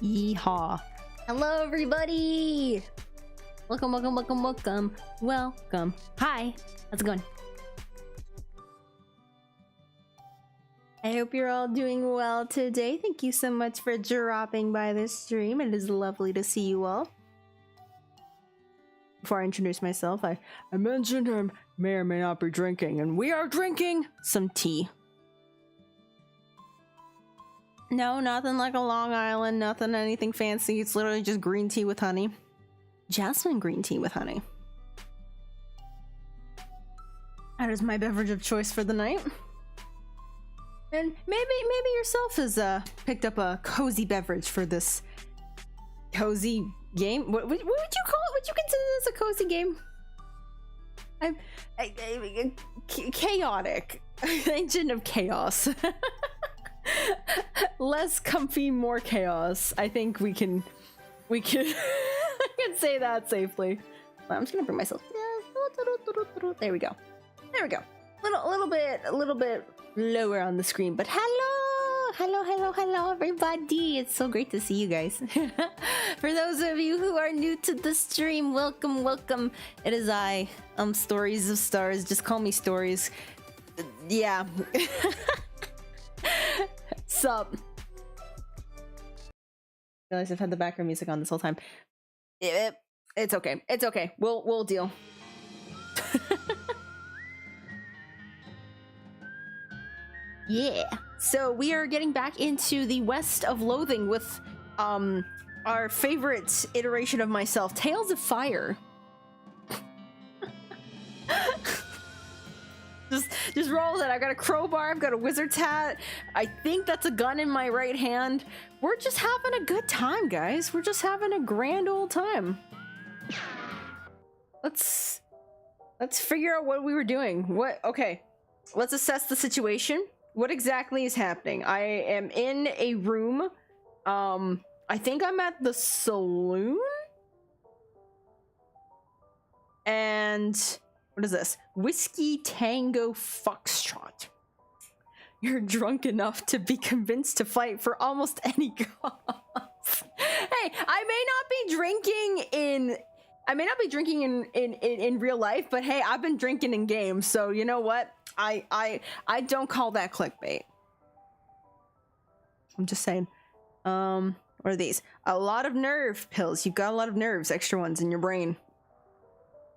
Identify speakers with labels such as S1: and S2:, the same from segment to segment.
S1: Yeehaw. Hello, everybody. Welcome, welcome, welcome, welcome. Welcome. Hi. How's it going? I hope you're all doing well today. Thank you so much for dropping by this stream. It is lovely to see you all. Before I introduce myself, I mentioned I may or may not be drinking, and we are drinking some tea. No, nothing like a Long Island, nothing anything fancy. It's literally just green tea with honey. Jasmine green tea with honey. That is my beverage of choice for the night. And maybe yourself has picked up a cozy beverage for this cozy game. What would you call it? Would you consider this a cozy game? Chaotic. Agent of chaos. Less comfy, more chaos. I think we can I can say that safely. I'm just gonna bring myself. There we go. There we go. A little bit lower on the screen, but hello everybody. It's so great to see you guys. For those of you who are new to the stream, welcome. It is I, Stories of Stars. Just call me Stories. Yeah. Sup. I realize I've had the background music on this whole time. It's okay. It's okay. We'll deal. Yeah. So we are getting back into the West of Loathing with our favorite iteration of myself, Tales of Fire. Just roll with it. I've got a crowbar, I've got a wizard's hat. I think that's a gun in my right hand. We're just having a good time, guys. We're just having a grand old time. Let's figure out what we were doing. Okay. Let's assess the situation. What exactly is happening? I am in a room. I think I'm at the saloon. And what is this? Whiskey Tango Foxtrot. You're drunk enough to be convinced to fight for almost any cause. Hey, I may not be drinking in real life, but hey, I've been drinking in games, so you know what? I don't call that clickbait. I'm just saying. What are these? A lot of nerve pills. You've got a lot of nerves, extra ones in your brain.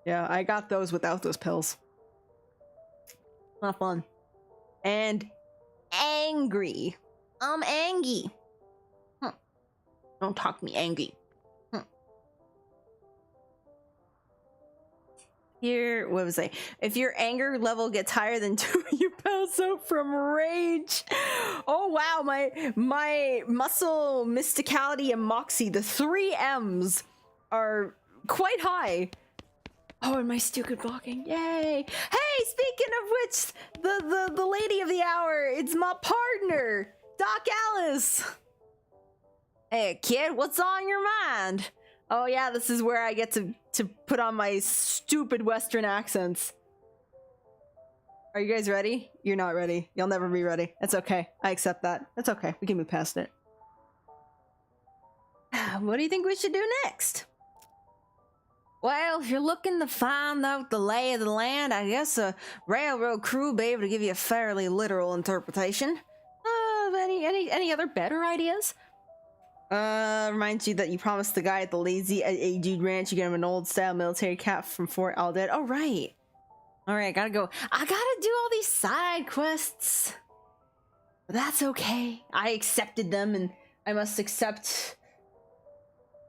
S1: Yeah, I got those without those pills. Not fun. And angry. I'm angry. Don't talk me angry. Here, what was I? If your anger level gets higher than 2, you pass out from rage. Oh wow, my muscle, mysticality, and moxie, the 3 M's are quite high. Oh, and my stupid blocking. Yay. Hey, speaking of which, the lady of the hour, it's my partner, Doc Alice. Hey kid, what's on your mind? Oh yeah, this is where I get to put on my stupid Western accents. Are you guys ready? You're not ready. You'll never be ready. That's okay. I accept that. That's okay. We can move past it. What do you think we should do next? Well, if you're looking to find out the lay of the land, I guess a railroad crew will be able to give you a fairly literal interpretation. Any other better ideas? Reminds you that you promised the guy at the Lazy Dude Ranch you get him an old-style military cap from Fort Alded. Oh, right. Alright, gotta go. I gotta do all these side quests. But that's okay. I accepted them, and I must accept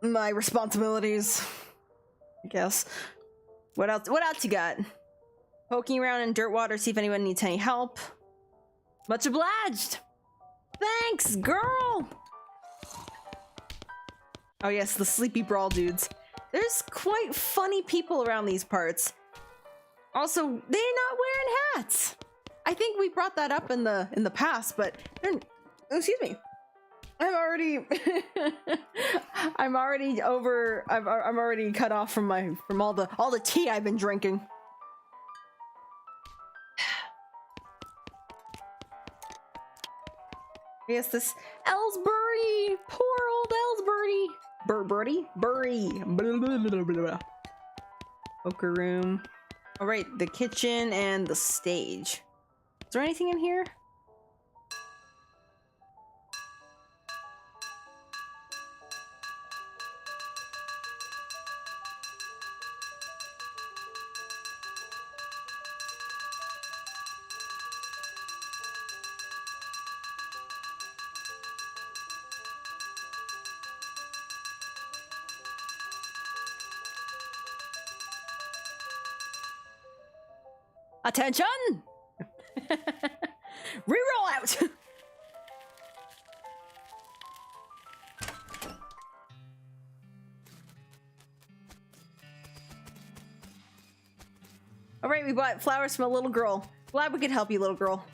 S1: my responsibilities. I guess. What else you got? Poking around in dirt water, see if anyone needs any help. Much obliged. Thanks, girl. Oh yes, the sleepy brawl dudes. There's quite funny people around these parts. Also, they're not wearing hats. I think we brought that up in the past, but they're, excuse me. I'm already I'm already cut off from all the tea I've been drinking. Yes, this Ellsbury Ellsbury! Poor old Ellsbury! Birdie? Bury. Poker room. Alright, the kitchen and the stage. Is there anything in here? Attention! Reroll out! Alright, we bought flowers from a little girl. Glad we could help you, little girl.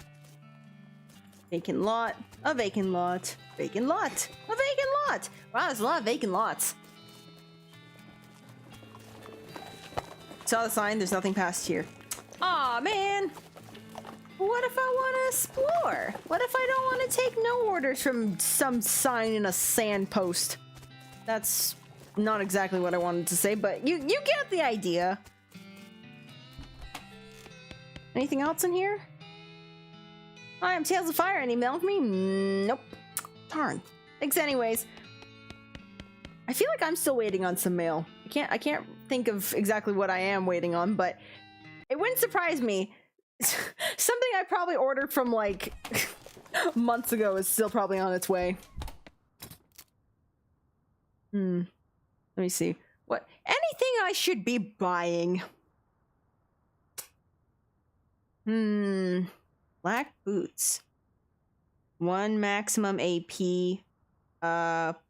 S1: Vacant lot. A vacant lot. Vacant lot. A vacant lot! Wow, there's a lot of vacant lots. Saw the sign, there's nothing past here. Aw, man! What if I want to explore? What if I don't want to take no orders from some sign in a sand post? That's not exactly what I wanted to say, but you get the idea. Anything else in here? Hi, I'm Tales of Fire. Any mail for me? Nope. Darn. Thanks anyways. I feel like I'm still waiting on some mail. I can't think of exactly what I am waiting on, but it wouldn't surprise me. Something I probably ordered from like months ago is still probably on its way. Let me see. What? Anything I should be buying? Black boots. 1 maximum AP.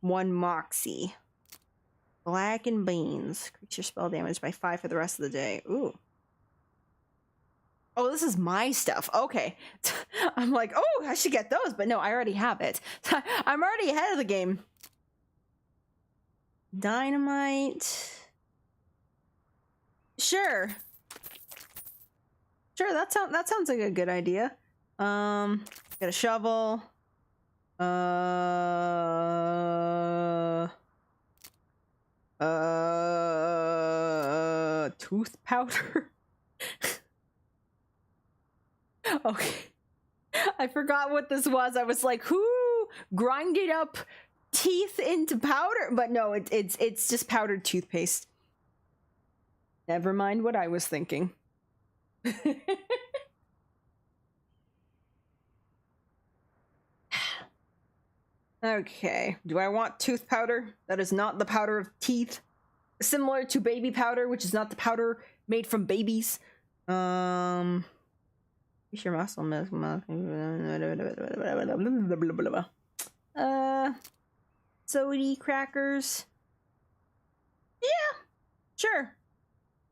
S1: 1 moxie. Black and beans. Creature spell damage by 5 for the rest of the day. Ooh. Oh, this is my stuff. Okay. I'm like, oh, I should get those, but no, I already have it. I'm already ahead of the game. Dynamite. Sure. Sure, that sounds like a good idea. Get a shovel. Tooth powder. Okay. I forgot what this was. I was like, who grinded up teeth into powder? But no, it's just powdered toothpaste. Never mind what I was thinking. Okay. Do I want tooth powder? That is not the powder of teeth. Similar to baby powder, which is not the powder made from babies. Your muscle sody crackers. Yeah, sure.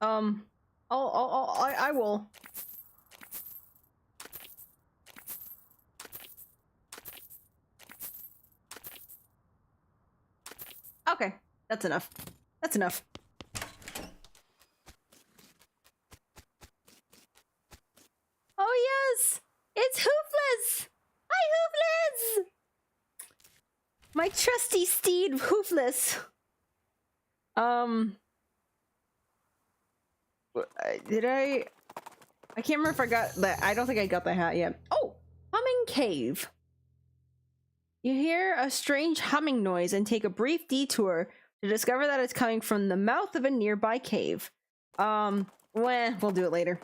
S1: I will. Okay, that's enough. That's enough. Oh yes! It's Hoofless! Hi, Hoofless! My trusty steed, Hoofless. Did I can't remember if I got that. I don't think I got the hat yet. Oh! Humming cave. You hear a strange humming noise and take a brief detour to discover that it's coming from the mouth of a nearby cave. We'll do it later.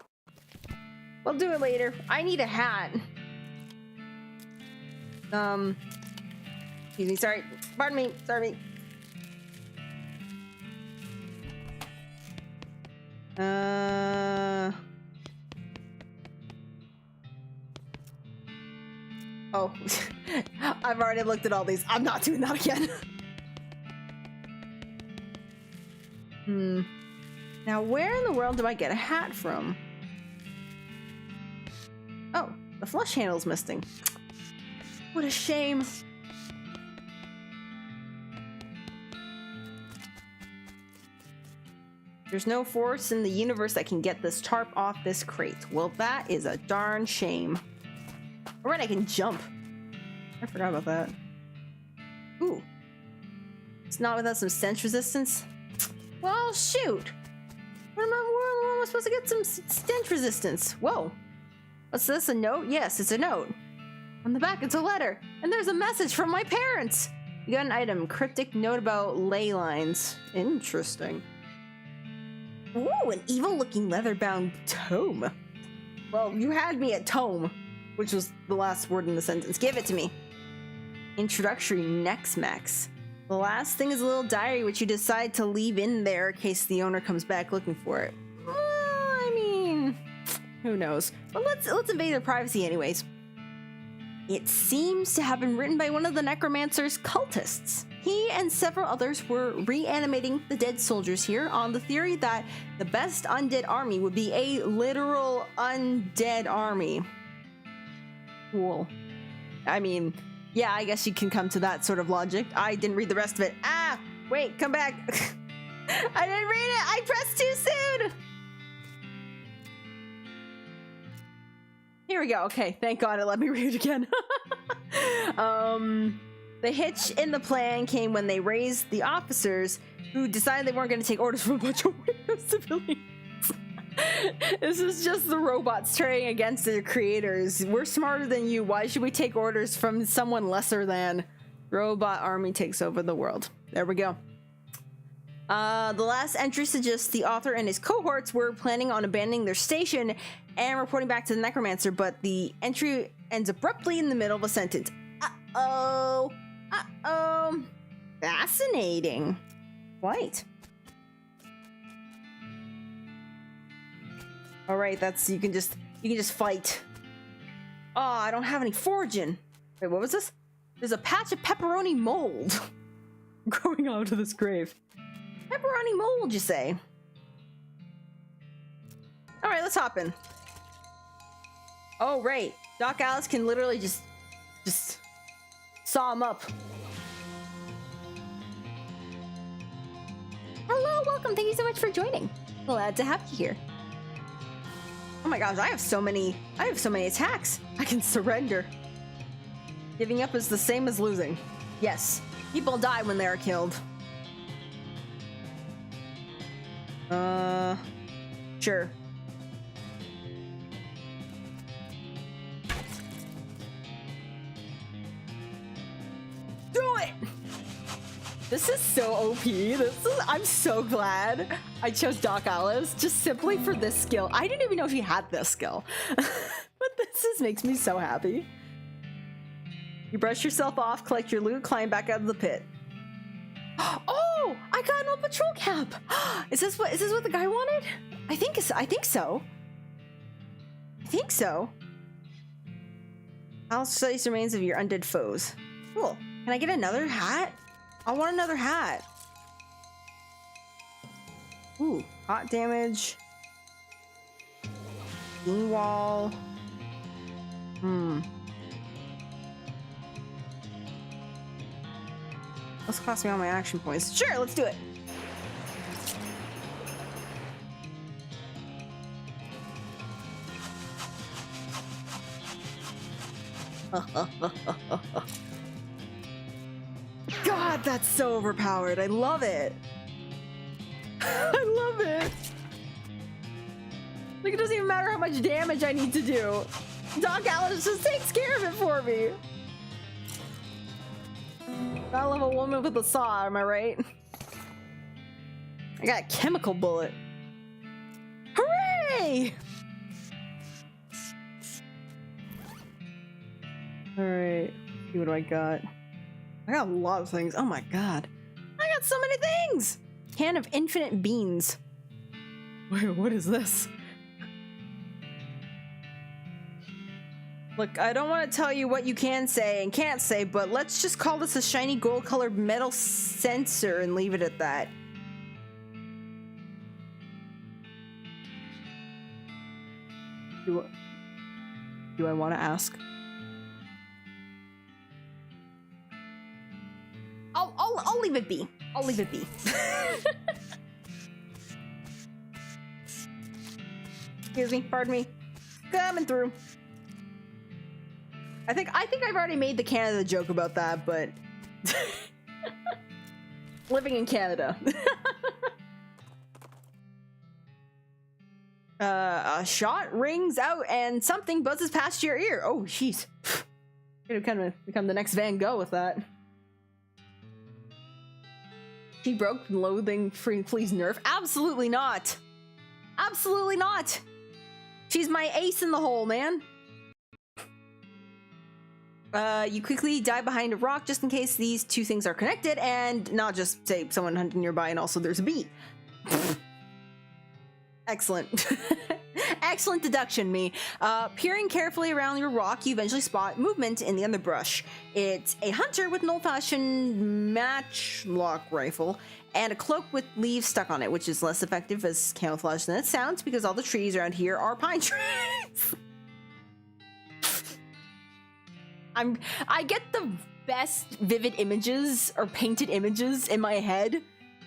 S1: We'll do it later. I need a hat. Excuse me, sorry. Pardon me, sorry. Oh. I've already looked at all these. I'm not doing that again. Now, where in the world do I get a hat from? Oh, the flush handle's missing. What a shame. There's no force in the universe that can get this tarp off this crate. Well, that is a darn shame. Alright, I can jump. I forgot about that. Ooh. It's not without some stench resistance? Well, shoot. Where am I supposed to get some stench resistance? Whoa. What's this, a note? Yes, it's a note. On the back, it's a letter. And there's a message from my parents. You got an item, cryptic note about ley lines. Interesting. Ooh, an evil-looking leather-bound tome. Well, you had me at tome, which was the last word in the sentence. Give it to me. Introductory Nex-Mex. The last thing is a little diary which you decide to leave in there in case the owner comes back looking for it. I mean, who knows? But let's invade their privacy anyways. It seems to have been written by one of the necromancer's cultists. He and several others were reanimating the dead soldiers here on the theory that the best undead army would be a literal undead army. Cool. I mean, yeah, I guess you can come to that sort of logic. I didn't read the rest of it. Ah, wait, come back. I didn't read it. I pressed too soon. Here we go. Okay, thank God it let me read it again. The hitch in the plan came when they raised the officers who decided they weren't going to take orders from a bunch of weirdo civilians. This is just the robots turning against their creators. We're smarter than you. Why should we take orders from someone lesser than? Robot army takes over the world. There we go. The last entry suggests the author and his cohorts were planning on abandoning their station and reporting back to the necromancer, but the entry ends abruptly in the middle of a sentence. Uh-oh. Uh-oh. Fascinating. Quite. All right, that's you can just fight. Oh, I don't have any foraging. Wait, what was this? There's a patch of pepperoni mold growing onto this grave. Pepperoni mold, you say? All right, let's hop in. Oh, right. Doc Alice can literally just saw him up. Hello, welcome. Thank you so much for joining. Glad to have you here. Oh my gosh, I have so many attacks. I can surrender. Giving up is the same as losing. Yes, people die when they are killed. Sure. Do it! This is so OP. I'm so glad I chose Doc Alice just simply for this skill. I didn't even know she had this skill. But this just makes me so happy. You brush yourself off, collect your loot, climb back out of the pit. Oh, I got an old patrol cap. Is this what the guy wanted? I think so. I think so. I'll study the remains of your undead foes. Cool. Can I get another hat? I want another hat. Ooh, hot damage. Beam wall. Let's cost me all my action points. Sure, let's do it. God, that's so overpowered. I love it. I love it. Like, it doesn't even matter how much damage I need to do. Doc Alice just takes care of it for me. Gotta love a woman with a saw, am I right? I got a chemical bullet. Hooray! Alright, see what do I got? I got a lot of things. Oh my god. I got so many things! Can of infinite beans. Wait, what is this? Look, I don't want to tell you what you can say and can't say, but let's just call this a shiny gold-colored metal sensor and leave it at that. Do I want to ask? I'll leave it be. I'll leave it be. Excuse me, pardon me. Coming through. I think I've already made the Canada joke about that, but Living in Canada. A shot rings out and something buzzes past your ear. Oh, jeez. Could have kind of become the next Van Gogh with that. She broke Loathing flea's nerve. Absolutely not. Absolutely not. She's my ace in the hole, man. You quickly dive behind a rock just in case these two things are connected and not just, say, someone hunting nearby and also there's a bee. Excellent. Excellent deduction, me. Peering carefully around your rock, you eventually spot movement in the underbrush. It's a hunter with an old-fashioned matchlock rifle and a cloak with leaves stuck on it, which is less effective as camouflage than it sounds because all the trees around here are pine trees. I get the best vivid images or painted images in my head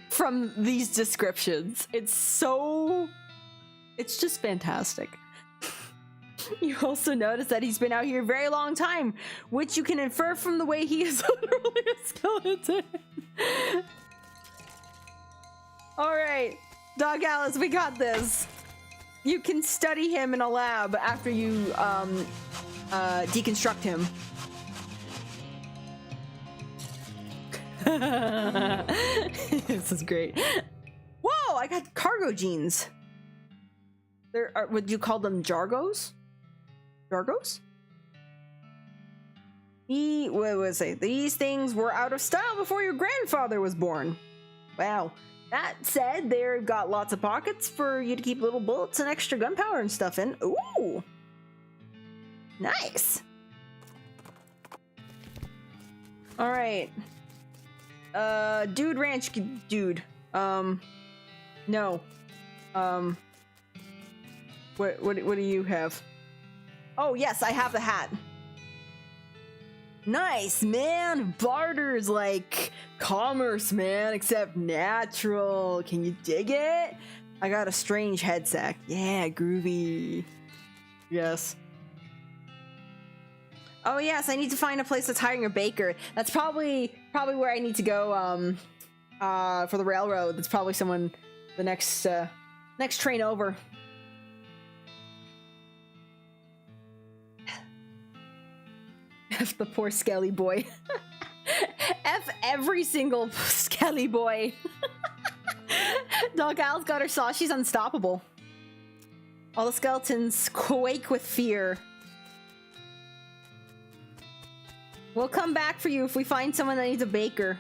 S1: from these descriptions. It's just fantastic. You also notice that he's been out here a very long time, which you can infer from the way he is literally a skeleton. Alright, Dog Alice, we got this. You can study him in a lab after you deconstruct him. This is great. Whoa, I got cargo jeans. Would you call them jargos? Jargos? What was it? These things were out of style before your grandfather was born. Wow. That said, they've got lots of pockets for you to keep little bullets and extra gunpowder and stuff in. Ooh. Nice. Alright. Dude Ranch dude. No. What do you have? Oh yes, I have the hat. Nice, man. Barter's like commerce, man, except natural. Can you dig it? I got a strange head sack. Yeah, groovy. Yes. Oh yes, I need to find a place that's hiring a baker. That's probably where I need to go for the railroad. That's probably someone the next train over. F the poor skelly boy. F every single skelly boy. Dog Al's got her saw. She's unstoppable. All the skeletons quake with fear. We'll come back for you if we find someone that needs a baker.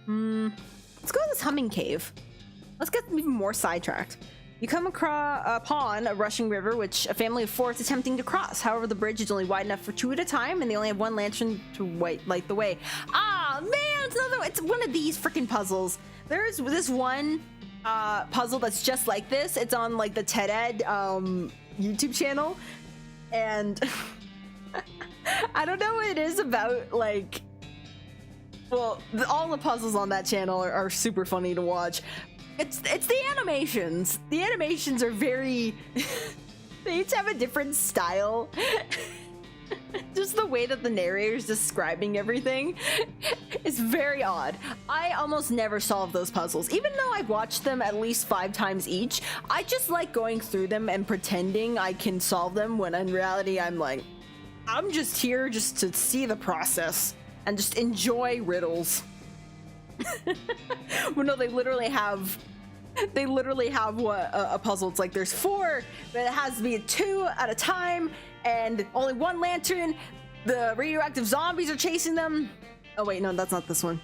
S1: Let's go to this humming cave. Let's get even more sidetracked. You come upon a rushing river, which a family of four is attempting to cross. However, the bridge is only wide enough for two at a time, and they only have one lantern to light the way. Ah, man, it's one of these freaking puzzles. There's this one puzzle that's just like this. It's on like the TED Ed YouTube channel, and I don't know what it is about, like, well, all the puzzles on that channel are super funny to watch. It's the animations. The animations are very they each have a different style. Just the way that the narrator's describing everything is very odd. I almost never solve those puzzles. Even though I've watched them at least 5 times each, I just like going through them and pretending I can solve them when in reality I'm just here just to see the process and just enjoy riddles. Well, no, they literally have what a puzzle. It's like there's 4, but it has to be 2 at a time, and only 1 lantern. The radioactive zombies are chasing them. Oh wait, no, that's not this one.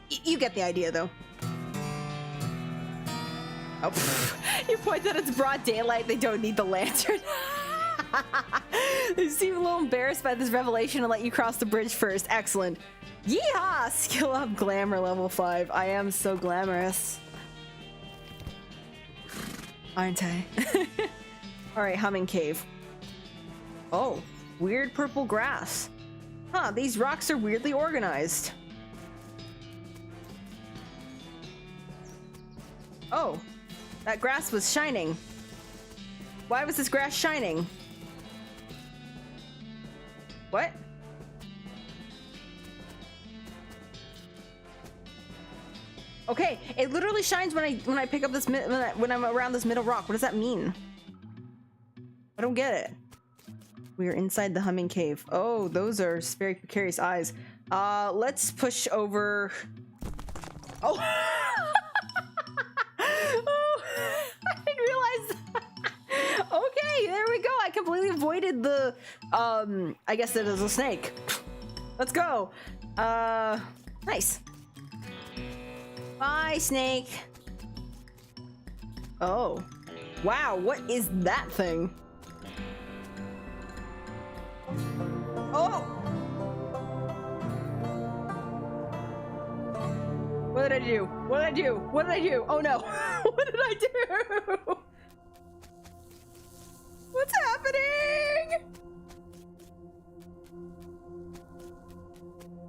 S1: You get the idea, though. Oh, you point that it's broad daylight. They don't need the lantern. They seem a little embarrassed by this revelation and let you cross the bridge first. Excellent. Yeehaw! Skill up glamour level 5. I am so glamorous. Aren't I? Alright, humming cave. Oh, weird purple grass. Huh, these rocks are weirdly organized. Oh, that grass was shining. Why was this grass shining? What? Okay, it literally shines when I pick up this when I'm around this middle rock. What does that mean? I don't get it. We are inside the humming cave. Oh, those are very precarious eyes. Let's push over. Oh. Oh, I didn't realize. Okay, there we go. I completely avoided the I guess it is a snake. Let's go. Nice. Bye, snake. Oh. Wow, what is that thing? Oh! What did I do? What did I do? What did I do? Oh no. What did I do? What's happening?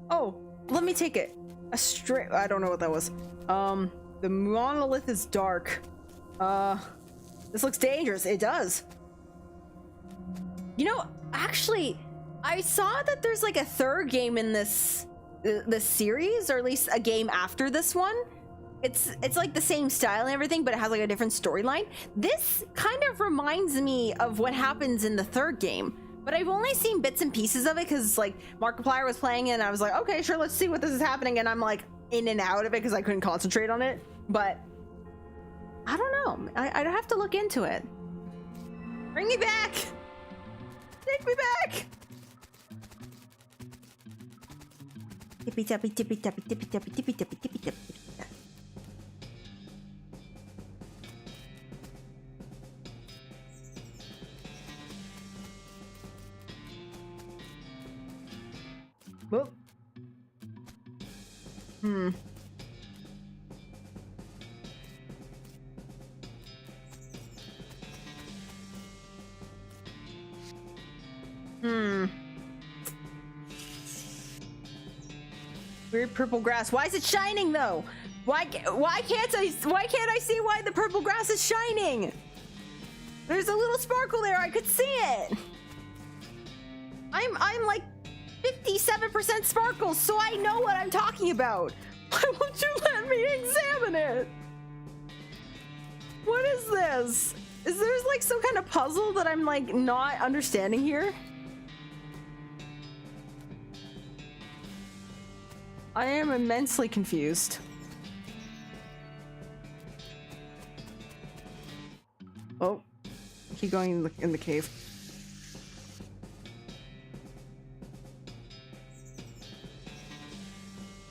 S1: Oh, let me take it. A straight. I don't know what that was. The monolith is dark. This looks dangerous. It does. You know, actually, I saw that there's like a third game in this series, or at least a game after this one. It's like the same style and everything, but it has like a different storyline. This kind of reminds me of what happens in the third game, but I've only seen bits and pieces of it because like Markiplier was playing it and I was like, okay, sure, let's see what this is happening, and I'm like in and out of it because I couldn't concentrate on it. But I don't know. I'd have to look into it. Bring me back. Take me back. Tippy tappy tippy tappy tippy tappy tippy tappy tippy tappy. Whoop. Weird purple grass. Why is it shining though? Why can't I see why the purple grass is shining? There's a little sparkle there. I could see it. I'm like 57% sparkles, so I know what I'm talking about. Why won't you let me examine it? What is this? Is there like some kind of puzzle that I'm like not understanding here? I am immensely confused. Oh, keep going in the cave.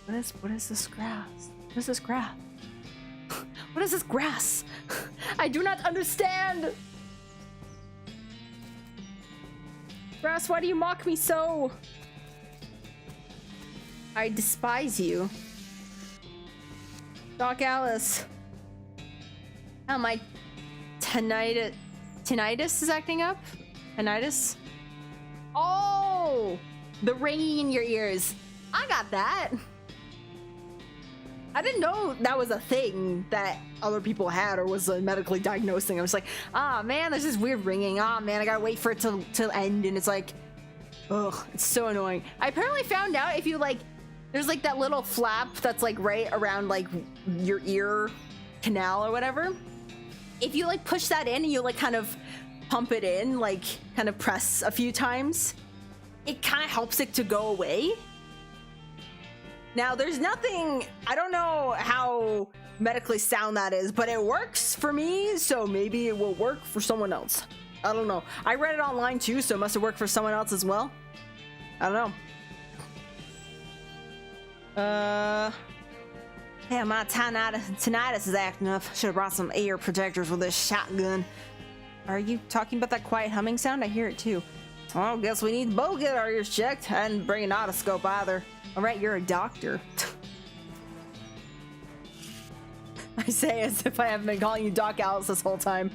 S1: What is this grass? What is this grass? What is this grass? I do not understand. Grass, why do you mock me so? I despise you. Doc Alice. Oh, my tinnitus is acting up? Tinnitus? Oh! The ringing in your ears. I got that. I didn't know that was a thing that other people had or was a medically diagnosed thing. I was like, ah, man, there's this weird ringing. Ah, man, I gotta wait for it to end. And it's like, ugh, it's so annoying. I apparently found out if you like, there's like that little flap that's like right around like your ear canal or whatever. If you like push that in and you like kind of pump it in, like kind of press a few times, it kind of helps it to go away. Now there's nothing, I don't know how medically sound that is, but it works for me, so maybe it will work for someone else. I don't know. I read it online too, so it must have worked for someone else as well. I don't know. Yeah, my tinnitus is acting up. Should have brought some ear protectors with this shotgun. Are you talking about that quiet humming sound? I hear it too. Well, guess we need to both get our ears checked. I didn't bring an otoscope either. All right, you're a doctor. I say as if I haven't been calling you Doc Alice this whole time.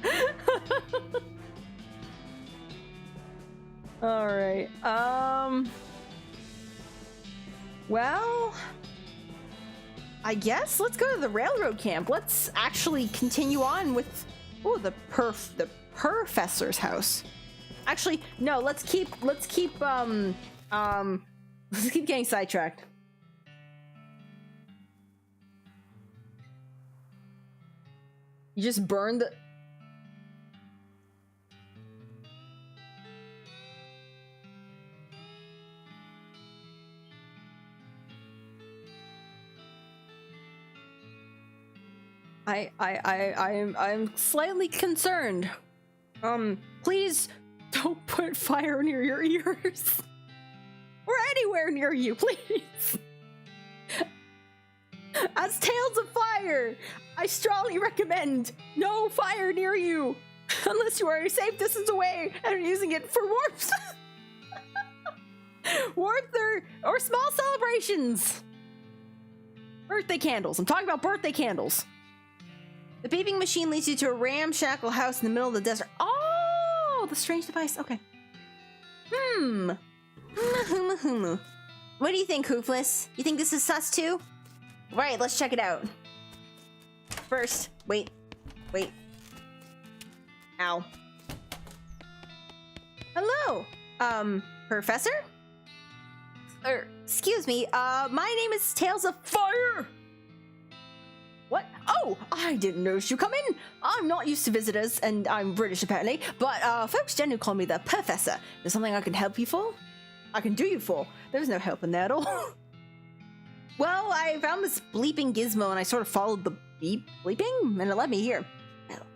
S1: All right. Well, I guess let's go to the railroad camp. Let's actually continue on with the professor's house. Actually, no, let's keep Let's keep getting sidetracked. You just burned the... I'm slightly concerned. Please don't put fire near your ears. Or anywhere near you, please. As Tales of Fire, I strongly recommend no fire near you. Unless you are a safe distance away and are using it for warmth. Warmth or small celebrations. Birthday candles. I'm talking about birthday candles. The beeping machine leads you to a ramshackle house in the middle of the desert. Oh, the strange device. Okay. What do you think, Hoofless? You think this is sus too? Right, let's check it out. First, wait. Ow. Hello, Professor? Excuse me, my name is Tales of Fire! What? Oh, I didn't notice you come in. I'm not used to visitors, and I'm British apparently, but folks generally call me the Professor. There's something I can help you for? I can do you for. There's no help in there at all. Well, I found this bleeping gizmo and I sort of followed the bleeping, and it led me here.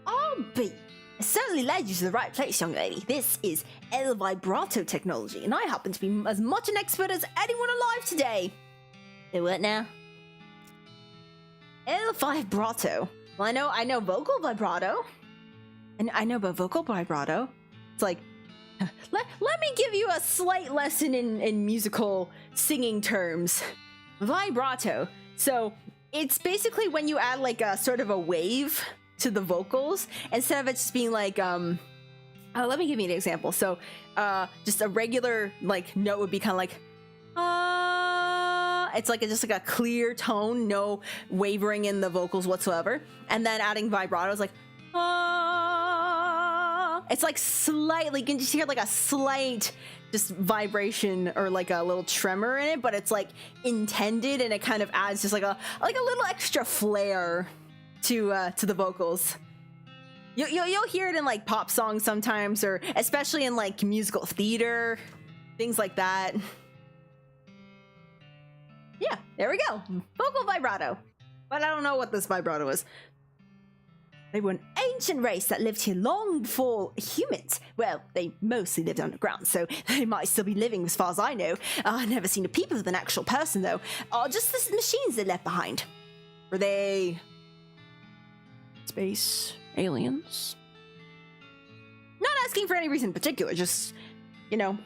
S1: Oh, beep. It certainly led you to the right place, young lady. This is El Vibrato technology, and I happen to be as much an expert as anyone alive today. Do what now? El Vibrato. Well, I know vocal vibrato. And I know about vocal vibrato. It's like, let me give you a slight lesson in musical singing terms. Vibrato. So it's basically when you add like a sort of a wave to the vocals instead of it just being like let me give you an example. So just a regular like note would be kind of like it's like just like a clear tone, no wavering in the vocals whatsoever, and then adding vibrato is like it's like slightly, you can just hear like a slight just vibration or like a little tremor in it, but it's like intended, and it kind of adds just like a little extra flair to the vocals. You'll hear it in like pop songs sometimes, or especially in like musical theater, things like that. Yeah, there we go. Vocal vibrato. But I don't know what this vibrato is. They were an ancient race that lived here long before humans. Well, they mostly lived underground, so they might still be living as far as I know. I've never seen a peep of an actual person, though. Just the machines they left behind. Were they... space aliens? Not asking for any reason in particular, just, you know,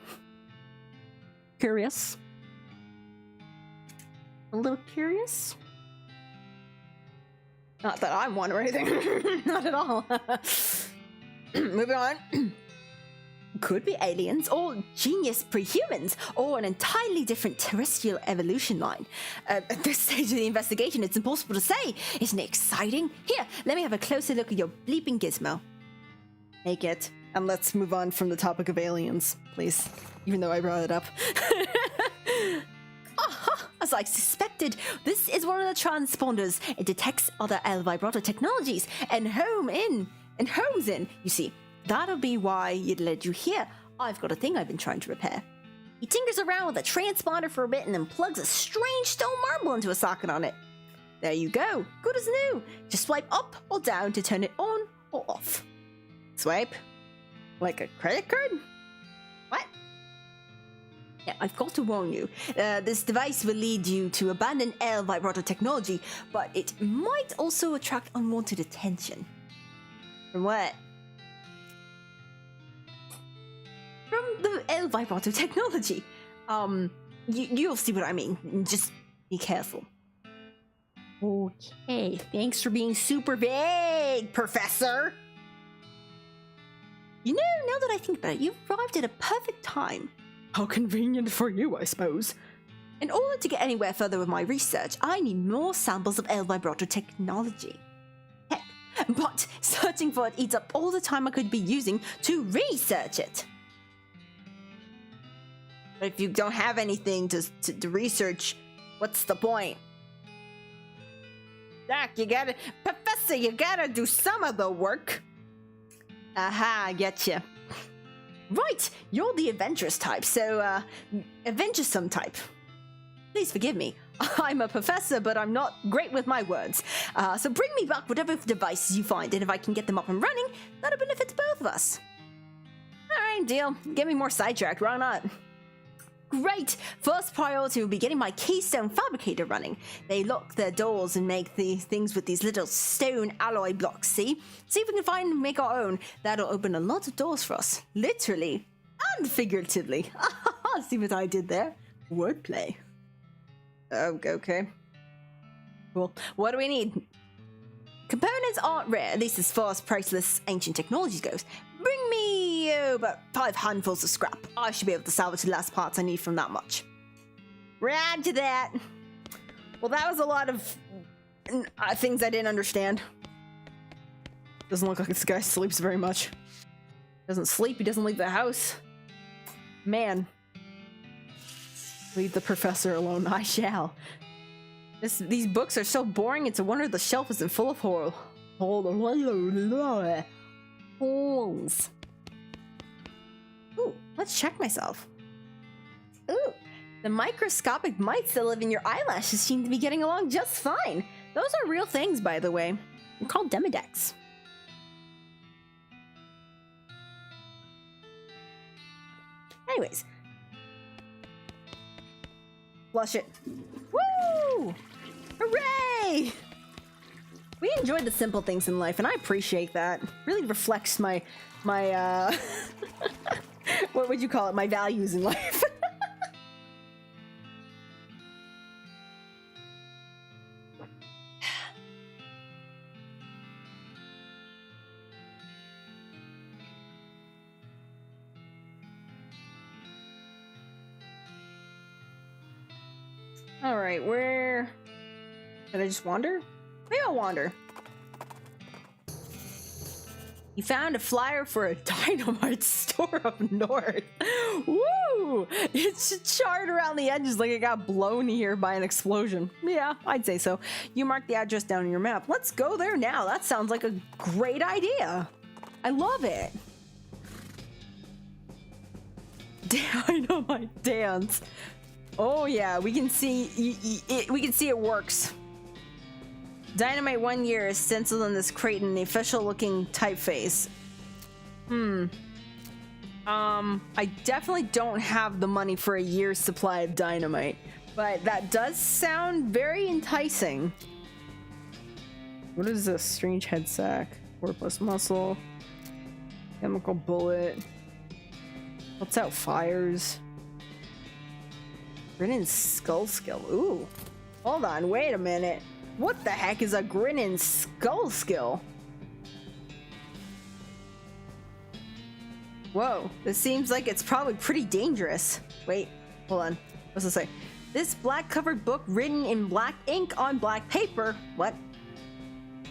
S1: curious. A little curious. Not that I'm one or anything. Not at all. Moving on. Could be aliens, or genius prehumans, or an entirely different terrestrial evolution line. At this stage of the investigation, it's impossible to say. Isn't it exciting? Here, let me have a closer look at your bleeping gizmo. Take it, and let's move on from the topic of aliens, please. Even though I brought it up. Aha! As I suspected, this is one of the transponders. It detects other El Vibrato technologies and homes in. You see, that'll be why it led you here. I've got a thing I've been trying to repair. He tinkers around with a transponder for a bit and then plugs a strange stone marble into a socket on it. There you go. Good as new. Just swipe up or down to turn it on or off. Swipe? Like a credit card? What? Yeah, I've got to warn you. This device will lead you to abandon El Vibrato technology, but it might also attract unwanted attention. From what? From the El Vibrato technology. You'll see what I mean. Just be careful. Okay, thanks for being super vague, Professor. You know, now that I think about it, you've arrived at a perfect time. How convenient for you, I suppose. In order to get anywhere further with my research, I need more samples of El Vibrato technology. Heck, but searching for it eats up all the time I could be using to research it. But if you don't have anything to research, what's the point? Doc, Professor, you gotta do some of the work. Aha, I getcha. Right, you're the adventurous type, so, adventuresome type. Please forgive me. I'm a professor, but I'm not great with my words. So bring me back whatever devices you find, and if I can get them up and running, that'll benefit both of us. Alright, deal. Get me more sidetracked, why not? Great! First priority will be getting my keystone fabricator running. They lock their doors and make these things with these little stone alloy blocks, see? See if we can find and make our own. That'll open a lot of doors for us. Literally and figuratively. See what I did there? Wordplay. Okay. Cool. What do we need? Components aren't rare, at least as far as priceless ancient technology goes. Bring me about 5 handfuls of scrap. I should be able to salvage the last parts I need from that much. Roger that. Well, that was a lot of things I didn't understand. Doesn't look like this guy sleeps very much. Doesn't sleep, he doesn't leave the house. Man. Leave the professor alone, I shall. These books are so boring, it's a wonder the shelf isn't full of holes. Ooh, let's check myself. Ooh, the microscopic mites that live in your eyelashes seem to be getting along just fine. Those are real things, by the way. They're called demodex. Anyways. Flush it. Woo! Hooray! We enjoy the simple things in life, and I appreciate that. Really reflects my what would you call it? My values in life. All right, where did I just wander? Maybe I'll wander. You found a flyer for a dynamite store up north. Woo! It's charred around the edges like it got blown here by an explosion. Yeah, I'd say so. You marked the address down on your map. Let's go there now. That sounds like a great idea. I love it. Dynamite dance. Oh yeah, we can see we can see it works. Dynamite 1 year is stenciled on this crate in the official looking typeface. I definitely don't have the money for a year's supply of dynamite, but that does sound very enticing. What is this? Strange head sack, 4+ muscle, chemical bullet. What's out fires? Grinning skull skill. Ooh. Hold on, wait a minute. What the heck is a grinning skull skill? Whoa, this seems like it's probably pretty dangerous. Wait, hold on. What's this say? This black covered book written in black ink on black paper. What?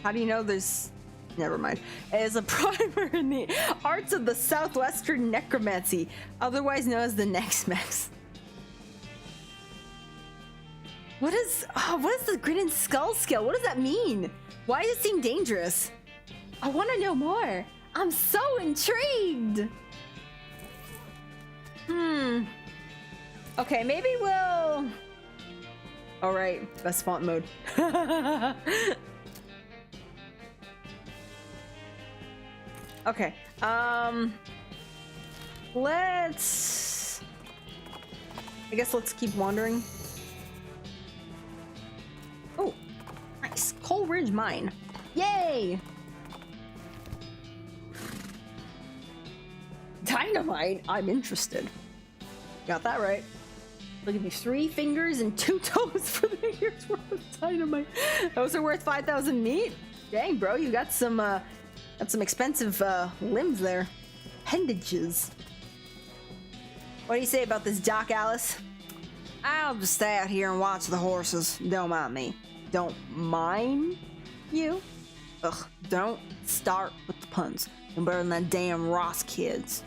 S1: How do you know there's... Never mind. It is a primer in the arts of the southwestern necromancy, otherwise known as the Nexmex. What is the grinning skull skill? What does that mean? Why does it seem dangerous? I want to know more. I'm so intrigued. Okay, maybe we'll... Alright, best font mode. Okay, let's... I guess let's keep wandering. Oh, nice. Coal Ridge Mine. Yay! Dynamite? I'm interested. Got that right. Look at these 3 fingers and 2 toes for the year's worth of dynamite. Those are worth 5,000 meat? Dang, bro, you got some expensive limbs there. Appendages. What do you say about this, Doc Alice? I'll just stay out here and watch the horses. Don't mind me. Don't mind you? Ugh, don't start with the puns. I'm better than that damn Ross kids.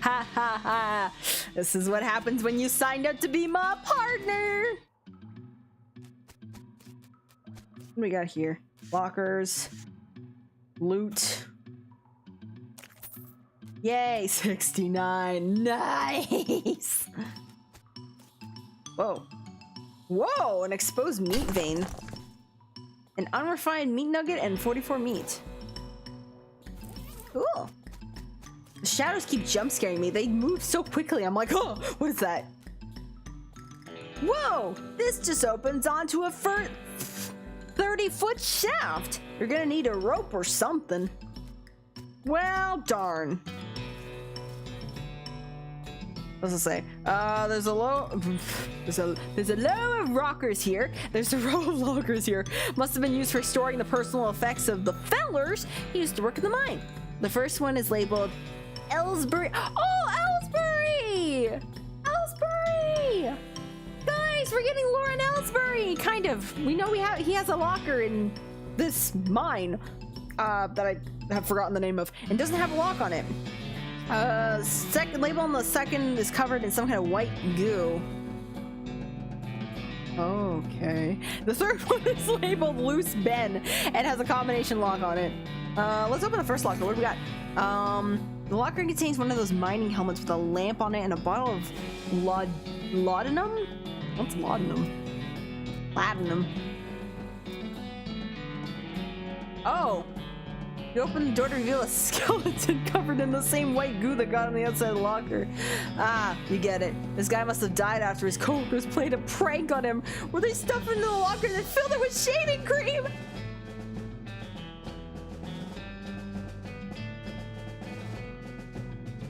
S1: Ha ha ha! This is what happens when you signed up to be my partner! What do we got here? Lockers. Loot. Yay, 69. Nice! Whoa. Whoa, an exposed meat vein. An unrefined meat nugget and 44 meat. Cool. The shadows keep jump scaring me. They move so quickly. I'm like, oh, what is that? Whoa, this just opens onto a 30-foot shaft. You're gonna need a rope or something. Well, darn. What's it say? There's a row of rockers here. There's a row of lockers here. Must have been used for storing the personal effects of the fellers who used to work in the mine. The first one is labeled Ellsbury. Oh, Ellsbury! Ellsbury! Guys, we're getting Lauren Ellsbury! Kind of. We know he has a locker in this mine that I have forgotten the name of and doesn't have a lock on it. Second label on the second is covered in some kind of white goo. Okay. The third one is labeled Loose Ben and has a combination lock on it. Let's open the first locker. What do we got? The locker contains one of those mining helmets with a lamp on it and a bottle of laudanum? What's laudanum? Platinum. Oh! You open the door to reveal a skeleton covered in the same white goo that got on the outside of the locker. Ah, you get it. This guy must have died after his coworkers played a prank on him where they stuffed him into the locker and then filled it with shaving cream!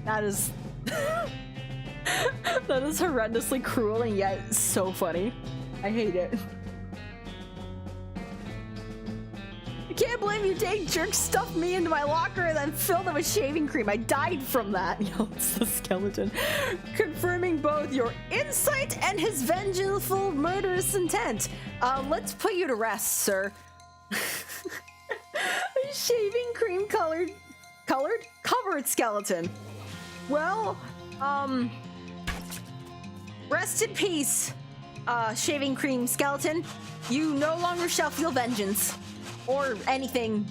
S1: That is... that is horrendously cruel and yet so funny. I hate it. I can't believe you take jerk stuffed me into my locker and then filled it with shaving cream. I died from that. Yells the skeleton, confirming both your insight and his vengeful murderous intent. Let's put you to rest, sir. A shaving cream covered skeleton. Well, rest in peace, shaving cream skeleton. You no longer shall feel vengeance. Or anything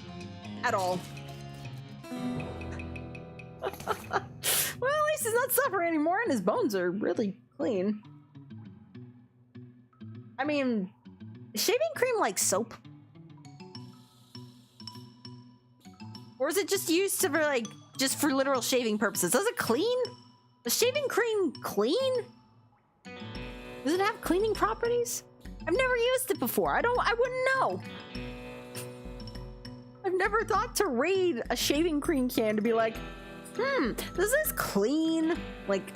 S1: at all. Well, at least he's not suffering anymore and his bones are really clean. I mean, is shaving cream like soap? Or is it just used to just for literal shaving purposes? Does it clean? Does shaving cream clean? Does it have cleaning properties? I've never used it before. I wouldn't know. I've never thought to raid a shaving cream can to be like, does this clean? Like,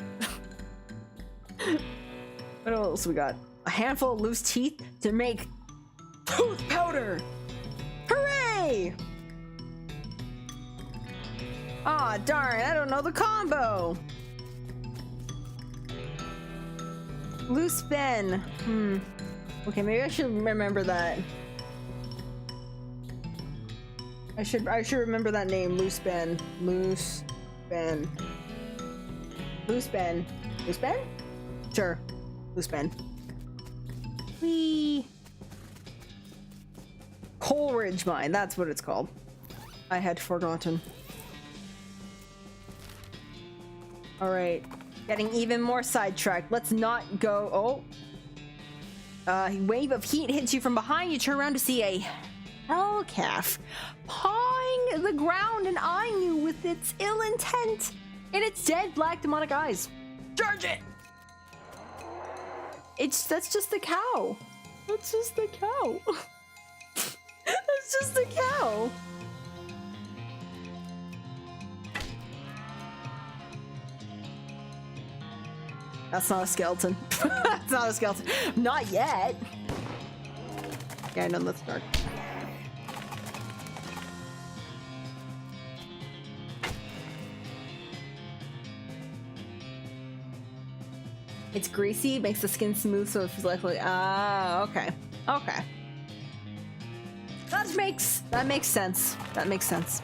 S1: what else we got? A handful of loose teeth to make tooth powder. Hooray! Aw, darn, I don't know the combo. Loose Ben. Okay, maybe I should remember that. I should remember that name, Loose Ben. Loose Ben. Loose Ben. Loose Ben? Sure. Loose Ben. Whee! Coleridge Mine, that's what it's called. I had forgotten. Alright. Getting even more sidetracked. Let's not go. Oh. A wave of heat hits you from behind. You turn around to see a hell calf pawing the ground and eyeing you with its ill intent in its dead black demonic eyes. Charge it! That's just the cow. That's just the cow. That's just the cow. That's not a skeleton. That's not a skeleton. Not yet. Yeah, I know that's dark. It's greasy, makes the skin smooth, so it feels like okay. Okay. That makes sense. That makes sense.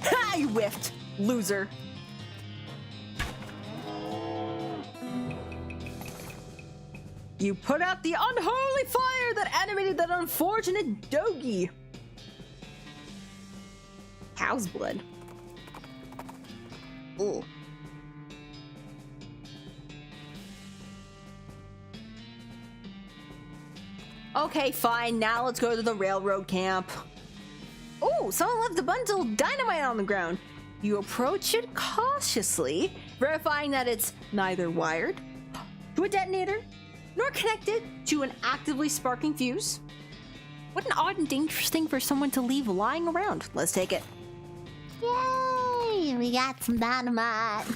S1: Ha! You whiffed, loser. You put out the unholy fire that animated that unfortunate doggy. Cow's blood. Ugh. Okay, fine. Now let's go to the railroad camp. Oh, someone left a bundle of dynamite on the ground. You approach it cautiously, verifying that it's neither wired to a detonator nor connected to an actively sparking fuse. What an odd and dangerous thing for someone to leave lying around. Let's take it.
S2: Yay! We got some dynamite.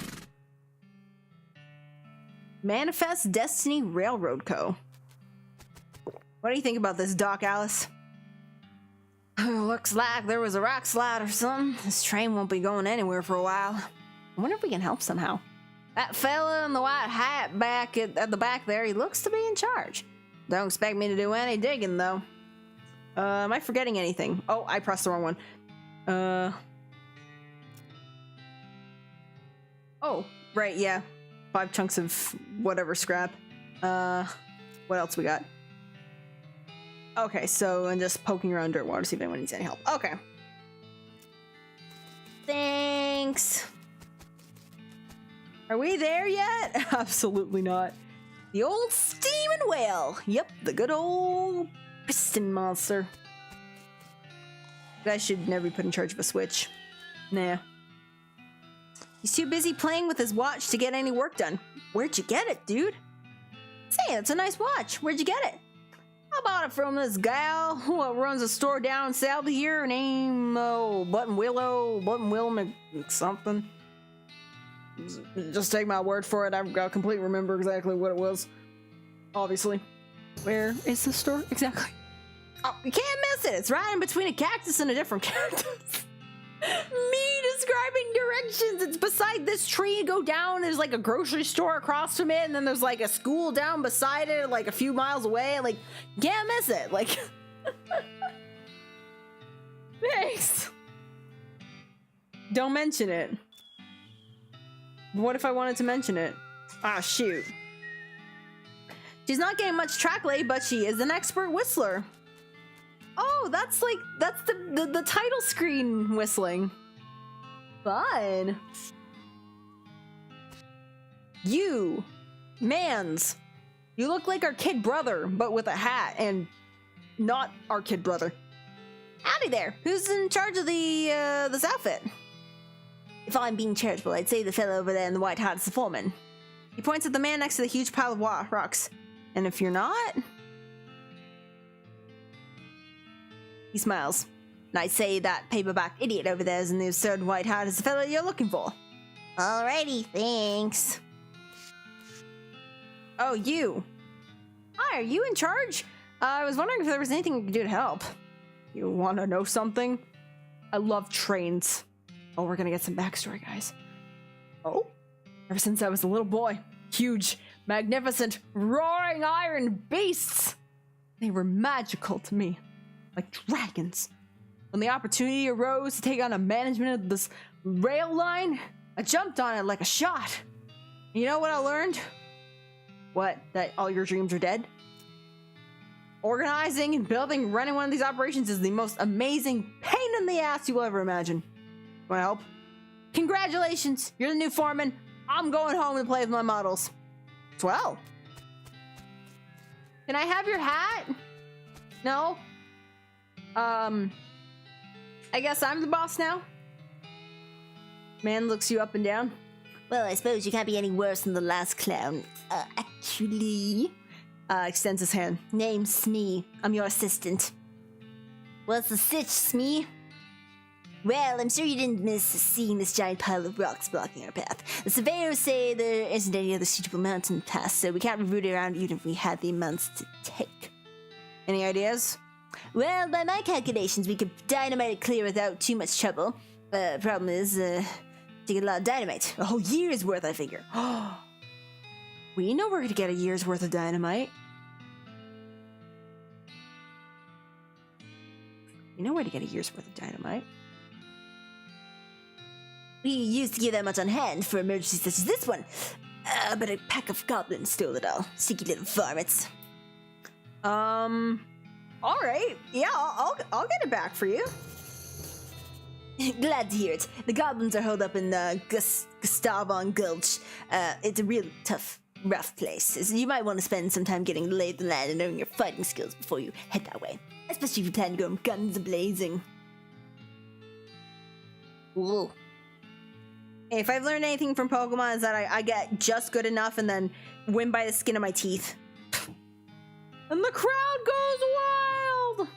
S1: Manifest Destiny Railroad Co. What do you think about this, Doc Alice? Looks like there was a rock slide or something. This train won't be going anywhere for a while. I wonder if we can help somehow. That fella in the white hat back at the back there, he looks to be in charge. Don't expect me to do any digging, though. Am I forgetting anything? Oh, I pressed the wrong one. Oh, right, yeah. 5 chunks of whatever scrap. What else we got? Okay, so I'm just poking around dirt water to see if anyone needs any help. Okay. Thanks. Are we there yet? Absolutely not. The old steaming well. Yep, the good old piston monster. That should never be put in charge of a switch. Nah. He's too busy playing with his watch to get any work done. Where'd you get it, dude? Say, it's a nice watch. Where'd you get it? I bought it from this gal who runs a store down south of here named Button Will something. Just take my word for it. I completely remember exactly what it was. Obviously. Where is the store exactly? Oh, you can't miss it. It's right in between a cactus and a different cactus. Me describing directions. It's beside this tree. You go down, there's like a grocery store across from it, and then there's like a school down beside it, like a few miles away. Like, can't miss it. Like, thanks. Don't mention it. What if I wanted to mention it? Ah, shoot. She's not getting much track lay, but she is an expert whistler. Oh, that's the title screen whistling. Fun. You, Mans, you look like our kid brother, but with a hat, and not our kid brother. Howdy there. Who's in charge of this outfit? If I'm being charitable, I'd say the fellow over there in the white hat is the foreman. He points at the man next to the huge pile of rocks. And if you're not... He smiles. And I'd say that paperback idiot over there in the absurd white hat is the fellow you're looking for.
S2: Alrighty, thanks.
S1: Oh, you. Hi, are you in charge? I was wondering if there was anything we could do to help. You want to know something? I love trains. Oh, we're gonna get some backstory, guys. Oh? Ever since I was a little boy, huge, magnificent, roaring iron beasts. They were magical to me. Like dragons. When the opportunity arose to take on a management of this rail line, I jumped on it like a shot. You know what I learned? What? That all your dreams are dead? Organizing and building and running one of these operations is the most amazing pain in the ass you will ever imagine. Want to help? Congratulations, you're the new foreman. I'm going home to play with my models. Swell. Can I have your hat? No? I guess I'm the boss now? Man looks you up and down.
S2: Well, I suppose you can't be any worse than the last clown. Actually...
S1: extends his hand.
S2: Name's Smee. I'm your assistant. What's the stitch, Smee? Well, I'm sure you didn't miss seeing this giant pile of rocks blocking our path. The surveyors say there isn't any other suitable mountain pass, so we can't reroute it around even if we had the amounts to take.
S1: Any ideas?
S2: Well, by my calculations, we could dynamite it clear without too much trouble. Problem is, take a lot of dynamite. A whole year's worth, I figure.
S1: We know where to get a year's worth of dynamite. You know where to get a year's worth of dynamite.
S2: We used to get that much on hand for emergencies such as this one. But a pack of goblins stole it all. Sticky little varmints.
S1: All right. Yeah, I'll get it back for you.
S2: Glad to hear it. The goblins are holed up in the Gustavon Gulch. It's a real tough, rough place. So you might want to spend some time getting the lay of the land and knowing your fighting skills before you head that way. Especially if you plan to go guns a-blazing.
S1: Ooh. If I've learned anything from Pokemon, is that I get just good enough and then win by the skin of my teeth. And the crowd goes wild!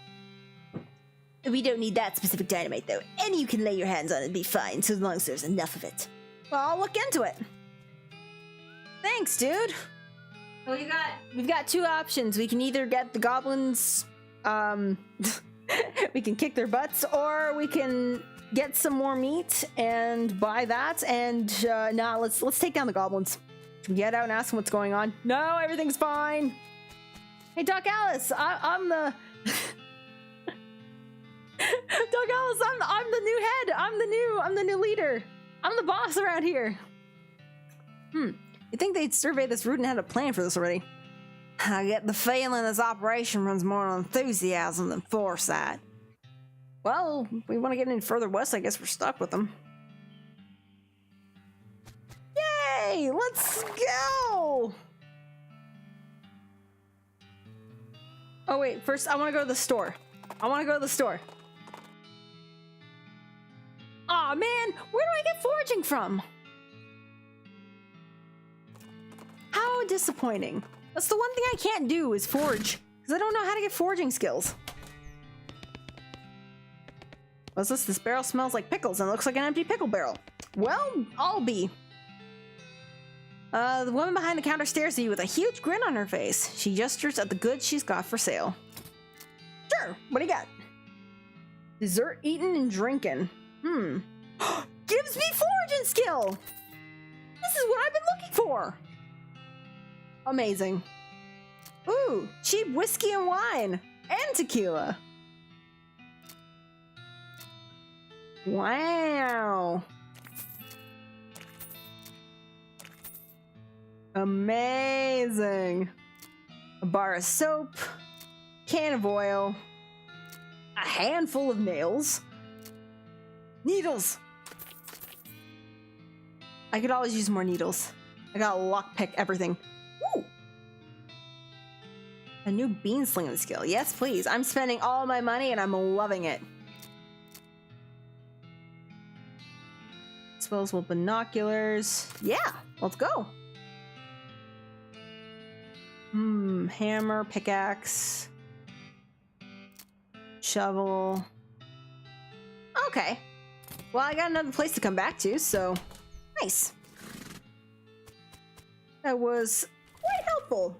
S2: We don't need that specific dynamite, though. Any you can lay your hands on it'd be fine, so as long as there's enough of it.
S1: Well, I'll look into it. Thanks, dude. Well, we've got two options. We can either get the goblins, we can kick their butts, or we can get some more meat and buy that, and nah, let's take down the goblins. Get out and ask them what's going on. No, everything's fine. Hey, Doc Alice, I'm the Doc Alice, I'm the new head. I'm the new leader. I'm the boss around here. You'd think they'd survey this route and had a plan for this already. I get the feeling this operation runs more on enthusiasm than foresight. Well, if we want to get any further west, I guess we're stuck with them. Yay! Let's go! Oh wait, first I want to go to the store. Aw, man! Where do I get foraging from? How disappointing. That's the one thing I can't do is forage, because I don't know how to get foraging skills. What's this? This barrel smells like pickles and looks like an empty pickle barrel. Well, I'll be. The woman behind the counter stares at you with a huge grin on her face. She gestures at the goods she's got for sale. Sure, what do you got? Dessert eating and drinking. Gives me foraging skill! This is what I've been looking for! Amazing. Ooh, cheap whiskey and wine. And tequila. Wow. Amazing. A bar of soap, can of oil, a handful of nails, needles. I could always use more needles. I gotta lockpick everything. Ooh. A new bean slinging skill. Yes, please. I'm spending all my money and I'm loving it. Disposable binoculars. Yeah, let's go. Hammer, pickaxe, shovel. Okay. Well, I got another place to come back to, so nice. That was quite helpful.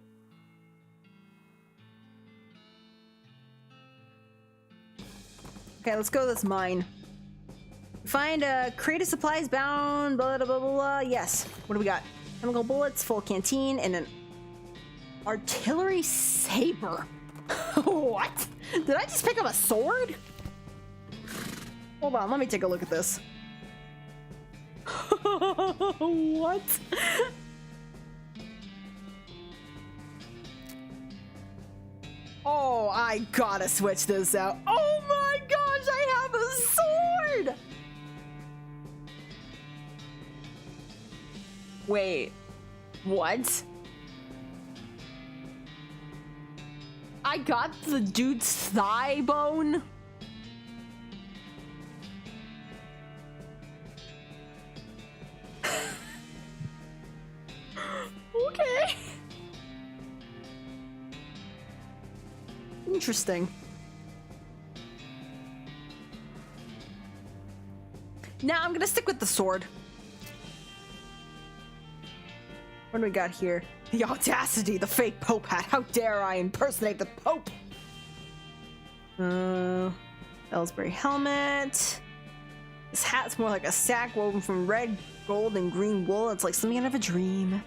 S1: Okay, let's go to this mine. Find a crate of supplies bound, blah, blah, blah, blah, blah. Yes. What do we got? Chemical bullets, full canteen, and an artillery saber. What? Did I just pick up a sword? Hold on, let me take a look at this. What? Oh, I gotta switch this out. Oh my gosh, I have a sword! Wait, what? I got the dude's thigh bone? Okay. Interesting. Now I'm gonna stick with the sword. What do we got here? The audacity the fake Pope had. How dare I impersonate the Pope? Ellsbury helmet. This hat's more like a sack woven from red, gold, and green wool. It's like something out of a dream.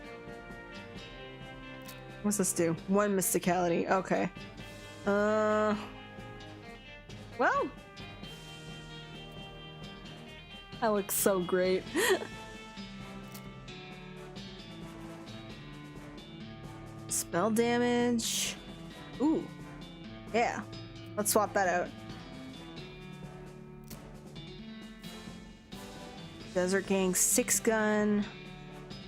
S1: What's this do? 1 mysticality. Okay. Well. That looks so great. Spell damage. Ooh. Yeah. Let's swap that out. Desert Gang 6-gun.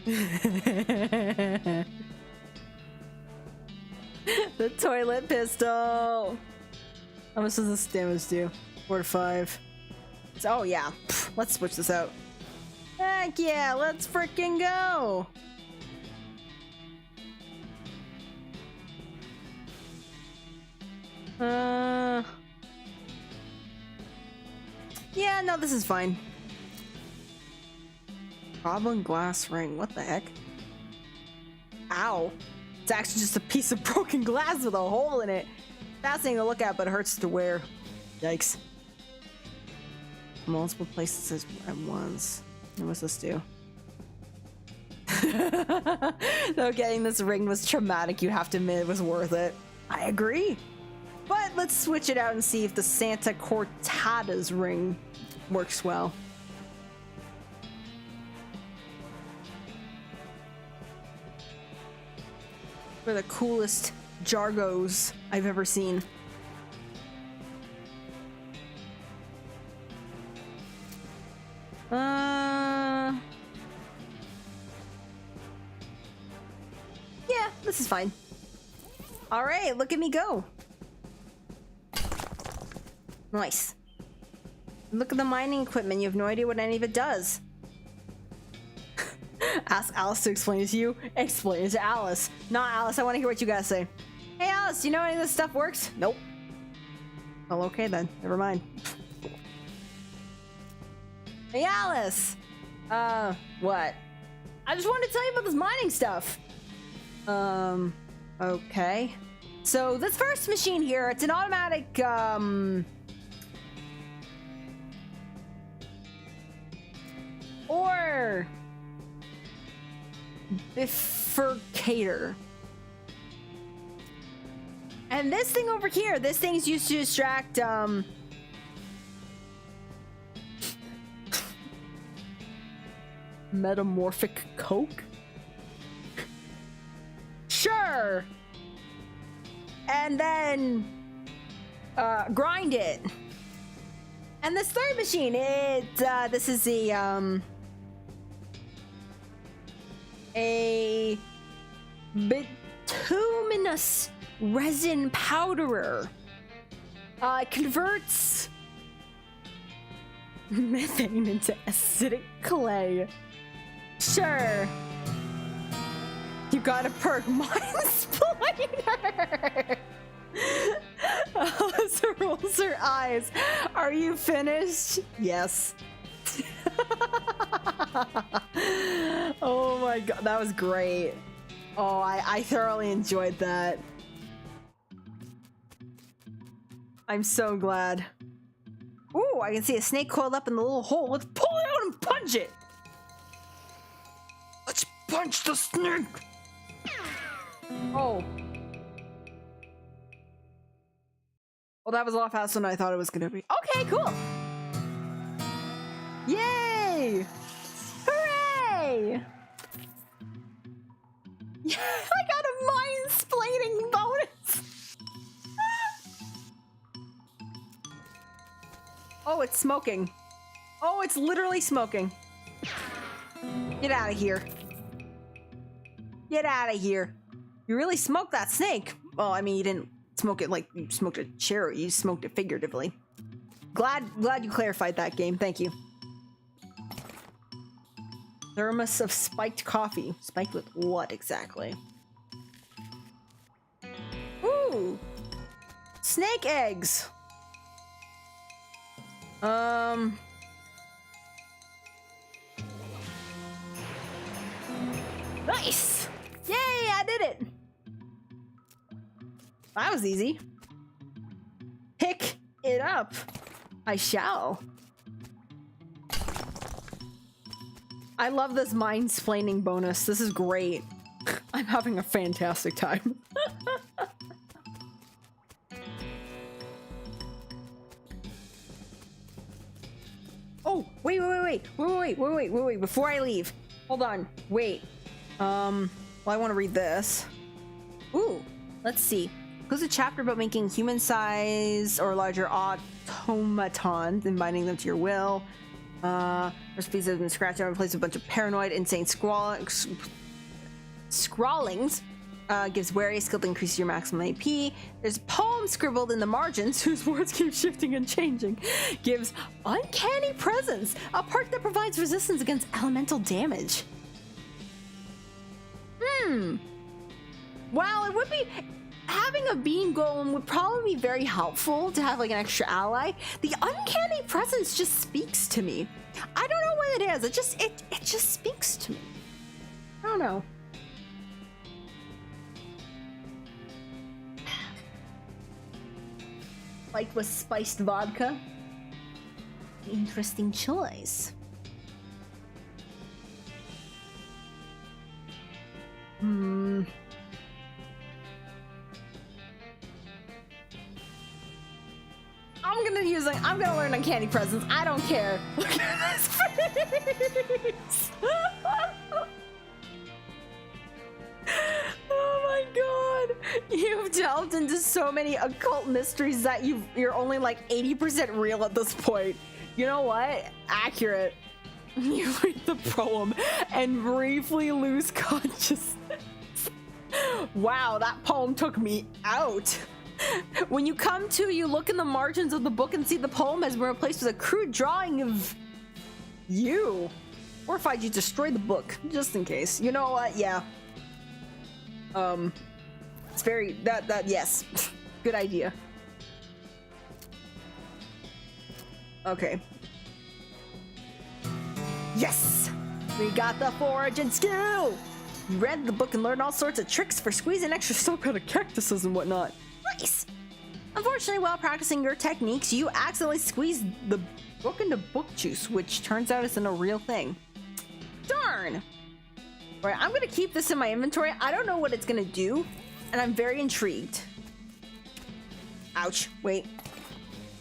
S1: The toilet pistol. How much does this damage do? 4 to 5. Oh yeah. Pfft, let's switch this out. Heck yeah, let's freaking go. Yeah, no, this is fine. Goblin glass ring. What the heck? Ow. It's actually just a piece of broken glass with a hole in it. Fascinating to look at, but it hurts to wear. Yikes. Multiple places at once. What's this do? Though getting this ring was traumatic, you have to admit it was worth it. I agree. But let's switch it out and see if the Santa Cortada's ring works well. For the coolest Jargos I've ever seen. Yeah, this is fine. All right, look at me go. Nice. Look at the mining equipment. You have no idea what any of it does. Ask Alice to explain it to you. Explain it to Alice. Not Alice, I want to hear what you guys say. Hey Alice, do you know any of this stuff works? Nope. Well, okay then. Never mind. Hey Alice! What? I just wanted to tell you about this mining stuff. Okay. So this first machine here, it's an automatic, or bifurcator. And this thing over here, this thing's used to distract, metamorphic coke? Sure! And then, grind it. And this third machine, this is a bituminous resin powderer. It converts methane into acidic clay. Sure. You got a perk, Minesplainer. Alice rolls her eyes. Are you finished? Yes. Oh my god, that was great. Oh, I thoroughly enjoyed that. I'm so glad. Ooh, I can see a snake coiled up in the little hole. Let's pull it out and punch it. Let's punch the snake. Oh. Well, that was a lot faster than I thought it was gonna be. Okay, cool. Yay! Hooray! Yeah, I got a mind-splaining bonus! Oh, it's smoking. Oh, it's literally smoking. Get out of here. Get out of here. You really smoked that snake. Well, I mean, you didn't smoke it like you smoked a cherry. You smoked it figuratively. Glad you clarified that, game. Thank you. Thermos of spiked coffee. Spiked with what exactly? Ooh! Snake eggs! Nice! Yay, I did it! That was easy. Pick it up. I shall. I love this mind-splaining bonus. This is great. I'm having a fantastic time. Oh, wait. Before I leave. Hold on. Wait. Well, I want to read this. Ooh, Let's see. Includes a chapter about making human-sized or larger automatons and binding them to your will. Recipes have been scratched out and replaced with a bunch of paranoid, insane scrawlings. Gives wary skill to increase your maximum AP. There's a poem scribbled in the margins whose words keep shifting and changing. Gives uncanny presence, a perk that provides resistance against elemental damage. Well, it would be... Having a beam golem would probably be very helpful to have like an extra ally. The uncanny presence just speaks to me. I don't know what it is. It just speaks to me. I don't know. Like with spiced vodka. Interesting choice. I'm gonna learn uncanny presence. I don't care. Look at this face. Oh my god. You've delved into so many occult mysteries that you're only like 80% real at this point. You know what? Accurate. You read the poem and briefly lose consciousness. Wow, that poem took me out. When you come to, you look in the margins of the book and see the poem has been replaced with a crude drawing of you. Or if you destroy the book, just in case. You know what? Yeah. It's very, yes. Good idea. Okay. Yes! We got the foraging skill! You read the book and learned all sorts of tricks for squeezing extra soap out of cactuses and whatnot. Nice! Unfortunately, while practicing your techniques, you accidentally squeezed the book into book juice, which turns out isn't a real thing. Darn! Alright, I'm gonna keep this in my inventory. I don't know what it's gonna do, and I'm very intrigued. Ouch, wait.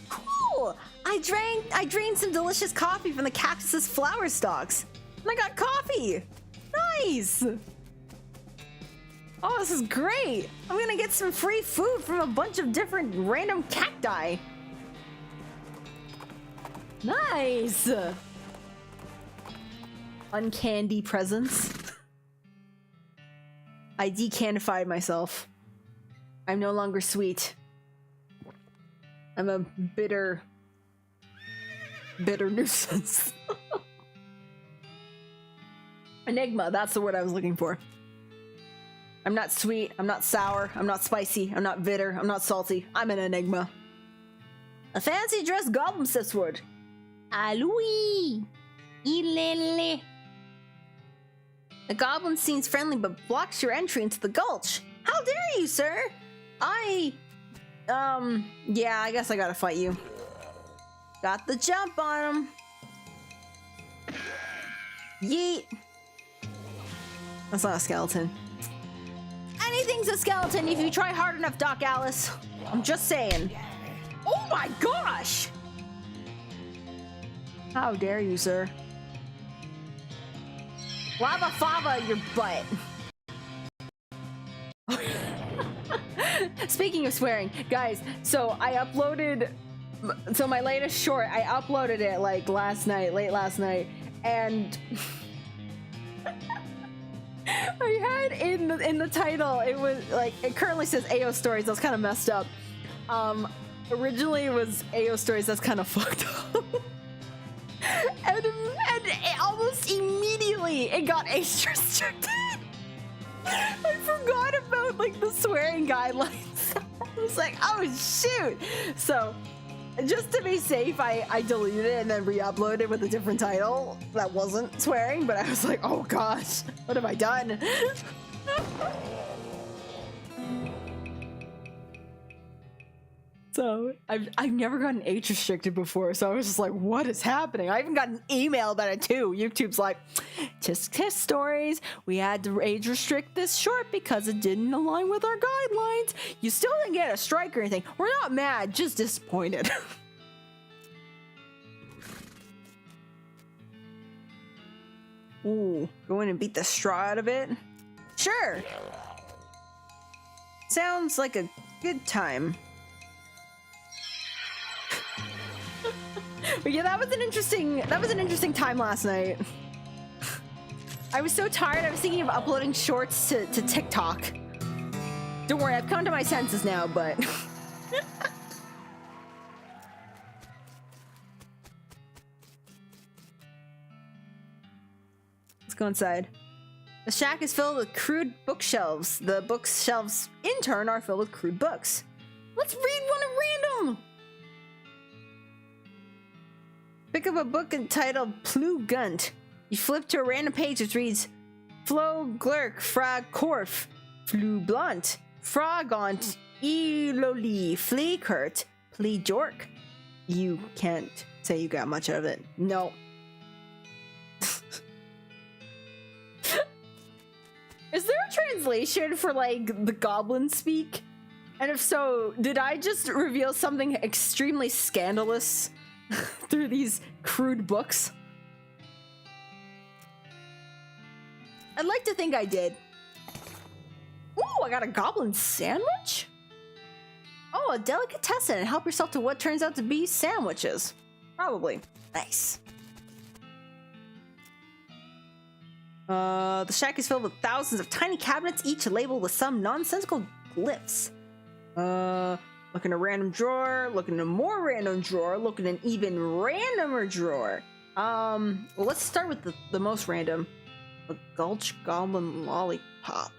S1: Cool! I drained some delicious coffee from the cactus's flower stalks. And I got coffee! Nice! Oh, this is great! I'm gonna get some free food from a bunch of different random cacti. Nice! Uncandy presents. I decandified myself. I'm no longer sweet. I'm a bitter nuisance. Enigma, that's the word I was looking for. I'm not sweet, I'm not sour, I'm not spicy, I'm not bitter, I'm not salty. I'm an enigma. A fancy dressed goblin sisterward. Aloui! Ilele. The goblin seems friendly but blocks your entry into the gulch. How dare you, sir? Yeah, I guess I gotta fight you. Got the jump on him. Yeet. That's not a skeleton. Anything's a skeleton if you try hard enough, Doc Alice. I'm just saying. Oh my gosh! How dare you, sir? Lava fava your butt. Speaking of swearing, guys, so I uploaded, my latest short, I uploaded it like late last night, and I had in the title, it was like, it currently says AO Stories. That's kind of messed up. Originally it was AO Stories. That's kind of fucked up. and it almost immediately it got age restricted. I forgot about like the swearing guidelines. I was like, oh shoot. So just to be safe, I deleted it and then re-uploaded it with a different title that wasn't swearing, but I was like, oh gosh, what have I done? So I've never gotten age restricted before, so I was just like, what is happening? I even got an email about it too. YouTube's like, just test stories. We had to age restrict this short because it didn't align with our guidelines. You still didn't get a strike or anything. We're not mad, just disappointed. Ooh, go in and beat the straw out of it? Sure. sounds like a good time. But yeah, that was an interesting time last night. I was so tired, I was thinking of uploading shorts to TikTok. Don't worry, I've come to my senses now, but... Let's go inside. The shack is filled with crude bookshelves. The bookshelves, in turn, are filled with crude books. Let's read one at random! Pick up a book entitled Plu Gunt. You flip to a random page which reads Flo Glurk Frag Korf Flu Blunt Fragont Eloli Fleekert Plee Jork. You can't say you got much of it. No. Is there a translation for like the goblin speak? And if so, did I just reveal something extremely scandalous through these crude books? I'd like to think I did. Ooh, I got a goblin sandwich? Oh, a delicatessen. Help yourself to what turns out to be sandwiches. Probably. Nice. The shack is filled with thousands of tiny cabinets, each labeled with some nonsensical glyphs. Look in a random drawer, look in a more random drawer, look in an even randomer drawer. Well, let's start with the most random. A Gulch Goblin Lollipop.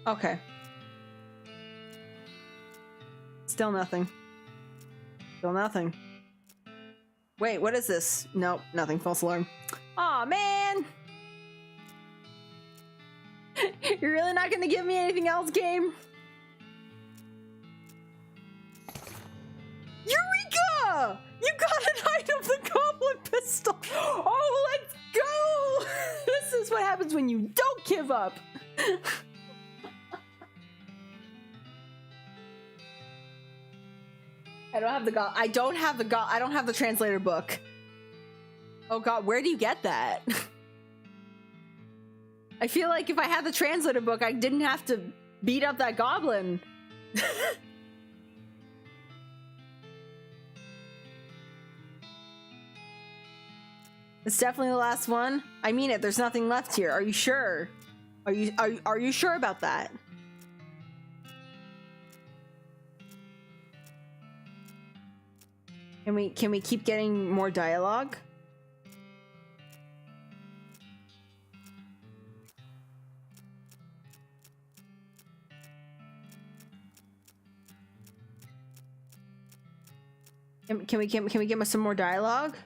S1: Okay. Still nothing. Still nothing. Wait, what is this? Nope, nothing. False alarm. Aw, man! You're really not gonna give me anything else, game? Eureka! You got an item, the Goblin Pistol! Oh, let's go! This is what happens when you don't give up! I don't have the translator book. Oh god, where do you get that? I feel like if I had the translator book, I didn't have to beat up that goblin. It's definitely the last one. I mean it, there's nothing left here. Are you sure? Are you sure about that? Can we keep getting more dialogue? Can we get some more dialogue?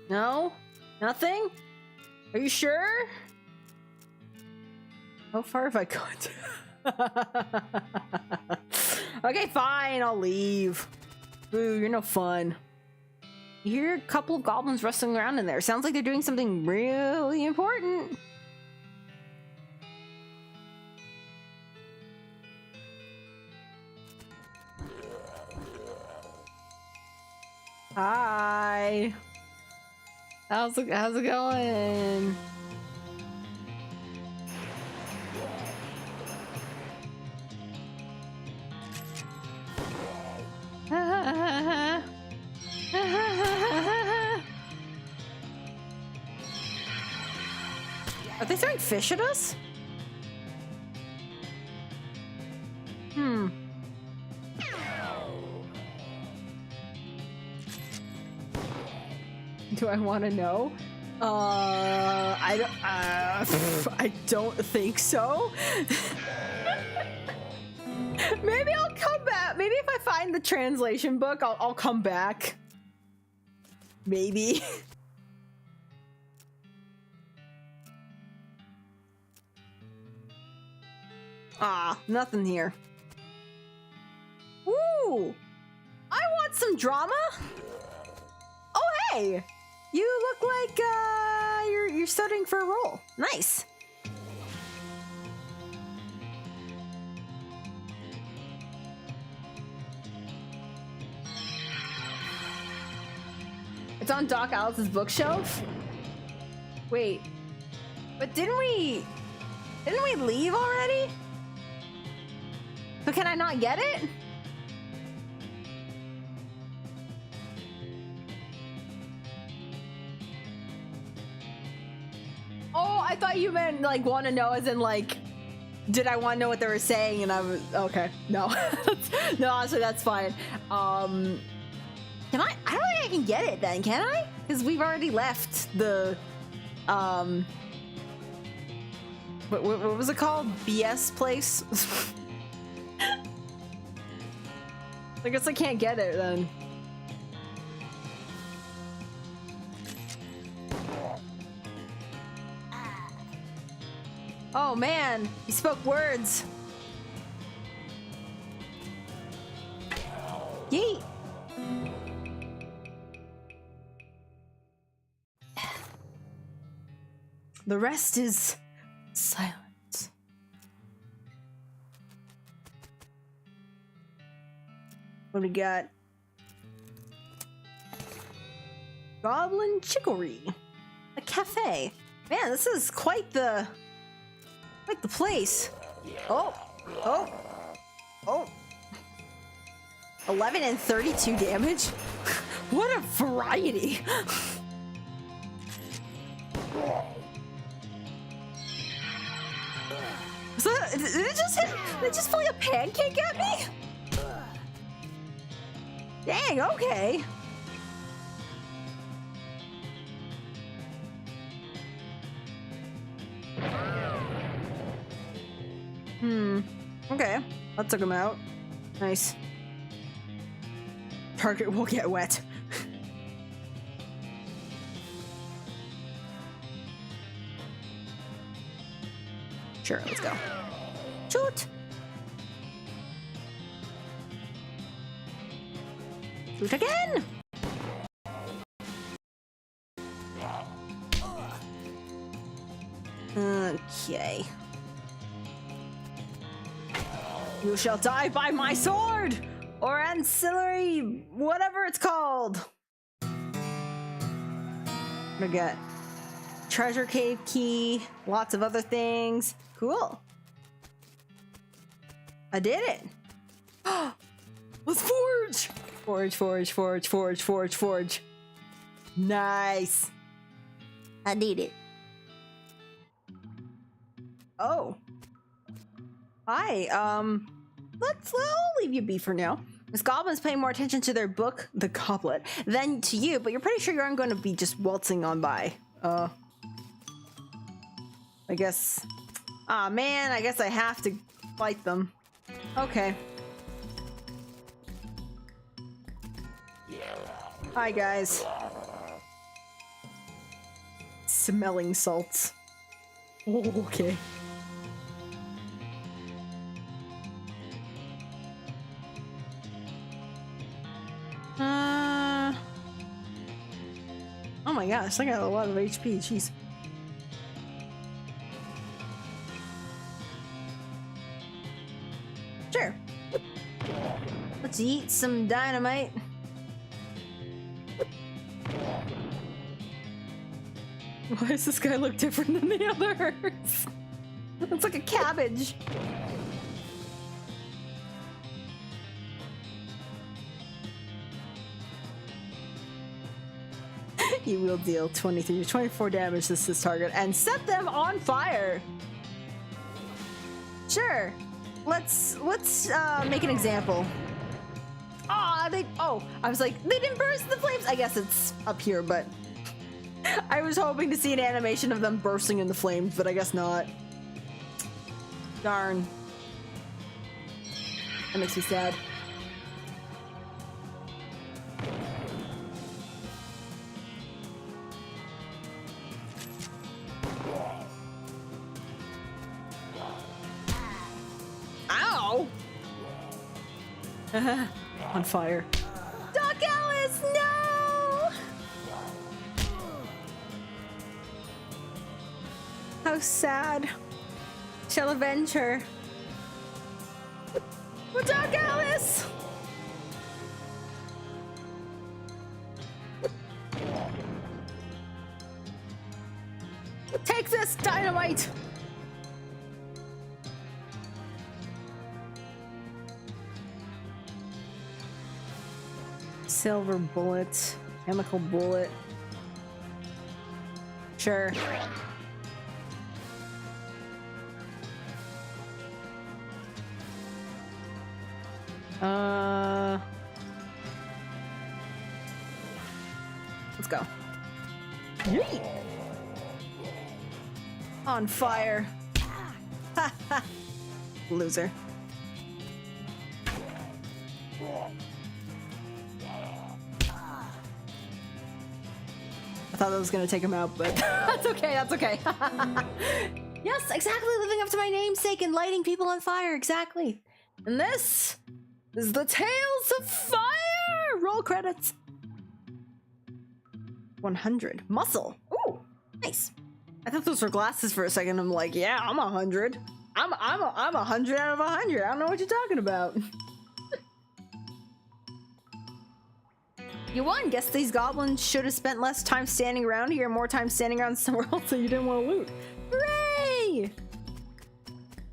S1: No? Nothing? Are you sure? How far have I gone? Okay, fine, I'll leave. Boo, you're no fun. You hear a couple of goblins rustling around in there. Sounds like they're doing something really important. Hi. How's it going? Are they throwing fish at us? Do I want to know? I don't think so. Maybe I'll come back. Maybe if I find the translation book, I'll come back. Maybe. Nothing here. Ooh! I want some drama! Oh, hey! You look like, you're studying for a role. Nice. It's on Doc Alice's bookshelf? Wait. But didn't we leave already? So can I not get it? Oh, I thought you meant like want to know as in like, did I want to know what they were saying? And I was okay. No, no, honestly, that's fine. Can I? I don't think I can get it then, can I? Because we've already left the what was it called? BS place. I guess I can't get it then. Oh man, he spoke words. Yeet. The rest is silence. What do we got? Goblin Chicory. A cafe. Man, this is quite the place. Oh. 11 and 32 damage? What a variety. Did it just fling a pancake at me? Dang, okay. Okay. That took him out. Nice. Target will get wet. Sure, let's go. Shoot! Shoot again! Okay. You shall die by my sword! Or ancillary, whatever it's called. We got treasure cave key, lots of other things. Cool. I did it. Let's forge! Forge. Nice.
S2: I did it.
S1: Oh. Hi, I'll leave you be for now. This goblin's paying more attention to their book, The Goblet, than to you, but you're pretty sure you aren't going to be just waltzing on by. I guess... Ah, man, I guess I have to fight them. Okay. Hi, guys. Smelling salts. Oh, okay. Oh my gosh, I got a lot of HP, jeez. Sure. Let's eat some dynamite. Why does this guy look different than the others? It's like a cabbage. You will deal 23 to 24 damage to this target and set them on fire. Sure. Let's make an example. I was like, they didn't burst the flames. I guess it's up here, but I was hoping to see an animation of them bursting in the flames, but I guess not. Darn. That makes me sad. Ow! On fire. Doc Alice, no! How sad. Shall avenge her. Doc Alice! Take this dynamite! Silver bullet, chemical bullet. Sure. Let's go. Yeet. On fire. Ha ha. Loser. I thought that was gonna take him out, but that's okay, that's okay. Yes, exactly, living up to my namesake and lighting people on fire, exactly. And this is the Tales of Fire! Roll credits. 100. Muscle. Ooh, nice. I thought those were glasses for a second. I'm like, yeah, I'm 100. I'm 100 out of 100. I don't know what you're talking about. You won. Guess these goblins should have spent less time standing around here, more time standing around somewhere else that you didn't want to loot. Hooray!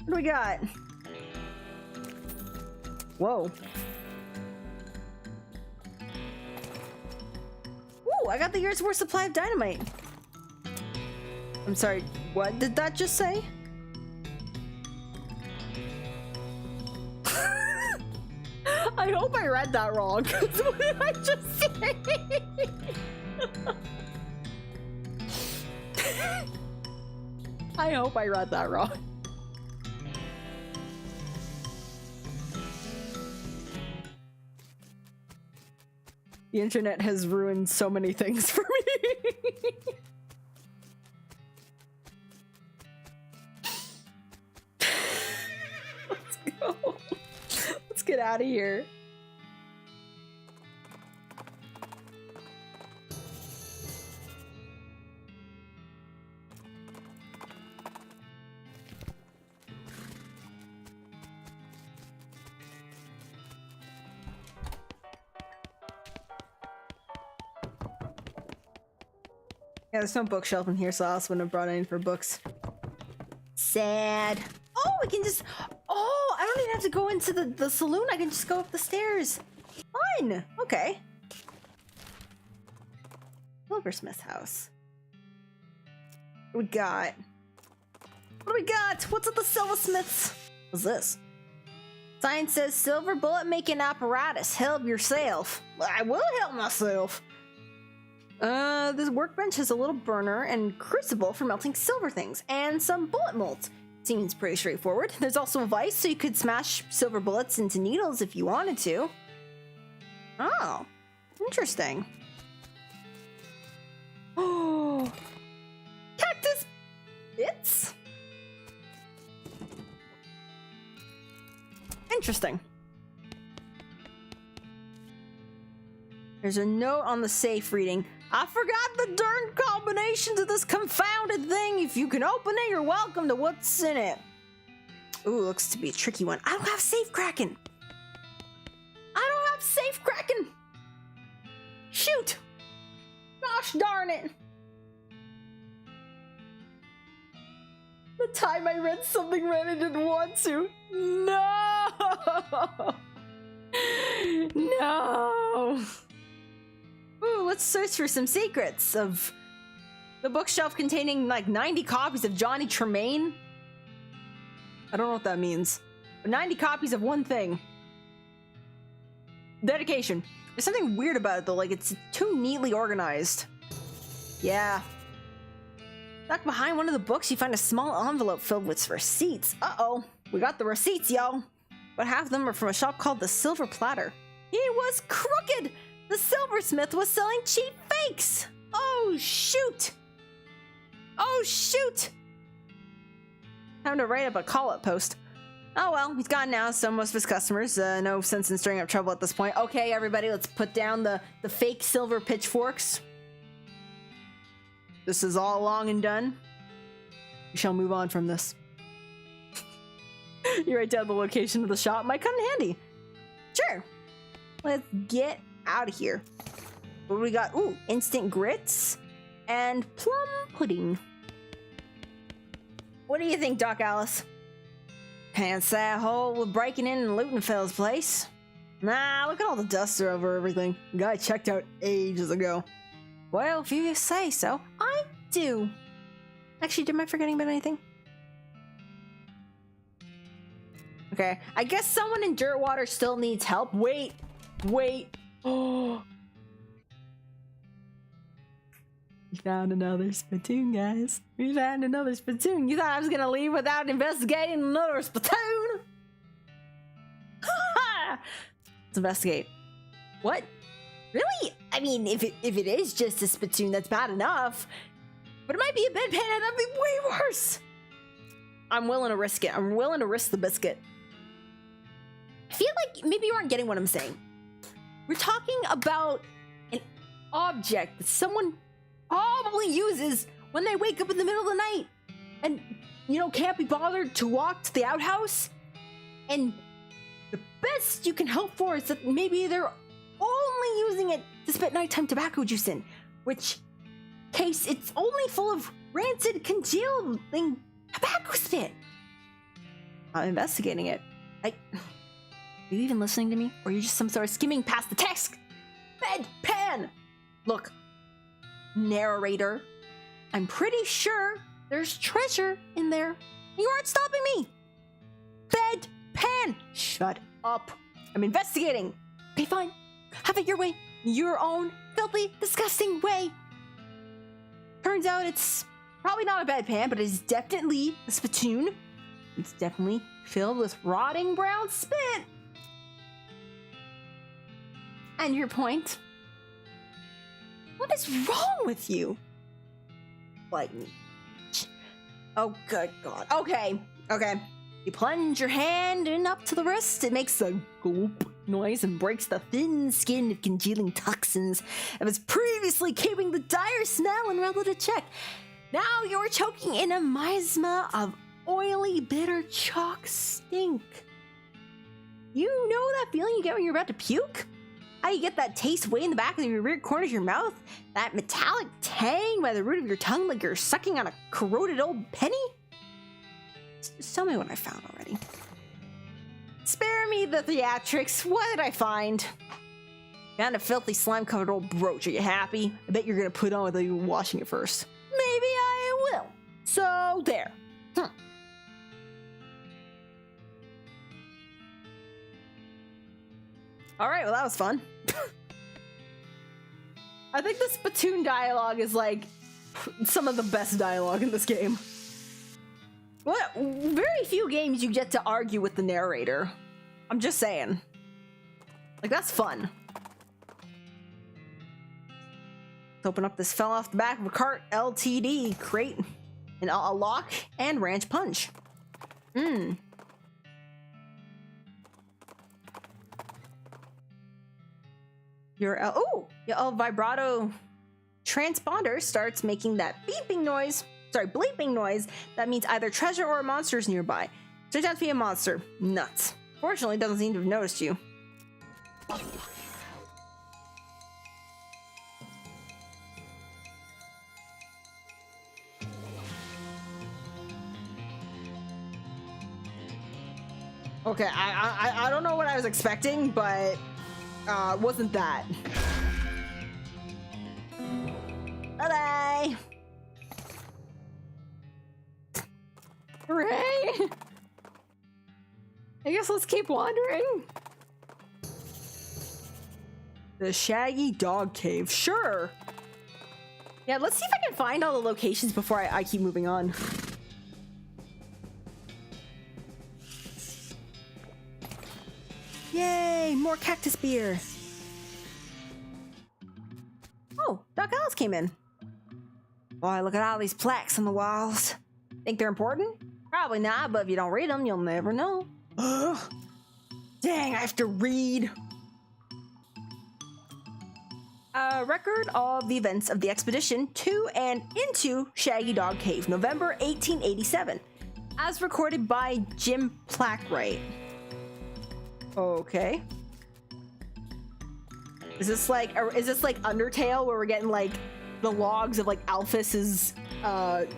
S1: What do we got? Whoa. Ooh, I got the year's worth supply of dynamite. I'm sorry, what did that just say? I hope I read that wrong. What did I just say? I hope I read that wrong. The internet has ruined so many things for me. Let's go. Let's get out of here. Yeah, there's no bookshelf in here, so I also wouldn't have brought any for books. Sad. Oh, we can just... Oh, I don't even have to go into the saloon. I can just go up the stairs. Fun. Okay. Silversmith's house. What do we got? What do we got? What's at the silversmith's? What's this? Sign says silver bullet making apparatus. Help yourself. I will help myself. This workbench has a little burner and crucible for melting silver things, and some bullet molds. Seems pretty straightforward. There's also a vise, so you could smash silver bullets into needles if you wanted to. Oh, interesting. Oh, cactus bits? Interesting. There's a note on the safe reading, I forgot the darn combination to this confounded thing. If you can open it, you're welcome to what's in it. Ooh, looks to be a tricky one. I don't have safe cracking. I don't have safe cracking. Shoot. Gosh darn it. The time I read something Ren I didn't want to. No. No. Ooh, let's search for some secrets of the bookshelf containing like 90 copies of Johnny Tremaine. I don't know what that means. But 90 copies of one thing. Dedication. There's something weird about it though, like it's too neatly organized. Yeah. Back behind one of the books, you find a small envelope filled with receipts. Uh-oh. We got the receipts, yo. But half of them are from a shop called the Silver Platter. He was crooked! The silversmith was selling cheap fakes! Oh, shoot! Oh, shoot! Time to write up a call-up post. Oh well, he's gone now, so most of his customers, no sense in stirring up trouble at this point. Okay, everybody, let's put down the fake silver pitchforks. This is all long and done. We shall move on from this. You write down the location of the shop, might come in handy. Sure. Let's get out of here. What do we got? Ooh, instant grits and plum pudding. What do you think, Doc Alice? Can't say a hole with breaking in and looting Phil's place. Nah, look at all the dust over everything. The guy checked out ages ago. Well, if you say so, I do. Actually, am I forgetting about anything? Okay, I guess someone in Dirtwater still needs help. Wait. Oh. We found another spittoon, guys. We found another spittoon. You thought I was gonna leave without investigating another spittoon? Let's investigate. What? Really? I mean, if it is just a spittoon, that's bad enough. But it might be a bedpan, that'd be way worse. I'm willing to risk it. I'm willing to risk the biscuit. I feel like maybe you aren't getting what I'm saying. We're talking about an object that someone probably uses when they wake up in the middle of the night and, you know, can't be bothered to walk to the outhouse. And the best you can hope for is that maybe they're only using it to spit nighttime tobacco juice in, which case it's only full of rancid, congealing tobacco spit. I'm investigating it. Are you even listening to me? Or are you just some sort of skimming past the text? Bedpan! Look, narrator, I'm pretty sure there's treasure in there. You aren't stopping me. Bedpan! Shut up. I'm investigating. Okay, fine. Have it your way. Your own filthy, disgusting way. Turns out it's probably not a bedpan, but it's definitely a spittoon. It's definitely filled with rotting brown spit. And your point? What is wrong with you? Bite me. Oh, good God. Okay. You plunge your hand in up to the wrist. It makes a gulp noise and breaks the thin skin of congealing toxins that was previously keeping the dire smell in relative check. Now you're choking in a miasma of oily, bitter chalk stink. You know that feeling you get when you're about to puke? How you get that taste way in the back of your rear corner of your mouth? That metallic tang by the root of your tongue like you're sucking on a corroded old penny? Just tell me what I found already. Spare me the theatrics. What did I find? Found a filthy slime-covered old brooch. Are you happy? I bet you're gonna put on without even washing it first. Maybe I will. So, there. Alright, well that was fun. I think the spittoon dialogue is like some of the best dialogue in this game. What? Very few games you get to argue with the narrator. I'm just saying. Like, that's fun. Let's open up this fell off the back of a cart LTD crate. And a lock and ranch punch. Your L vibrato transponder starts making that bleeping noise. That means either treasure or a monster is nearby. Turns out to be a monster. Nuts. Fortunately, it doesn't seem to have noticed you. Okay, I don't know what I was expecting, but wasn't that. Bye-bye! Hooray! I guess let's keep wandering. The Shaggy Dog Cave, sure! Yeah, let's see if I can find all the locations before I keep moving on. Yay! More cactus beer! Oh, Doc Alice came in. Boy, look at all these plaques on the walls. Think they're important? Probably not, but if you don't read them, you'll never know. Ugh. Dang, I have to read. A record of the events of the expedition to and into Shaggy Dog Cave, November 1887, as recorded by Jim Plackwright. Okay. Is this like Undertale, where we're getting like the logs of like Alphys's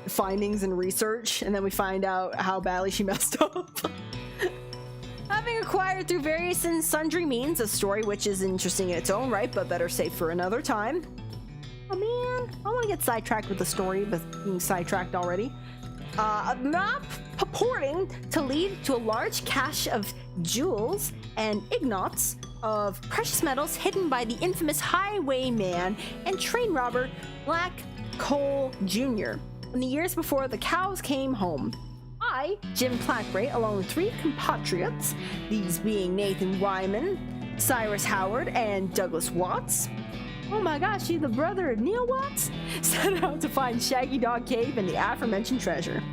S1: findings and research, and then we find out how badly she messed up. Having acquired through various and sundry means a story which is interesting in its own right, but better safe for another time. Oh man, I want to get sidetracked with the story, but being sidetracked already. A map purporting to lead to a large cache of jewels and ignots of precious metals hidden by the infamous highwayman and train robber Black Cole Jr. in the years before the cows came home. I, Jim Plackbray, along with 3 compatriots, these being Nathan Wyman, Cyrus Howard, and Douglas Watts. Oh my gosh, he's the brother of Neil Watts? Set out to find Shaggy Dog Cave and the aforementioned treasure.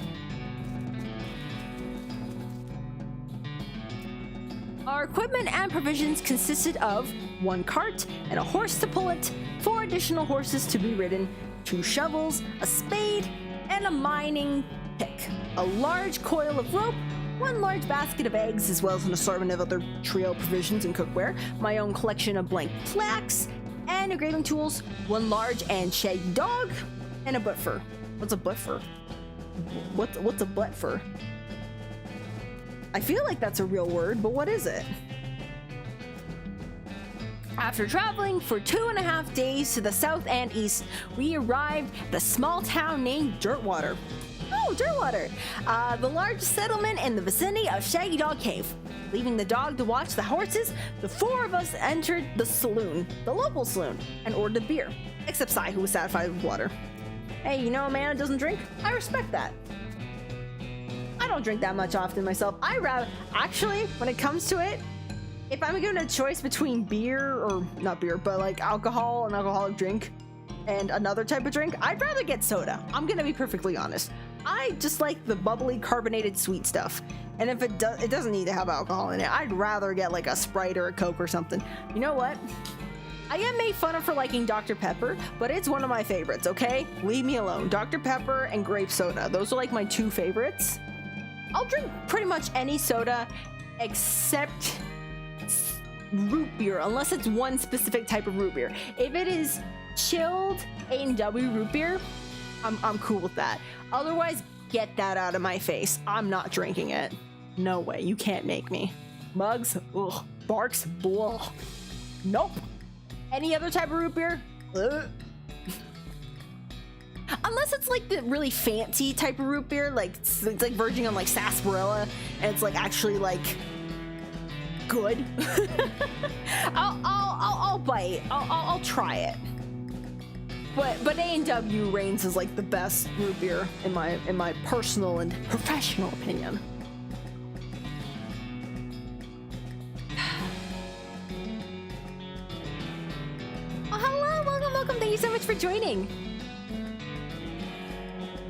S1: Our equipment and provisions consisted of 1 cart and a horse to pull it, 4 additional horses to be ridden, 2 shovels, a spade, and a mining pick, a large coil of rope, 1 large basket of eggs, as well as an assortment of other trio provisions and cookware, my own collection of blank plaques, and engraving tools, 1 large and shaggy dog, and a butt fur. What's a butt fur? What's a butt fur? I feel like that's a real word, but what is it? After traveling for 2.5 days to the south and east, we arrived at a small town named Dirtwater. Oh, Dirtwater! The largest settlement in the vicinity of Shaggy Dog Cave. Leaving the dog to watch the horses, the 4 of us entered the saloon, the local saloon, and ordered a beer. Except Sai, who was satisfied with water. Hey, you know a man who doesn't drink? I respect that. I don't drink that much often myself. I rather, actually, when it comes to it, if I'm given a choice between beer, or not beer, but like alcohol, an alcoholic drink, and another type of drink, I'd rather get soda. I'm gonna be perfectly honest. I just like the bubbly, carbonated, sweet stuff. And if it doesn't need to have alcohol in it, I'd rather get like a Sprite or a Coke or something. You know what? I get made fun of for liking Dr. Pepper, but it's one of my favorites, okay? Leave me alone. Dr. Pepper and grape soda. Those are like my 2 favorites. I'll drink pretty much any soda except root beer, unless it's one specific type of root beer. If it is chilled A&W root beer, I'm cool with that. Otherwise, get that out of my face. I'm not drinking it. No way. You can't make me. Mugs? Ugh. Barks? Blah. Nope. Any other type of root beer? Ugh. Unless it's like the really fancy type of root beer, like it's like verging on like sarsaparilla, and it's like actually like good. I'll bite. I'll try it. But A&W reigns as like the best root beer in my personal and professional opinion. Oh, hello, welcome. Thank you so much for joining.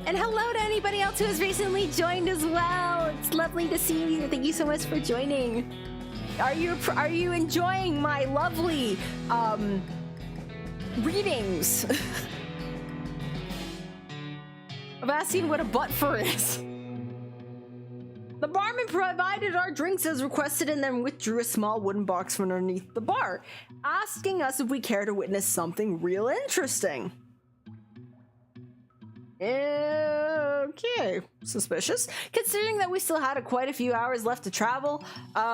S1: And hello to anybody else who has recently joined as well. It's lovely to see you. Thank you so much for joining. Are you enjoying my lovely readings of asking what a butt fur is? The barman provided our drinks as requested and then withdrew a small wooden box from underneath the bar, asking us if we care to witness something real interesting. Okay, suspicious. Considering that we still had quite a few hours left to travel,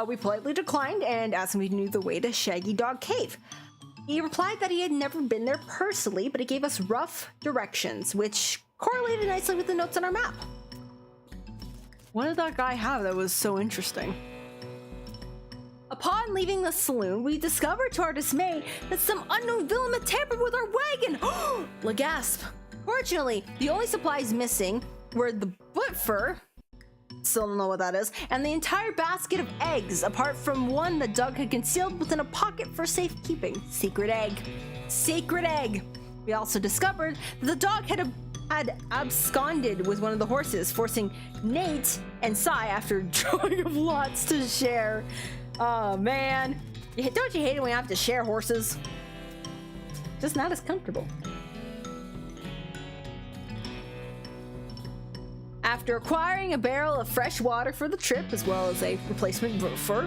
S1: we politely declined and asked him if he knew the way to Shaggy Dog Cave. He replied that he had never been there personally, but he gave us rough directions, which correlated nicely with the notes on our map. What did that guy have that was so interesting? Upon leaving the saloon, we discovered to our dismay that some unknown villain had tampered with our wagon. La gasp. Fortunately, the only supplies missing were the butt fur, still don't know what that is, and the entire basket of eggs, apart from one that Doug had concealed within a pocket for safekeeping. Secret egg. Secret egg! We also discovered that the dog had absconded with one of the horses, forcing Nate and Sai, after drawing of lots, to share. Oh man. Don't you hate it when you have to share horses? Just not as comfortable. After acquiring a barrel of fresh water for the trip, as well as a replacement for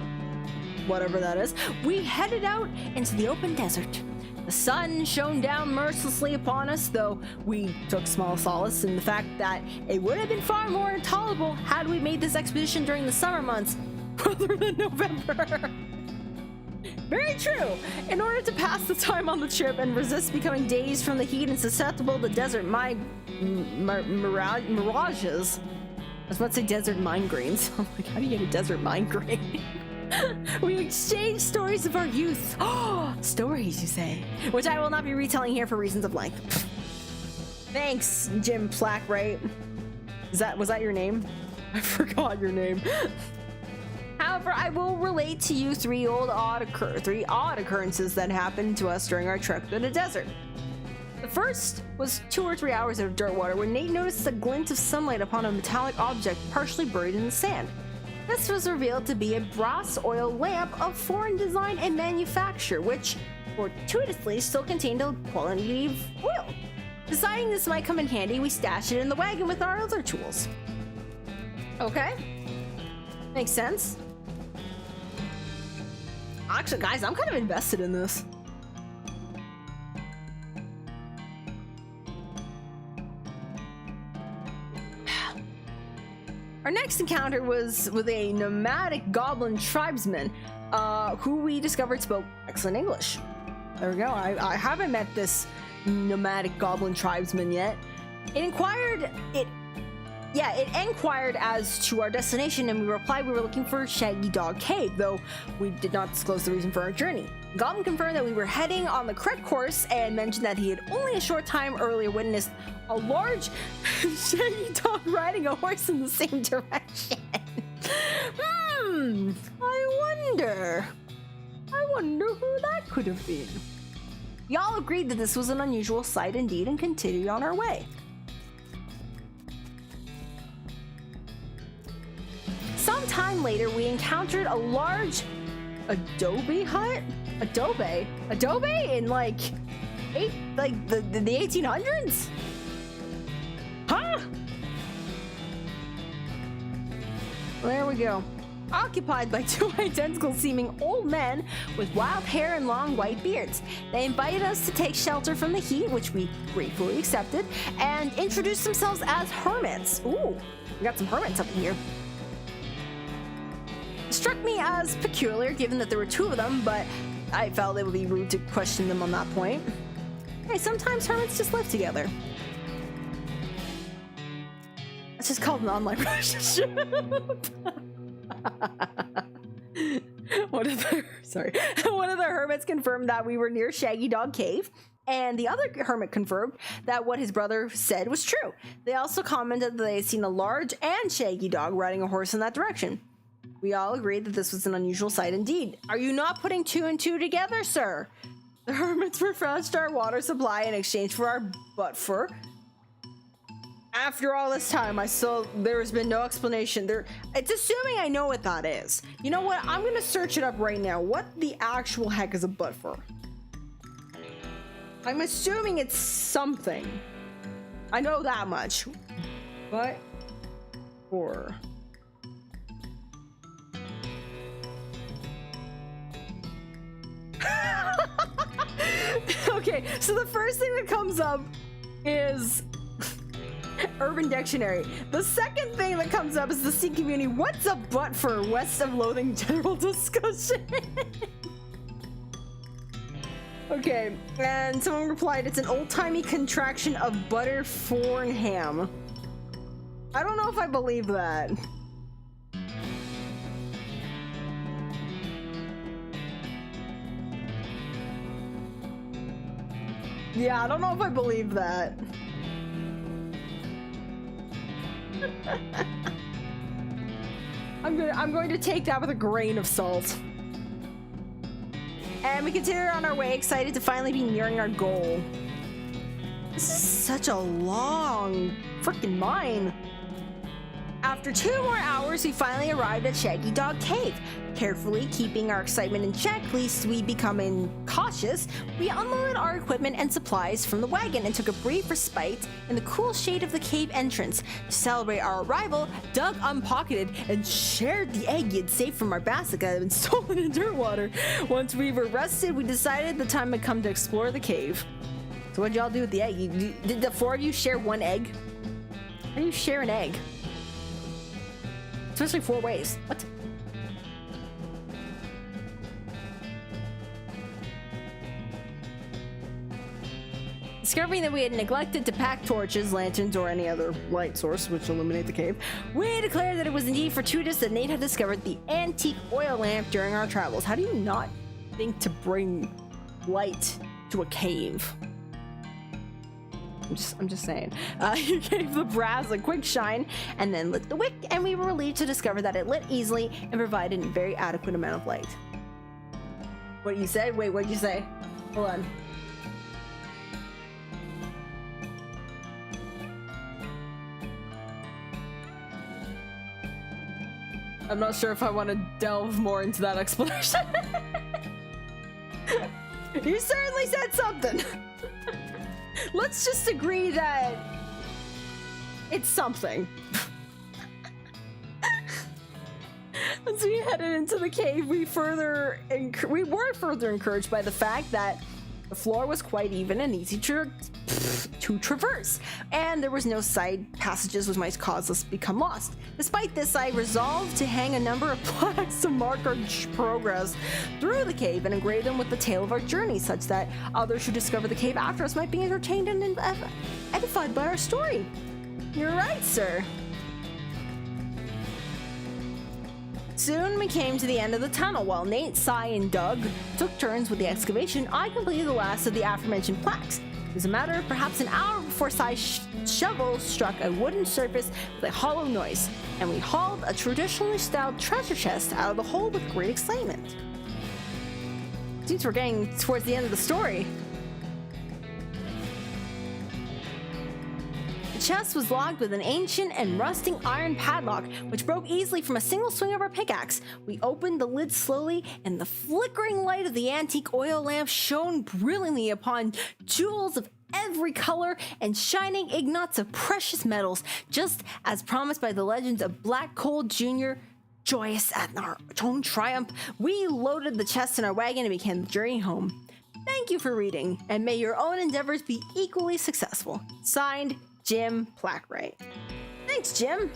S1: whatever that is, we headed out into the open desert. The sun shone down mercilessly upon us, though we took small solace in the fact that it would have been far more intolerable had we made this expedition during the summer months rather than November. Very true. In order to pass the time on the trip and resist becoming dazed from the heat and susceptible to desert mirages. I was about to say desert migraines. I'm like, how do you get a desert migraine? We exchanged stories of our youth. Oh, stories, you say? Which I will not be retelling here for reasons of length. Thanks, Jim Plackwright. Was that your name? I forgot your name. However, I will relate to you three odd occurrences that happened to us during our trek through the desert. The first was 2 or 3 hours of dirt water when Nate noticed a glint of sunlight upon a metallic object partially buried in the sand. This was revealed to be a brass oil lamp of foreign design and manufacture, which fortuitously still contained a quantity of oil. Deciding this might come in handy, we stashed it in the wagon with our other tools. Okay. Makes sense. Actually, guys, I'm kind of invested in this. Our next encounter was with a nomadic goblin tribesman, who we discovered spoke excellent English. There we go. I haven't met this nomadic goblin tribesman yet. It inquired as to our destination, and we replied we were looking for Shaggy Dog Cave, though we did not disclose the reason for our journey. Goblin confirmed that we were heading on the correct course and mentioned that he had only a short time earlier witnessed a large shaggy dog riding a horse in the same direction. I wonder who that could have been. We all agreed that this was an unusual sight indeed and continued on our way. Sometime later, we encountered a large adobe hut? Adobe in like the 1800s? Huh? There we go. Occupied by 2 identical seeming old men with wild hair and long white beards. They invited us to take shelter from the heat, which we gratefully accepted, and introduced themselves as hermits. Ooh, we got some hermits up in here. It struck me as peculiar given that there were 2 of them, but I felt it would be rude to question them on that point. Hey, sometimes hermits just live together. It's just called an online relationship. One of the hermits confirmed that we were near Shaggy Dog Cave, and the other hermit confirmed that what his brother said was true. They also commented that they had seen a large and shaggy dog riding a horse in that direction. We all agreed that this was an unusual sight indeed. Are you not putting 2 and 2 together, sir? The hermits refreshed our water supply in exchange for our butt fur. After all this time, there has been no explanation. It's assuming I know what that is. You know what? I'm gonna search it up right now. What the actual heck is a butt fur? I'm assuming it's something. I know that much. Butt fur. Okay, so the first thing that comes up is Urban Dictionary. The second thing that comes up is the Sea Community. What's a butt for west of Loathing general discussion? Okay, and someone replied, it's an old-timey contraction of butter forn ham. I don't know if I believe that. Yeah, I don't know if I believe that. I'm going to take that with a grain of salt. And we continue on our way, excited to finally be nearing our goal. This is such a long freaking mine. After 2 more hours, we finally arrived at Shaggy Dog Cave. Carefully keeping our excitement in check, lest we become cautious, we unloaded our equipment and supplies from the wagon and took a brief respite in the cool shade of the cave entrance. To celebrate our arrival, Doug unpocketed and shared the egg he had saved from our basket that had been stolen in dirt water. Once we were rested, we decided the time had come to explore the cave. So what'd y'all do with the egg? Did the 4 of you share one egg? How do you share an egg? Especially 4 ways. What? Discovering that we had neglected to pack torches, lanterns, or any other light source which illuminate the cave, we declared that it was indeed fortuitous that Nate had discovered the antique oil lamp during our travels. How do you not think to bring light to a cave? I'm just saying. He gave the brass a quick shine and then lit the wick, and we were relieved to discover that it lit easily and provided a very adequate amount of light. What you said? Wait, what'd you say? Hold on. I'm not sure if I want to delve more into that explanation. You certainly said something. Let's just agree that it's something. As we headed into the cave, we were further encouraged by the fact that the floor was quite even and easy to traverse, and there was no side passages which might cause us to become lost. Despite this, I resolved to hang a number of plaques to mark our progress through the cave and engrave them with the tale of our journey, such that others who discover the cave after us might be entertained and edified by our story. You're right, sir. Soon we came to the end of the tunnel. While Nate, Sai, and Doug took turns with the excavation, I completed the last of the aforementioned plaques. It was a matter of perhaps an hour before Sai's shovel struck a wooden surface with a hollow noise, and we hauled a traditionally styled treasure chest out of the hole with great excitement. Seems we're getting towards the end of the story. The chest was locked with an ancient and rusting iron padlock, which broke easily from a single swing of our pickaxe. We opened the lid slowly, and the flickering light of the antique oil lamp shone brilliantly upon jewels of every color and shining ingots of precious metals, just as promised by the legends of Black Coal Jr. Joyous at our own triumph, we loaded the chest in our wagon and began the journey home. Thank you for reading, and may your own endeavors be equally successful. Signed, Jim Plackwright. Thanks, Jim.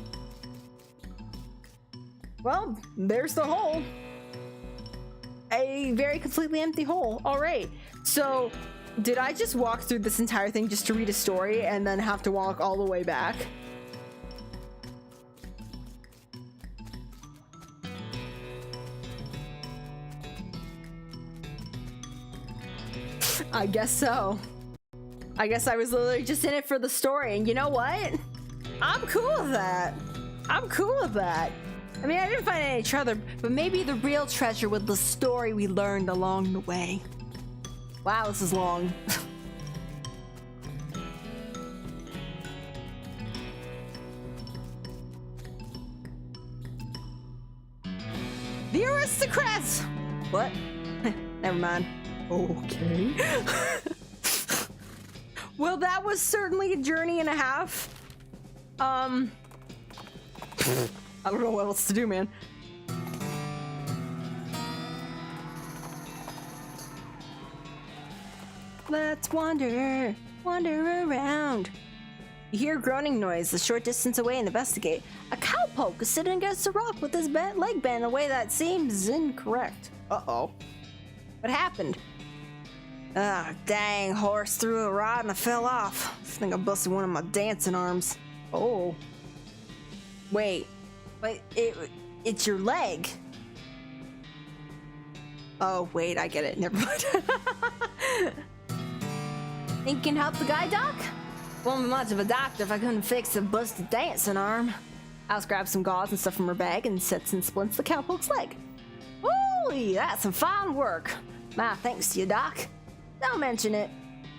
S1: Well, there's the hole. A very completely empty hole. All right. So, did I just walk through this entire thing just to read a story and then have to walk all the way back? I guess so. I guess I was literally just in it for the story, and you know what? I'm cool with that. I'm cool with that. I mean, I didn't find any treasure, but maybe the real treasure was the story we learned along the way. Wow, this is long. The aristocrats! What? Never mind. Okay. Well, that was certainly a journey and a half. I don't know what else to do, man. Let's wander around. You hear a groaning noise a short distance away and investigate. A cowpoke is sitting against a rock with his leg bent in a way that seems incorrect. Uh-oh. What happened? Ah, dang, horse threw a rod and I fell off. I think I busted one of my dancing arms. Oh. Wait, it's your leg. Oh, wait, I get it. Never mind. Think you can help the guy, Doc? Won't be much of a doctor if I couldn't fix a busted dancing arm. Alice grabs some gauze and stuff from her bag and sets and splints the cowpoke's leg. Holy, that's some fine work. My thanks to you, Doc. Don't mention it.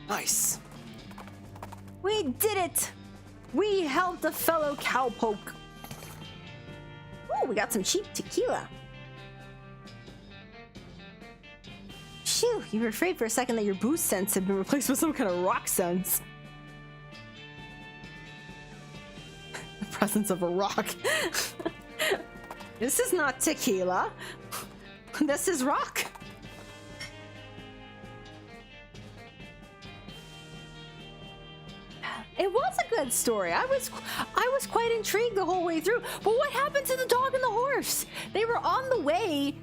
S1: Nice. We did it! We helped a fellow cowpoke. we got some cheap tequila. Phew, you were afraid for a second that your booze sense had been replaced with some kind of rock sense. The presence of a rock. This is not tequila. This is rock. It was a good story. I was quite intrigued the whole way through. But what happened to the dog and the horse? They were on the way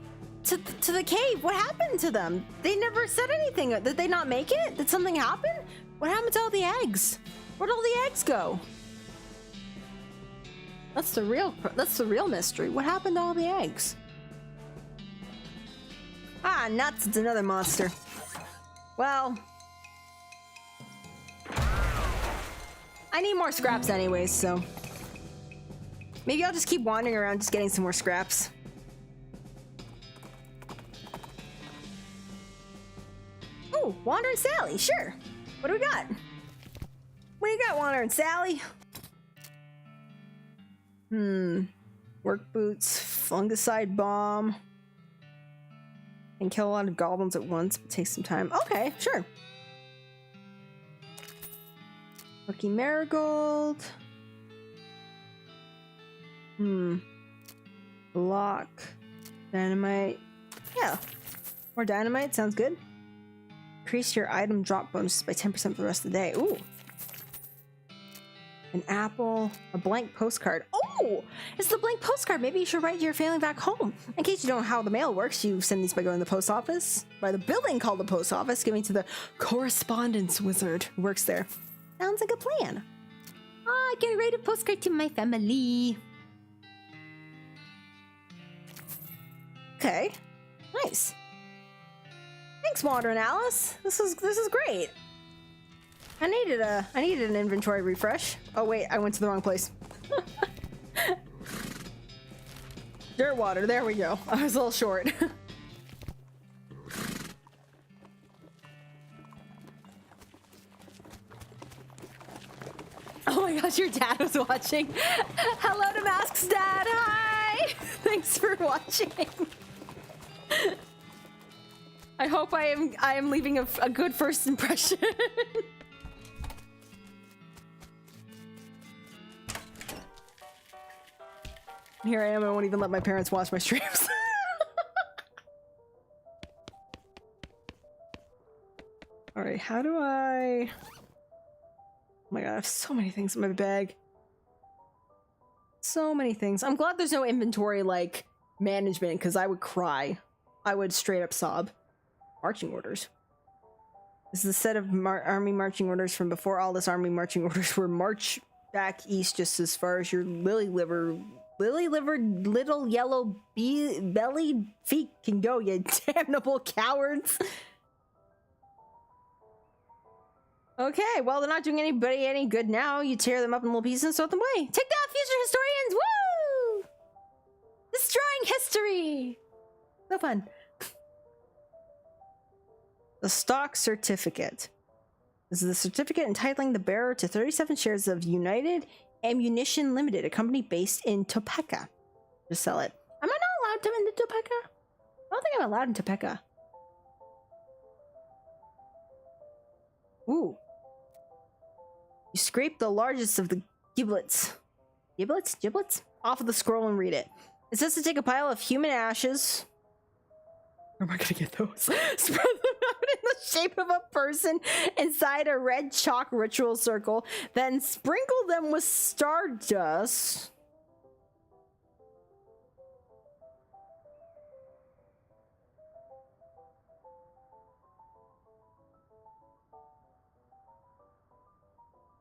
S1: to the cave. What happened to them? They never said anything. Did they not make it? Did something happen? What happened to all the eggs? Where'd all the eggs go? That's the real mystery. What happened to all the eggs? Ah, nuts, it's another monster. Well, I need more scraps anyways, so maybe I'll just keep wandering around just getting some more scraps. Oh, Wandering Sally, sure. What do we got? What do you got, Wandering Sally? Work boots, fungicide bomb. And kill a lot of goblins at once, but take some time. Okay, sure. Lucky Marigold. Block. Dynamite. Yeah. More dynamite, sounds good. Increase your item drop bonuses by 10% for the rest of the day. Ooh. An apple, a blank postcard. Oh, it's the blank postcard. Maybe you should write to your family back home. In case you don't know how the mail works, you send these by going to the post office, by the building called the post office, giving to the correspondence wizard who works there. Sounds like a plan. I can write a postcard to my family. Okay, nice. Thanks, Wandering Alice. This is great. I needed an inventory refresh. Oh wait, I went to the wrong place. Dirt water, there we go. I was a little short. Oh my gosh, your dad was watching. Hello to Mask's dad, hi! Thanks for watching. I hope I am leaving a good first impression. Here I am, I won't even let my parents watch my streams. Alright, how do I... Oh my god, I have so many things in my bag. So many things. I'm glad there's no inventory, like, management, because I would cry. I would straight up sob. Marching orders. This is a set of army marching orders from before all this army marching orders were march back east just as far as your lily-livered little yellow bellied feet can go, you damnable cowards. Okay, well, they're not doing anybody any good now. You tear them up in little pieces and throw them away. Take that, future historians! Woo! Destroying history! So fun. The stock certificate. This is the certificate entitling the bearer to 37 shares of United Ammunition Limited, a company based in Topeka. Just sell it. Am I not allowed to in Topeka? I don't think I'm allowed in Topeka. Ooh. You scrape the largest of the giblets. Giblets? Off of the scroll and read it. It says to take a pile of human ashes. Where am I gonna get those? Spread them out in the shape of a person inside a red chalk ritual circle, then sprinkle them with stardust.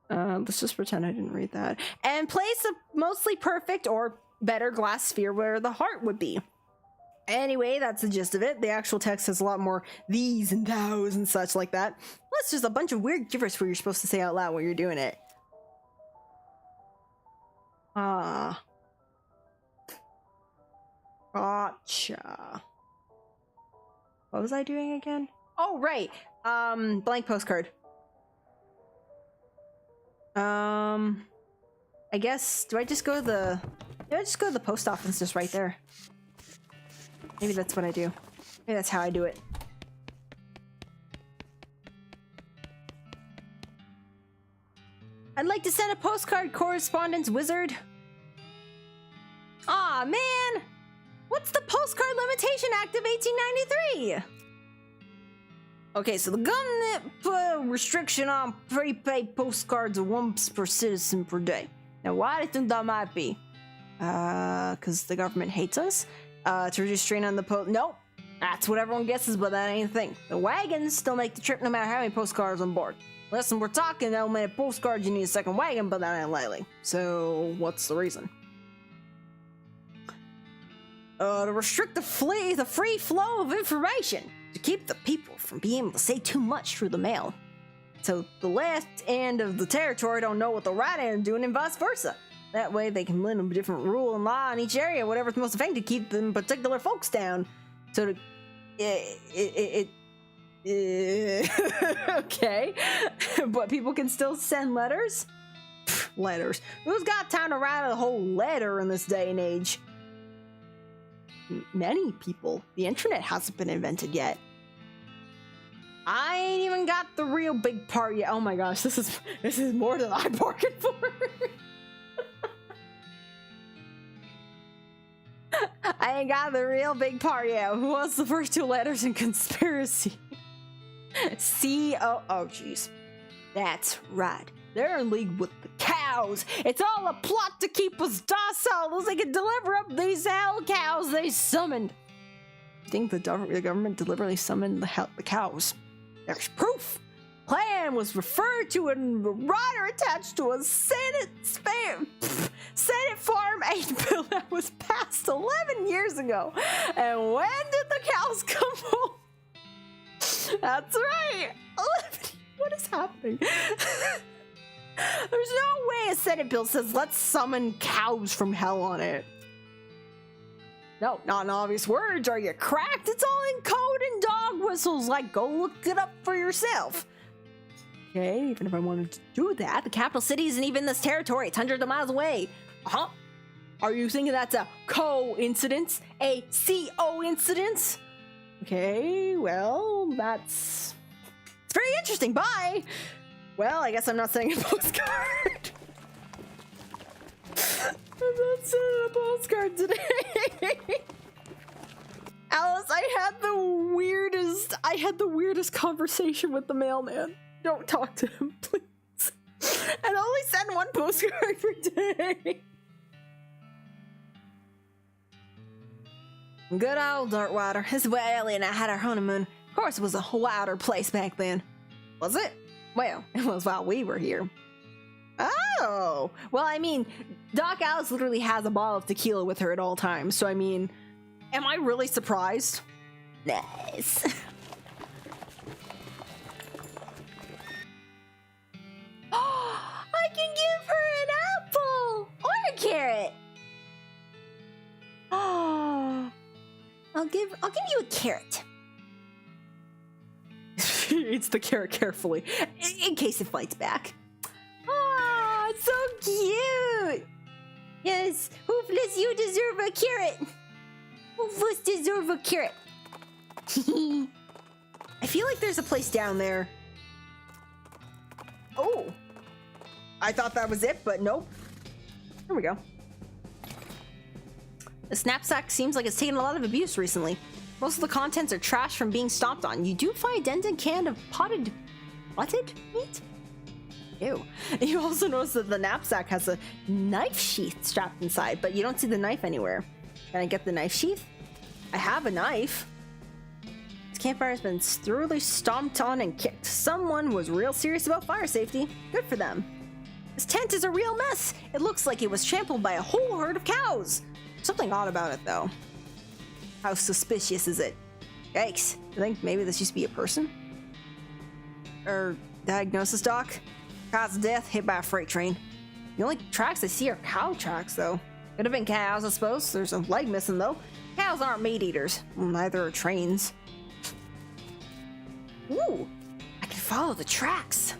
S1: Let's just pretend I didn't read that. And place a mostly perfect or better glass sphere where the heart would be. Anyway, that's the gist of it. The actual text has a lot more these and thous and such like that. Plus, there's a bunch of weird gibberish where you're supposed to say out loud while you're doing it. Ah. Gotcha. What was I doing again? Oh, right. Blank postcard. I guess, do I just go to the... Maybe I just go to the post office just right there. Maybe that's what I do. Maybe that's how I do it. I'd like to send a postcard, correspondence wizard. Aw, man! What's the postcard limitation act of 1893? Okay, so the government put a restriction on prepaid postcards of once per citizen per day. Now, why do you think that might be? Because the government hates us? To reduce strain on the post. Nope. That's what everyone guesses, but that ain't a thing. The wagons still make the trip no matter how many postcards on board. Listen, we're talking how many postcards you need a second wagon, but that ain't likely. So, what's the reason? To restrict the free flow of information. To keep the people from being able to say too much through the mail. So the left end of the territory don't know what the right end is doing and vice versa. That way they can learn a different rule and law in each area, whatever's most effective to keep them particular folks down. So okay. But people can still send letters? Letters. Who's got time to write a whole letter in this day and age? Many people. The internet hasn't been invented yet. I ain't even got the real big part yet. Oh my gosh, this is more than I bargained for. I ain't got the real big part yet. What's the first two letters in conspiracy? C-O... Oh, jeez. That's right. They're in league with the cows. It's all a plot to keep us docile as they can deliver up these hell cows they summoned. I think the government deliberately summoned the cows. There's proof. Plan was referred to in the rider attached to a Senate Farm Aid bill that was passed 11 years ago. And when did the cows come home? That's right. 11. What is happening? There's no way a Senate bill says let's summon cows from hell on it. No, not in obvious words. Are you cracked? It's all in code and dog whistles. Like, go look it up for yourself. Okay, even if I wanted to do that, the capital city isn't even this territory. It's hundreds of miles away. Uh-huh. Are you thinking that's a coincidence? A co-incidence? Okay, well, it's very interesting. Bye. Well, I guess I'm not sending a postcard. I'm not sending a postcard today. Alice, I had the weirdest conversation with the mailman. Don't talk to him, please. And only send one postcard per day. Good old Dartwater. This is where Ellie and I had our honeymoon. Of course, it was a wilder place back then. Was it? Well, it was while we were here. Oh! Well, I mean, Doc Alice literally has a bottle of tequila with her at all times, so I mean, am I really surprised? Nice. I can give her an apple! Or a carrot! Oh, I'll give you a carrot. She eats the carrot carefully, in case it fights back. Oh, it's so cute! Yes, Hoofless, you deserve a carrot! Hoofless deserve a carrot! I feel like there's a place down there. Oh! I thought that was it, but nope. Here we go. The knapsack seems like it's taken a lot of abuse recently. Most of the contents are trash from being stomped on. You do find a dented can of potted meat? Ew. You also notice that the knapsack has a knife sheath strapped inside, but you don't see the knife anywhere. Can I get the knife sheath? I have a knife. This campfire has been thoroughly stomped on and kicked. Someone was real serious about fire safety. Good for them. This tent is a real mess. It looks like it was trampled by a whole herd of cows. Something odd about it, though. How suspicious is it? Yikes. I think maybe this used to be a person? Or diagnosis, doc? Cause of death, hit by a freight train. The only tracks I see are cow tracks, though. Could have been cows, I suppose. There's a leg missing, though. Cows aren't meat eaters. Well, neither are trains. Ooh! I can follow the tracks.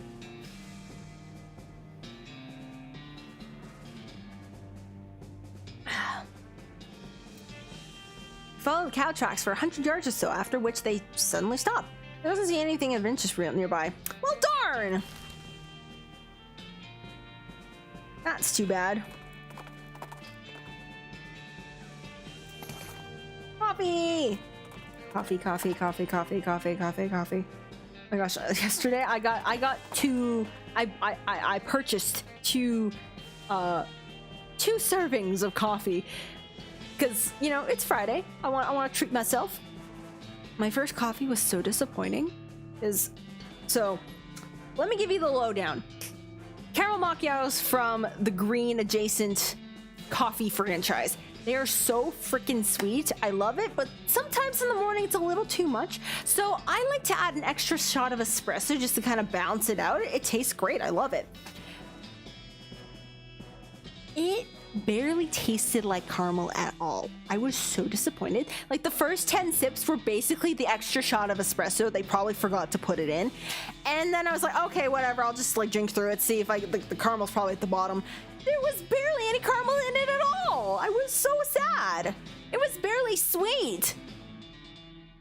S1: follow the cow tracks for 100 yards or so, after which they suddenly stop. There doesn't see anything of interest nearby. Well, darn! That's too bad. Coffee! Coffee, coffee, coffee, coffee, coffee, coffee, coffee. Oh my gosh, yesterday I purchased two servings of coffee because, you know, it's Friday. I want to treat myself. My first coffee was so disappointing. So let me give you the lowdown. Caramel macchiatos from the green adjacent coffee franchise. They are so freaking sweet. I love it, but sometimes in the morning it's a little too much. So I like to add an extra shot of espresso just to kind of balance it out. It tastes great. I love it. It barely tasted like caramel at all. I was so disappointed. Like the first 10 sips were basically the extra shot of espresso. They probably forgot to put it in. And then I was like, okay, whatever. I'll just like drink through it, see if the caramel's probably at the bottom. There was barely any caramel in it at all. I was so sad. It was barely sweet.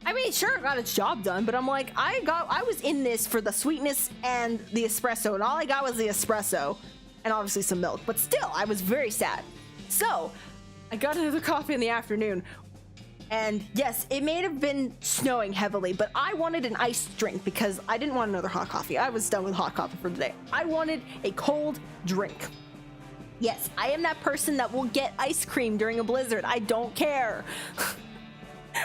S1: I mean, sure, it got its job done, but I'm like, I was in this for the sweetness and the espresso, and all I got was the espresso and obviously some milk, but still, I was very sad. So I got another coffee in the afternoon, and yes, it may have been snowing heavily, but I wanted an iced drink because I didn't want another hot coffee. I was done with hot coffee for the day. I wanted a cold drink. Yes, I am that person that will get ice cream during a blizzard. I don't care.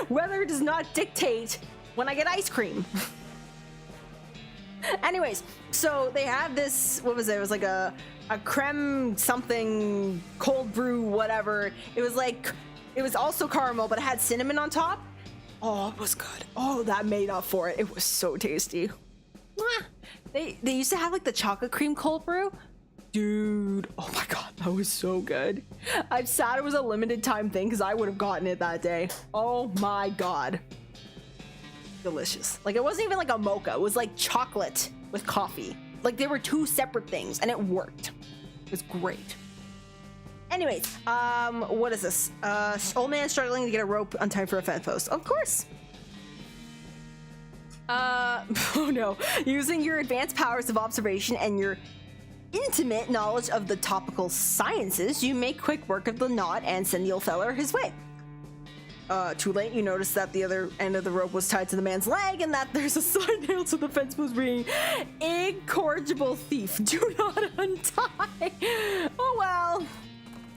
S1: Weather does not dictate when I get ice cream. Anyways, so they had this, what was it? It was like a creme something cold brew, whatever. It was also caramel, but it had cinnamon on top. Oh, it was good. Oh, that made up for it. It was so tasty. They used to have like the chocolate cream cold brew. Dude, oh my god, that was so good. I'm sad it was a limited time thing because I would have gotten it that day. Oh my god. Delicious. Like it wasn't even like a mocha, it was like chocolate with coffee. Like they were two separate things and it worked. It was great. Anyways, what is this? Old man struggling to get a rope on time for a fence post. Of course. Oh no. Using your advanced powers of observation and your intimate knowledge of the topical sciences, you make quick work of the knot and send the old feller his way. Too late, you notice that the other end of the rope was tied to the man's leg and that there's a side nail to the fence post reading, "Incorrigible thief, do not untie." Oh well.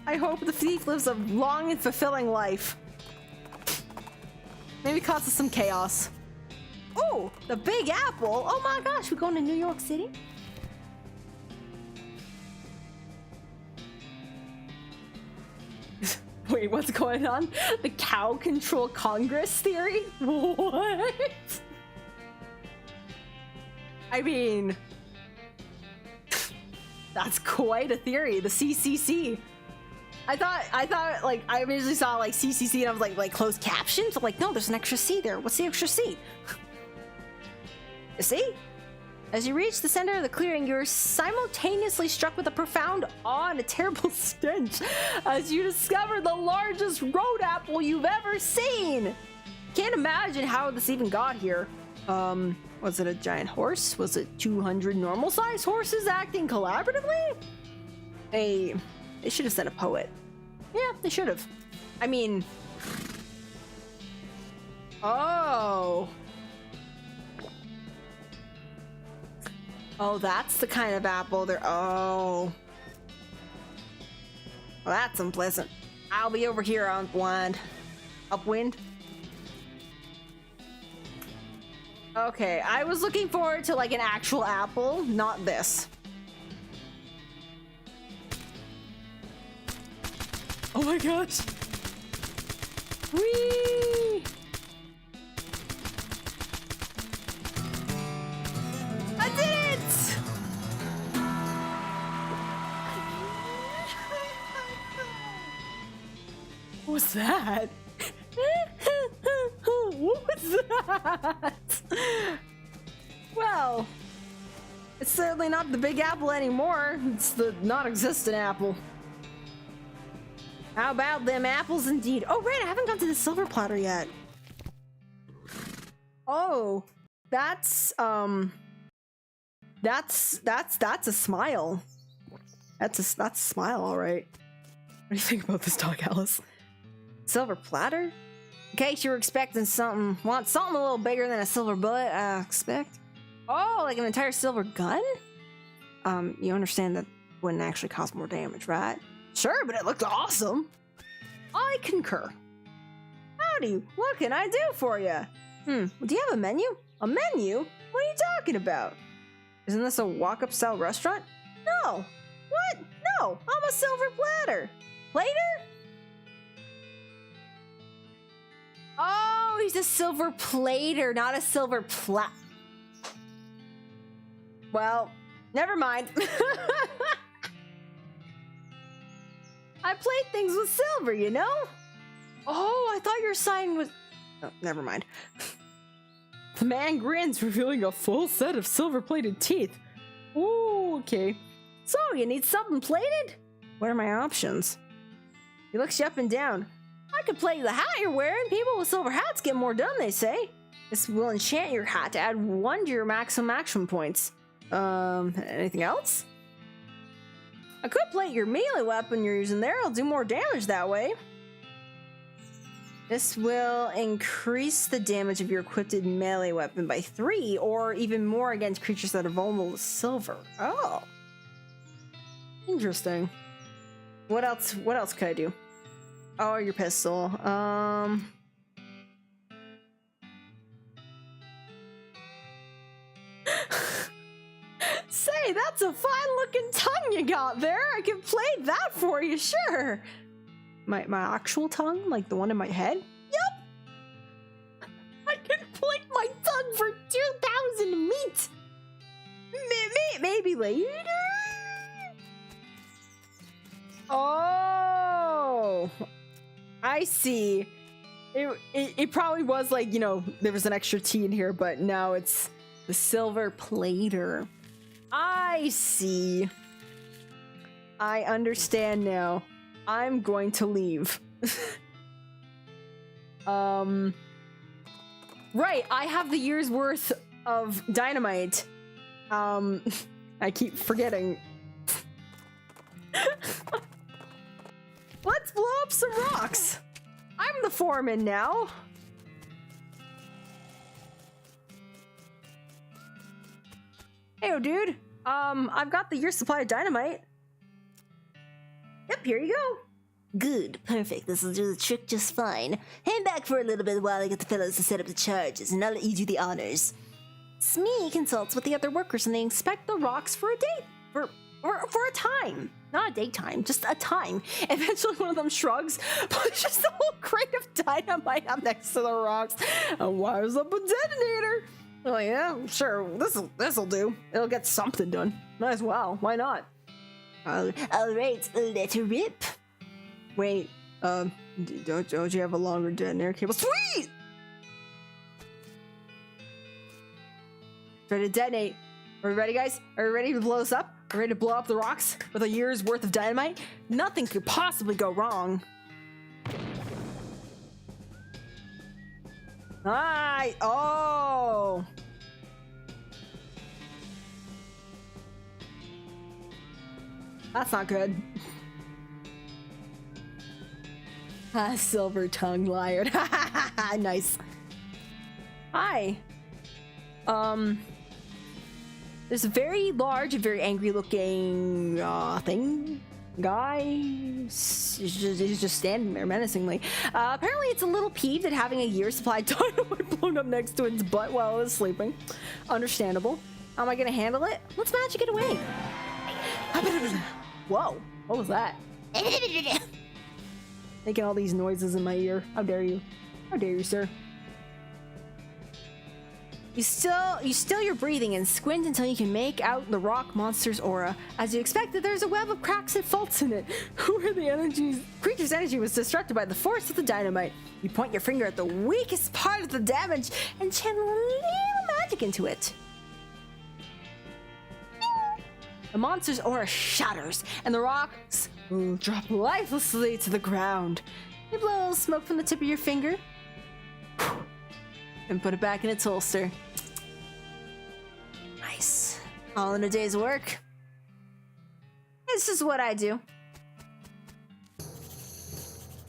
S1: I hope the thief lives a long and fulfilling life. Maybe causes some chaos. Oh, the Big Apple. Oh my gosh, we're going to New York City? Wait, what's going on? The cow control Congress theory? What? I mean, that's quite a theory. The CCC. I thought like I immediately saw like CCC and I was like closed captions. I'm like, no, there's an extra C there. What's the extra C? You see? As you reach the center of the clearing, you're simultaneously struck with a profound awe and a terrible stench as you discover the largest road apple you've ever seen. Can't imagine how this even got here. Was it a giant horse? Was it 200 normal-sized horses acting collaboratively? They should have sent a poet. Yeah, they should have. I mean... Oh... Oh, that's the kind of apple they're... Oh. Well, that's unpleasant. I'll be over here on blind. Upwind? Okay, I was looking forward to like an actual apple, not this. Oh my gosh. Whee! I did it! What was that? What was that? Well, it's certainly not the Big Apple anymore. It's the non-existent apple. How about them apples indeed? Oh, right, I haven't gone to the silver platter yet. Oh, that's a smile. That's a smile, all right. What do you think about this dog, Alice? Silver platter? In case you were expecting something, want something a little bigger than a silver bullet, I expect. Oh, like an entire silver gun? You understand that wouldn't actually cause more damage, right? Sure, but it looked awesome. I concur. Howdy, what can I do for you? Do you have a menu? A menu? What are you talking about? Isn't this a walk-up style restaurant? No. What? No, I'm a silver platter. Plater? Oh, he's a silver plater, not a silver plat. Well, never mind. I plate things with silver, you know? Oh, I thought your sign was... Oh, never mind. The man grins, revealing a full set of silver-plated teeth. Ooh, okay. So, you need something plated? What are my options? He looks you up and down. I could plate the hat you're wearing. People with silver hats get more done, they say. This will enchant your hat to add 1 to your maximum action points. Anything else? I could plate your melee weapon you're using there. It'll do more damage that way. This will increase the damage of your equipped melee weapon by 3, or even more against creatures that are vulnerable to silver. Oh. Interesting. What else could I do? Oh, your pistol. Say, that's a fine-looking tongue you got there. I can plate that for you, sure. My actual tongue? Like the one in my head? Yep! I can plate my tongue for 2,000 meat! Maybe later? Oh! I see. It probably was like, you know, there was an extra T in here, but now it's the silver plater. I see. I understand now. I'm going to leave. Right, I have the year's worth of dynamite. I keep forgetting. Let's blow up some rocks. I'm the foreman now. Heyo, dude. I've got the year's supply of dynamite. Yep, here you go.
S2: Good, perfect. This'll do the trick just fine. Hang back for a little bit while I get the fellows to set up the charges, and I'll let you do the honors. Smee consults with the other workers, and they inspect the rocks for a date. For a time. Not a daytime, just a time. Eventually one of them shrugs, pushes the whole crate of dynamite up next to the rocks, and wires up a detonator. Oh yeah, sure, this'll do. It'll get something done. Might as well, why not? Alright, let her rip.
S1: Wait, don't you have a longer detonator cable? Sweet! Ready to detonate. Are we ready, guys? Are we ready to blow this up? Are we ready to blow up the rocks with a year's worth of dynamite? Nothing could possibly go wrong. Oh! That's not good. Silver tongue liar. Nice. Hi. There's a very large and very angry looking guy. He's just standing there menacingly. Apparently it's a little peeved at having a year's supply of dynamite blown up next to its butt while it was sleeping. Understandable. How am I gonna handle it? Let's magic it away. Whoa, what was that? Making all these noises in my ear. How dare you? How dare you, sir? You still your breathing and squint until you can make out the rock monster's aura. As you expected, there's a web of cracks and faults in it. Where the creature's energy was disrupted by the force of the dynamite. You point your finger at the weakest part of the damage and channel a little magic into it. The monster's aura shatters, and the rocks Ooh, drop lifelessly to the ground. You blow a little smoke from the tip of your finger. And put it back in its holster. Nice. All in a day's work. This is what I do.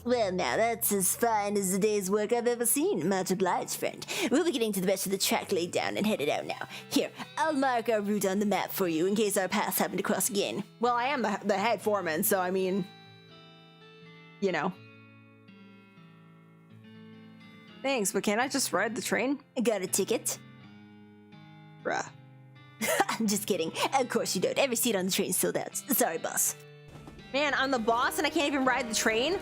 S2: Well, now that's as fine as a day's work I've ever seen. Much obliged, friend. We'll be getting to the rest of the track laid down and headed out now. Here, I'll mark our route on the map for you in case our paths happen to cross again.
S1: Well, I am the head foreman, so I mean, you know. Thanks, but can't I just ride the train?
S2: I got a ticket.
S1: Bruh.
S2: I'm just kidding. Of course you don't. Every seat on the train's sold out. Sorry, boss.
S1: Man, I'm the boss and I can't even ride the train?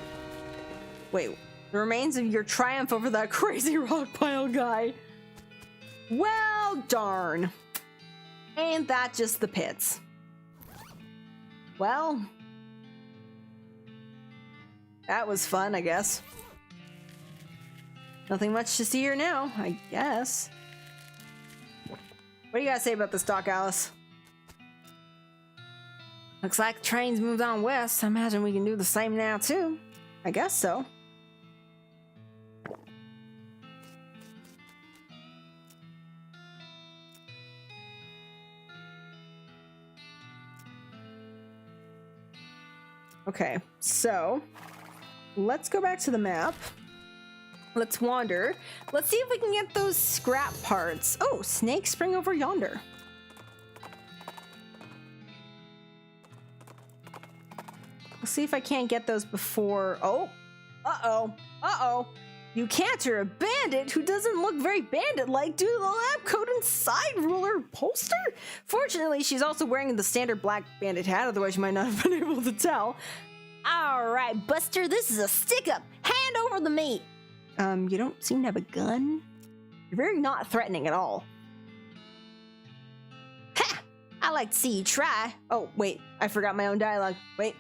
S1: Wait, the remains of your triumph over that crazy rock pile guy. Well, darn. Ain't that just the pits? Well, that was fun, I guess. Nothing much to see here now, I guess. What do you gotta say about this, Doc Alice? Looks like the train's moved on west. I imagine we can do the same now, too. I guess so. Okay, so let's go back to the map. Let's wander. Let's see if we can get those scrap parts. Oh, snake spring over yonder. Let's see if I can't get those before. Oh, uh-oh, uh-oh. You can't. You're a bandit who doesn't look very bandit-like due to the lab coat and side ruler holster. Fortunately, she's also wearing the standard black bandit hat, otherwise you might not have been able to tell.
S2: All right, Buster, this is a stick-up. Hand over the meat.
S1: You don't seem to have a gun. You're very not threatening at all.
S2: Ha! I like to see you try.
S1: Oh, wait, I forgot my own dialogue. Wait.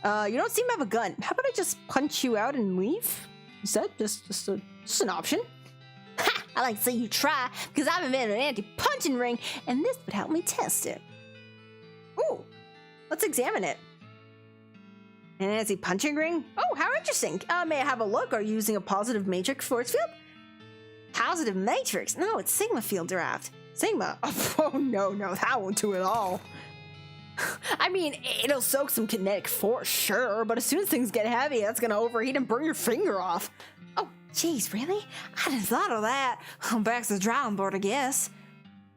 S1: You don't seem to have a gun. How about I just punch you out and leave? Is that just an option?
S2: Ha! I like to see you try, because I've invented an anti-punching ring, and this would help me test it.
S1: Ooh, let's examine it. An anti-punching ring? Oh, how interesting. May I have a look? Are you using a positive matrix force field?
S2: Positive matrix? No, it's Sigma field derived.
S1: Sigma? Oh, no, that won't do it all. I mean, it'll soak some kinetic force, sure, but as soon as things get heavy, that's gonna overheat and burn your finger off.
S2: Oh, jeez, really?
S1: I hadn't thought of that. Back to the drawing board, I guess.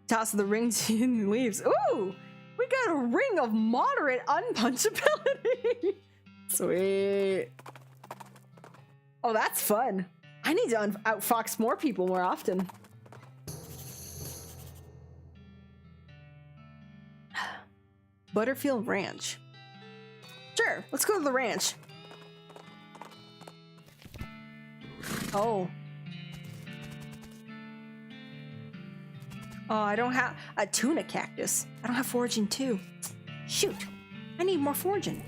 S1: Toss the ring and leaves. Ooh, we got a ring of moderate unpunchability. Sweet. Oh, that's fun. I need to outfox more people more often. Butterfield Ranch. Sure, let's go to the ranch. Oh. Oh, I don't have a tuna cactus. I don't have foraging too. Shoot, I need more foraging.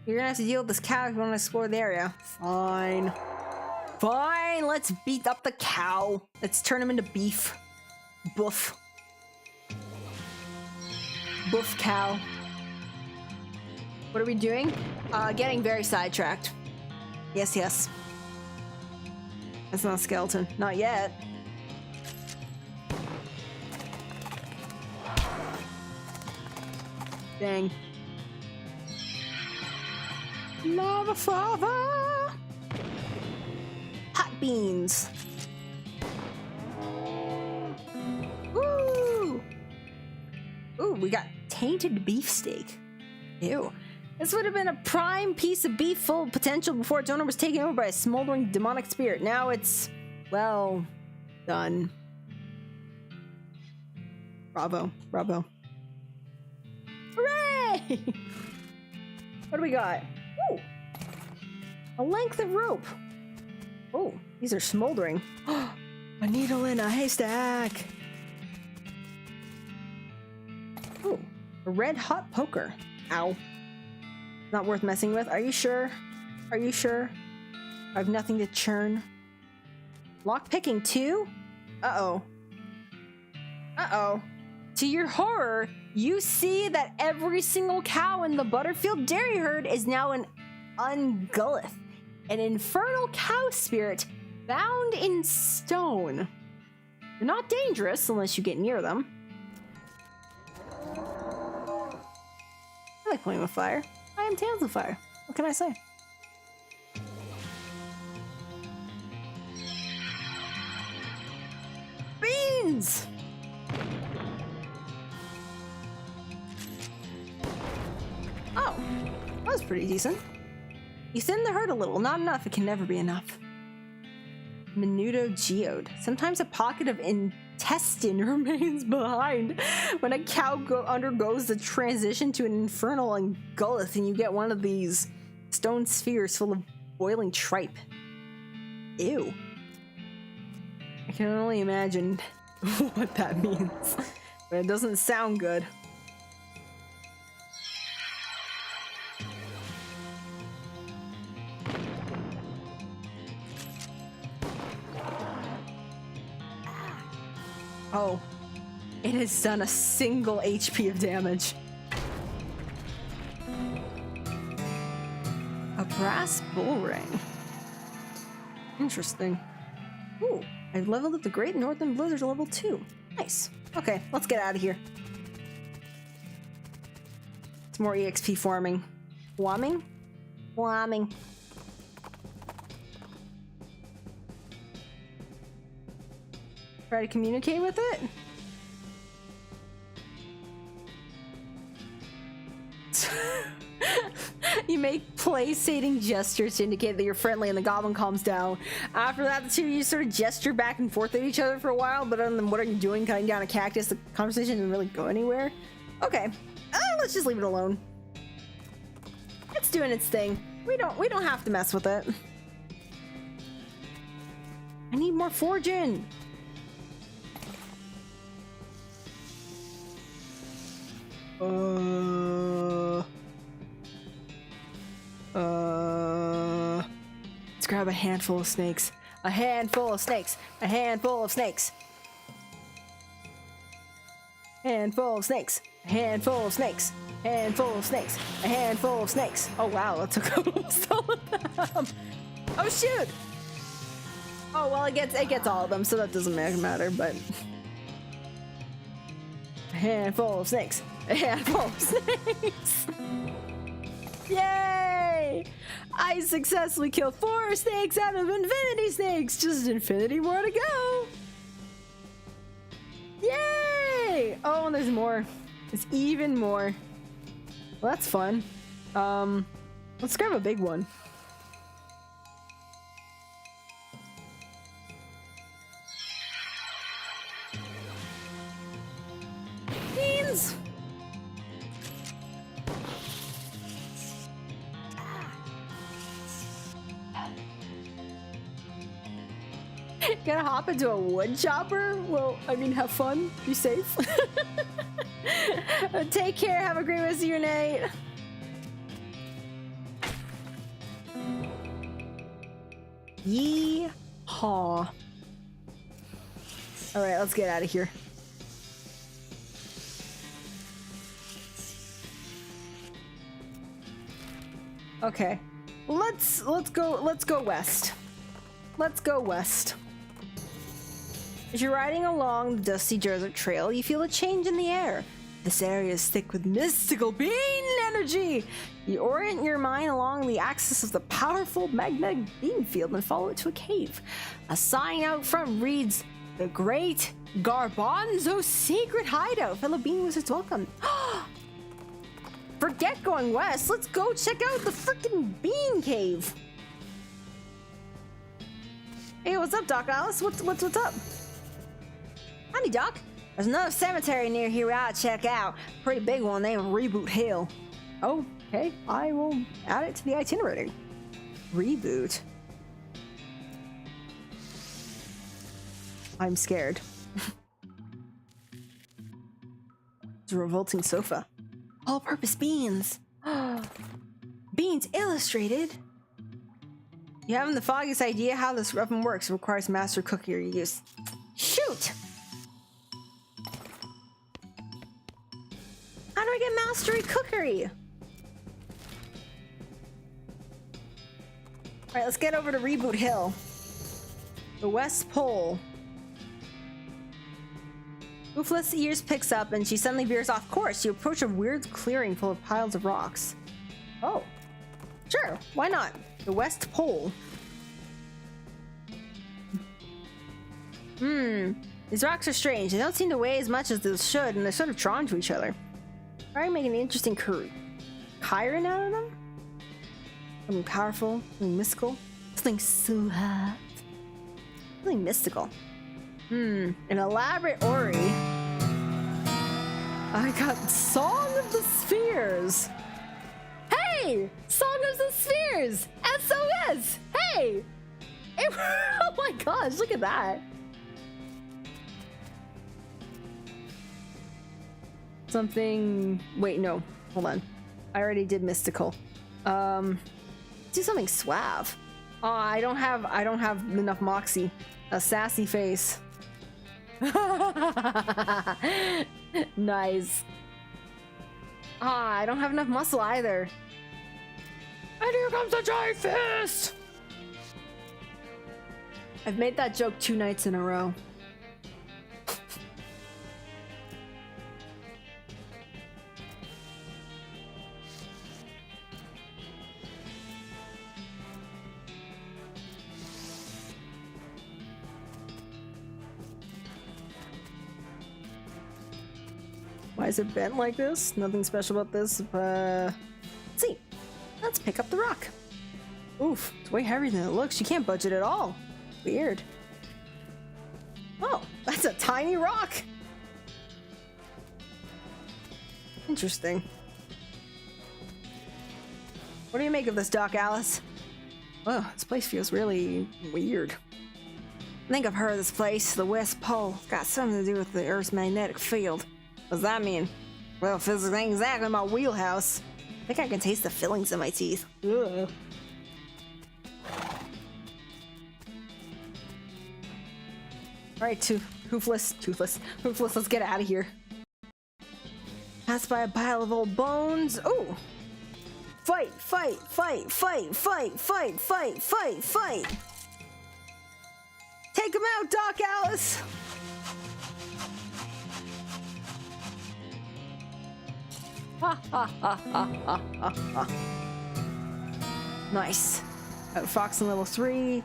S1: You're gonna have to deal with this cow if you want to explore the area. Fine. Fine, let's beat up the cow. Let's turn him into beef. Boof. Boof cow. What are we doing? Getting very sidetracked. Yes. That's not a skeleton. Not yet. Dang. Lava Flava! Hot beans. Ooh! Ooh, we got tainted beefsteak. Ew. This would have been a prime piece of beef full of potential before its owner was taken over by a smoldering demonic spirit. Now it's, well, done. Bravo. Hooray! What do we got? Ooh! A length of rope. Oh, these are smoldering. A needle in a haystack. Ooh, a red hot poker. Ow. Not worth messing with. Are you sure? Are you sure? I have nothing to churn. Lock picking too? Uh-oh. Uh-oh. To your horror, You see that every single cow in the Butterfield dairy herd is now an Ungulith, an infernal cow spirit bound in stone. They're not dangerous unless you get near them. I like playing with fire. I am Tales of Fire. What can I say? Beans! Oh, that was pretty decent. You thin the herd a little, not enough, it can never be enough. Menudo geode. Sometimes a pocket of intestine remains behind when a cow undergoes the transition to an infernal Ungulith and you get one of these stone spheres full of boiling tripe. Ew. I can only imagine what that means, but it doesn't sound good. Oh, it has done a single HP of damage. A brass bull ring. Interesting. Ooh, I've leveled up the Great Northern Blizzard to level 2. Nice. Okay, let's get out of here. It's more EXP farming. Farming? Farming. Try to communicate with it? You make place-stating gestures to indicate that you're friendly and the goblin calms down. After that, the two of you sort of gesture back and forth at each other for a while, but other than what are you doing, cutting down a cactus, the conversation didn't really go anywhere. Okay, let's just leave it alone. It's doing its thing. We don't have to mess with it. I need more forging. Let's grab a handful of snakes. A handful of snakes. A handful of snakes. Handful of snakes. A handful of snakes. Handful of snakes. A handful of snakes. Oh wow, that took almost all of them. Oh shoot! Oh well, it gets all of them, so that doesn't matter. But a handful of snakes. A handful of snakes. Yay! I successfully killed 4 snakes out of infinity snakes. Just infinity more to go. Yay! Oh, and there's more. There's even more. Well, that's fun. Let's grab a big one. Beans! Gonna hop into a wood chopper? Well, I mean, have fun. Be safe. Take care. Have a great rest of your night. Yee-haw. Alright, let's get out of here. Okay. Let's go west. Let's go west. As you're riding along the dusty desert trail, you feel a change in the air. This area is thick with mystical bean energy. You orient your mind along the axis of the powerful magnetic bean field and follow it to a cave. A sign out front reads, "The Great Garbanzo Secret Hideout. Fellow bean wizards welcome." Forget going west. Let's go check out the freaking bean cave. Hey, what's up, Doc Alice? What's up? Howdy, Doc. There's another cemetery near here I check out. Pretty big one named Reboot Hill. Oh, okay. I will add it to the itinerary. Reboot. I'm scared. It's a revolting sofa. All-purpose beans. Beans Illustrated. You haven't the foggiest idea how this oven works. It requires master cooker use. Shoot! mastery cookery. Alright, let's get over to Reboot Hill. The West Pole. Hoofless ears picks up and she suddenly veers off course. You approach a weird clearing full of piles of rocks. Oh. Sure, why not? The West Pole. These rocks are strange. They don't seem to weigh as much as they should, and they're sort of drawn to each other. Try making an interesting Chiron out of them? Something powerful, something mystical, something so hot. Something mystical. An elaborate Ori. I got Song of the Spheres. Hey! Song of the Spheres! SOS! Hey! Oh my gosh, look at that. Something... Wait, no. Hold on. I already did mystical. Do something suave. Oh, I don't have enough moxie. A sassy face. Nice. Ah, I don't have enough muscle either. And here comes the giant fist! I've made that joke 2 nights in a row. Why is it bent like this? Nothing special about this. Let's see. Let's pick up the rock. Oof, it's way heavier than it looks. You can't budge it at all. Weird. Oh, that's a tiny rock. Interesting. What do you make of this, Doc Alice? Whoa, this place feels really weird. I think I've heard of this place, the West Pole. It's got something to do with the Earth's magnetic field. What does that mean? Well, physics ain't exactly my wheelhouse. I think I can taste the fillings in my teeth. Ugh. Alright, Toothless, let's get out of here. Pass by a pile of old bones. Oh! Fight! Take him out, Doc Alice! Nice. Fox in level 3.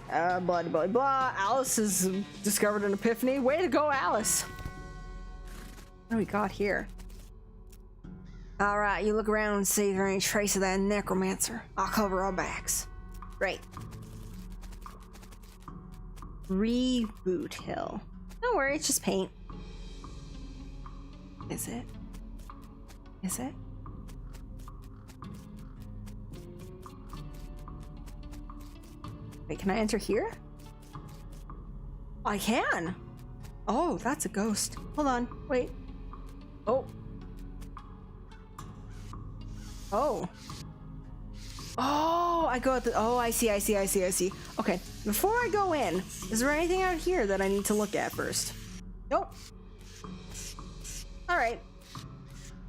S1: Blah blah blah. Alice has discovered an epiphany. Way to go, Alice! What do we got here? Alright, you look around and see if there ain't trace of that necromancer. I'll cover our backs. Great. Reboot Hill. Don't worry, it's just paint. Is it? Is it? Wait, can I enter here? I can! Oh, that's a ghost. Hold on, wait. Oh. Oh. Oh, I go at the... Oh, I see. Okay, before I go in, is there anything out here that I need to look at first? Nope. Alright.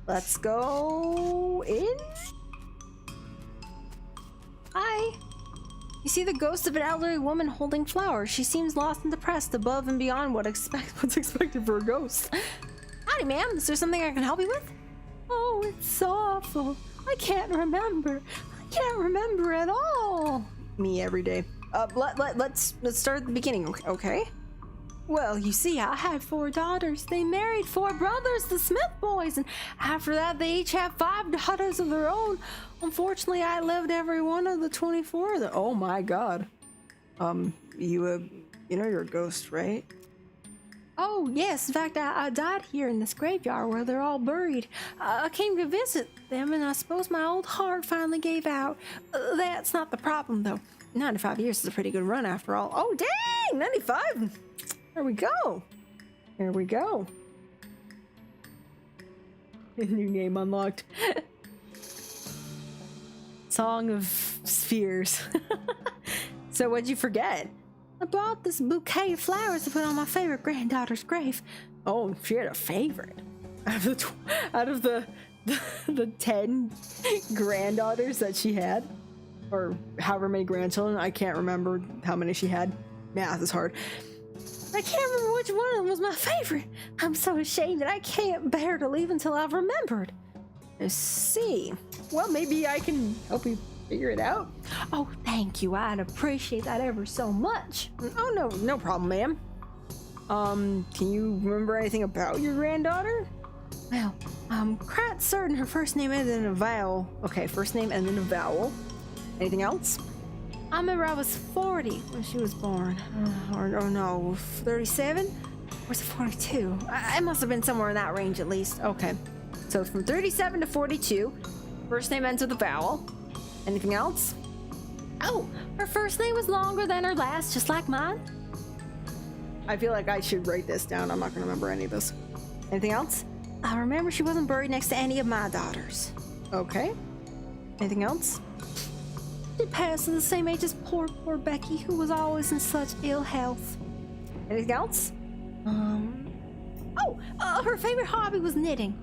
S1: Let's go in. Hi. You see the ghost of an elderly woman holding flowers. She seems lost and depressed above and beyond what's expected for a ghost. Howdy, ma'am. Is there something I can help you with? Oh, it's so awful. I can't remember. I can't remember at all. Me every day. Let's start at the beginning, okay? Well, you see, I had 4 daughters. They married 4 brothers, the Smith boys, and after that, they each have 5 daughters of their own. Unfortunately, I lived every one of the 24 of them. Oh my god. You know you're a ghost, right? Oh, yes. In fact, I died here in this graveyard where they're all buried. I came to visit them, and I suppose my old heart finally gave out. That's not the problem, though. 95 years is a pretty good run, after all. Oh, dang! 95! There we go. There we go. New game unlocked. Song of Spheres. So what'd you forget? I brought this bouquet of flowers to put on my favorite granddaughter's grave. Oh, she had a favorite. Out of the the 10 granddaughters that she had, or however many grandchildren. I can't remember how many she had. Math is hard. I can't remember which one of them was my favorite. I'm so ashamed that I can't bear to leave until I've remembered. Let's see. Well, maybe I can help you figure it out. Oh, thank you. I'd appreciate that ever so much. Oh, no problem, ma'am. Can you remember anything about your granddaughter? Well, I'm quite certain her first name ended in a vowel. Okay, first name and then a vowel. Anything else? I remember I was 40 when she was born. Or no, 37? Or is it 42? I must have been somewhere in that range at least. Okay. So from 37 to 42, first name ends with a vowel. Anything else? Oh, her first name was longer than her last, just like mine. I feel like I should write this down. I'm not going to remember any of this. Anything else? I remember she wasn't buried next to any of my daughters. Okay. Anything else? She passed at the same age as poor Becky, who was always in such ill health. Anything else? Her favorite hobby was knitting.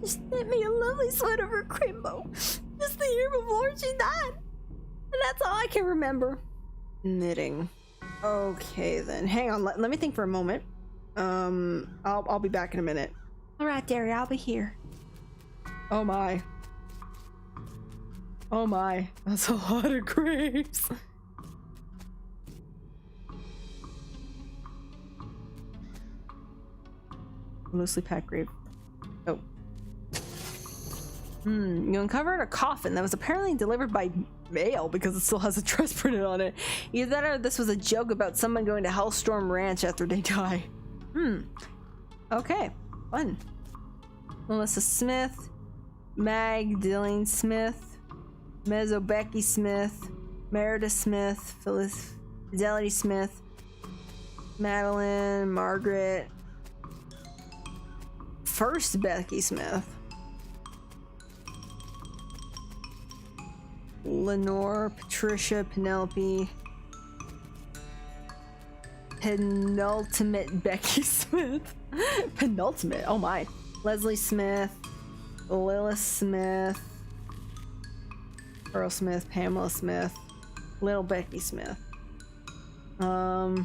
S1: She knit me a lovely sweater for Crimbo just the year before she died. And that's all I can remember. Knitting. Okay then. Hang on, let me think for a moment. I'll be back in a minute. Alright, Derry, I'll be here. Oh my. Oh my, that's a lot of grapes. Loosely packed grape. Oh. You uncovered a coffin that was apparently delivered by mail because it still has address printed on it. Either that or this was a joke about someone going to Hellstorm Ranch after they die. Okay, fun. Melissa Smith, Magdalene Smith, Mezzo Becky Smith, Merida Smith, Fidelity Smith, Madeline, Margaret, First Becky Smith, Lenore, Patricia, Penelope, Penultimate Becky Smith, Penultimate, oh my, Leslie Smith, Lilith Smith, Earl Smith, Pamela Smith, Little Becky Smith. Okay,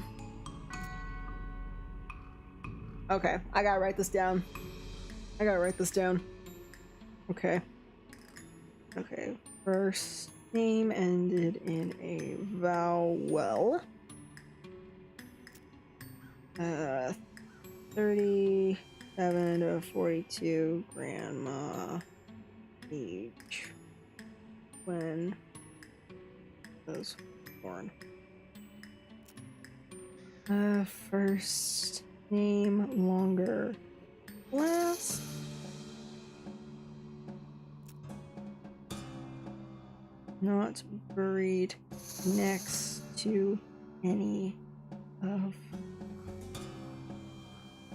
S1: I gotta write this down. Okay. Okay, first name ended in a vowel. 37 to 42 grandma age when was born. First name longer last. Not buried next to any of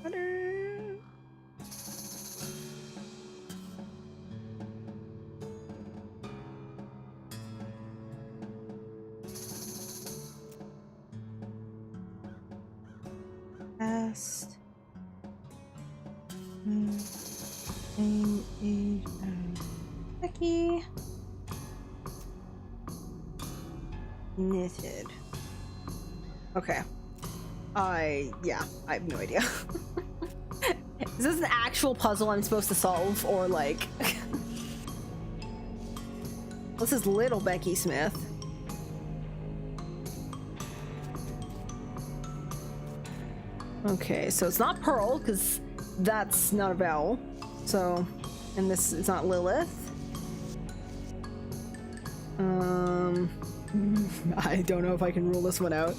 S1: other. Past same age as Becky. Knitted. Okay. I have no idea. Is this an actual puzzle I'm supposed to solve, or like this is Little Becky Smith. Okay, so it's not Pearl, because that's not a vowel. So, and this is not Lilith. I don't know if I can rule this one out.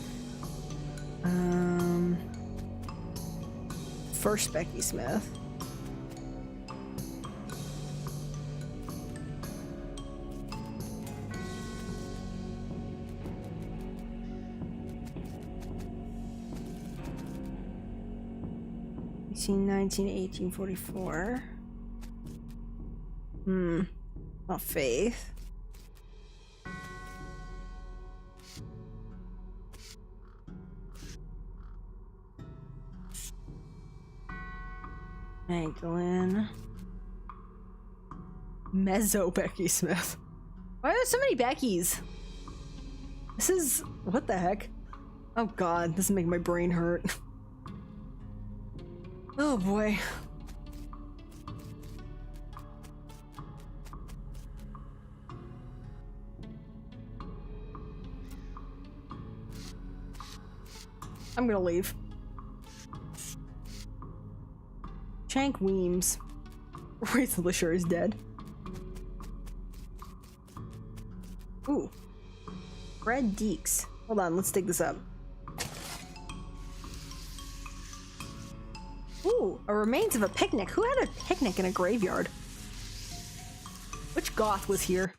S1: First Becky Smith. Eighteen, 19, 18, 44. Not Faith. Magdalene. Mezzo Becky Smith. Why are there so many Beckys? This is... what the heck? Oh god, this is making my brain hurt. Oh boy. I'm gonna leave. Shank Weems. Reasonably sure he's dead. Ooh. Fred Deeks. Hold on, let's dig this up. Ooh, a remains of a picnic. Who had a picnic in a graveyard? Which goth was here?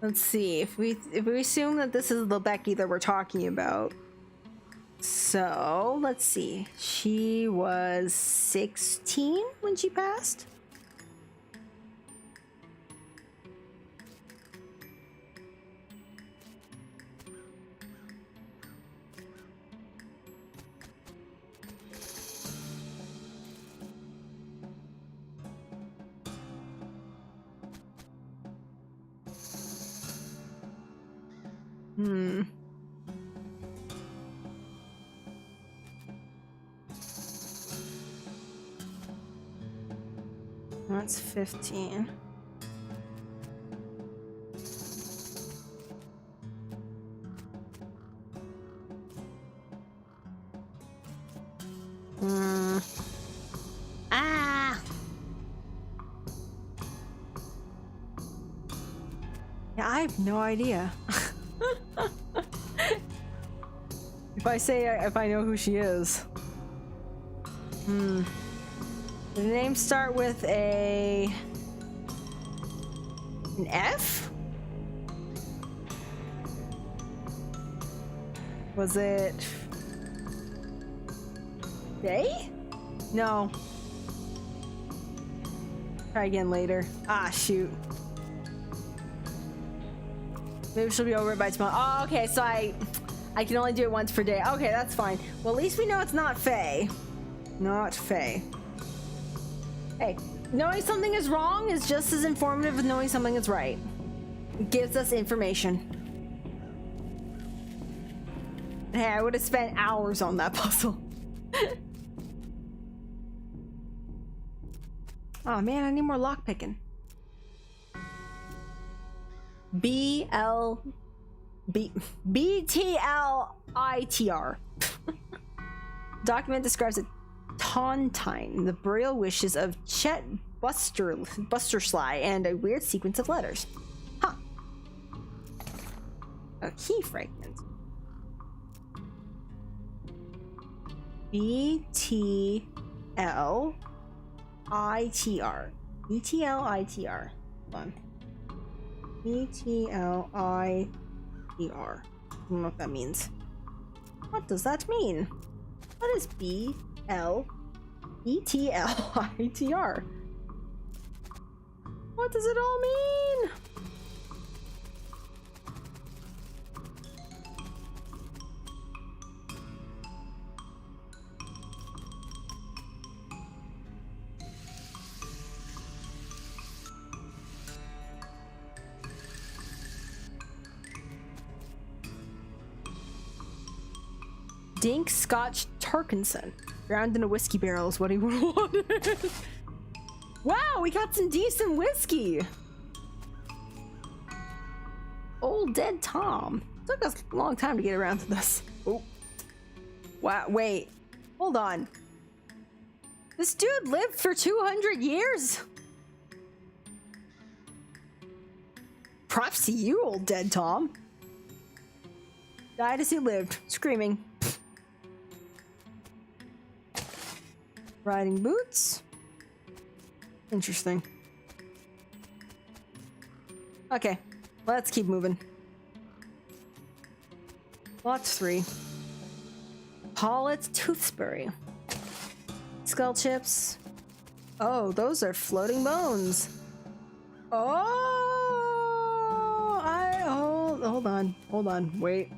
S1: Let's see, if we assume that this is the Becky that we're talking about. So, let's see. She was 16 when she passed? That's 15. Ah! Yeah, I have no idea. If I know who she is. The names start with an F? Was it Faye? No. Try again later. Ah, shoot. Maybe she'll be over it by tomorrow. Oh, okay, so I can only do it once per day. Okay, that's fine. Well, at least we know it's not Faye. Not Faye. Hey, knowing something is wrong is just as informative as knowing something is right. It gives us information. Hey, I would have spent hours on that puzzle. Oh man, I need more lockpicking. BTLITR. Document describes a Tontine, the burial wishes of Chet Bustersly, and a weird sequence of letters. Huh. A key fragment. BTLITR. BTLITR. Hold on. BTLITR. I don't know what that means. What does that mean? What is BTLITR? What does it all mean? Dink Scotch Turkinson. Drowned in a whiskey barrel is what he wanted. Wow, we got some decent whiskey. Old Dead Tom. Took us a long time to get around to this. Oh. Wow, wait. Hold on. This dude lived for 200 years? Props to you, Old Dead Tom. Died as he lived, screaming. Riding boots. Interesting. Okay, let's keep moving. Lot 3. Paulette's Toothsbury. Skull chips. Oh, those are floating bones. Oh, hold on, wait.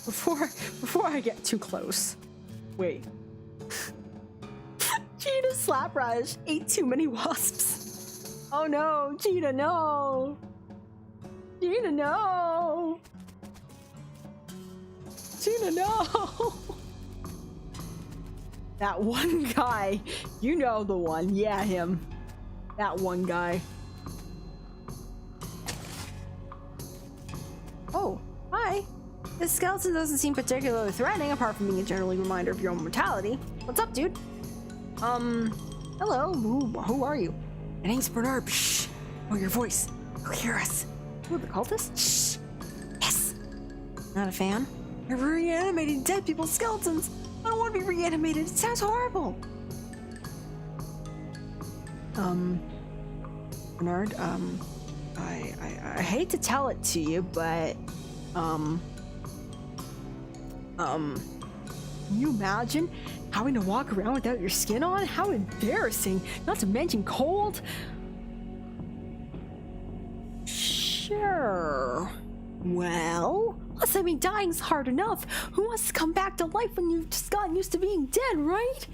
S1: Before I get too close. Wait. Gina Slap Rush ate too many wasps. Oh no, Gina, no. Gina, no. Gina, no. That one guy. You know the one. Yeah, him. That one guy. Oh, hi. This skeleton doesn't seem particularly threatening, apart from being a generally reminder of your own mortality. What's up, dude? Hello. Who are you? My name's Bernard. Shh. Oh, your voice. You'll hear us. Who, the cultists? Shh. Yes. Not a fan? You're reanimating dead people's skeletons. I don't want to be reanimated. It sounds horrible. Bernard, I hate to tell it to you, but, can you imagine having to walk around without your skin on? How embarrassing. Not to mention cold. Sure. Well, plus, I mean, dying's hard enough. Who wants to come back to life when you've just gotten used to being dead, right?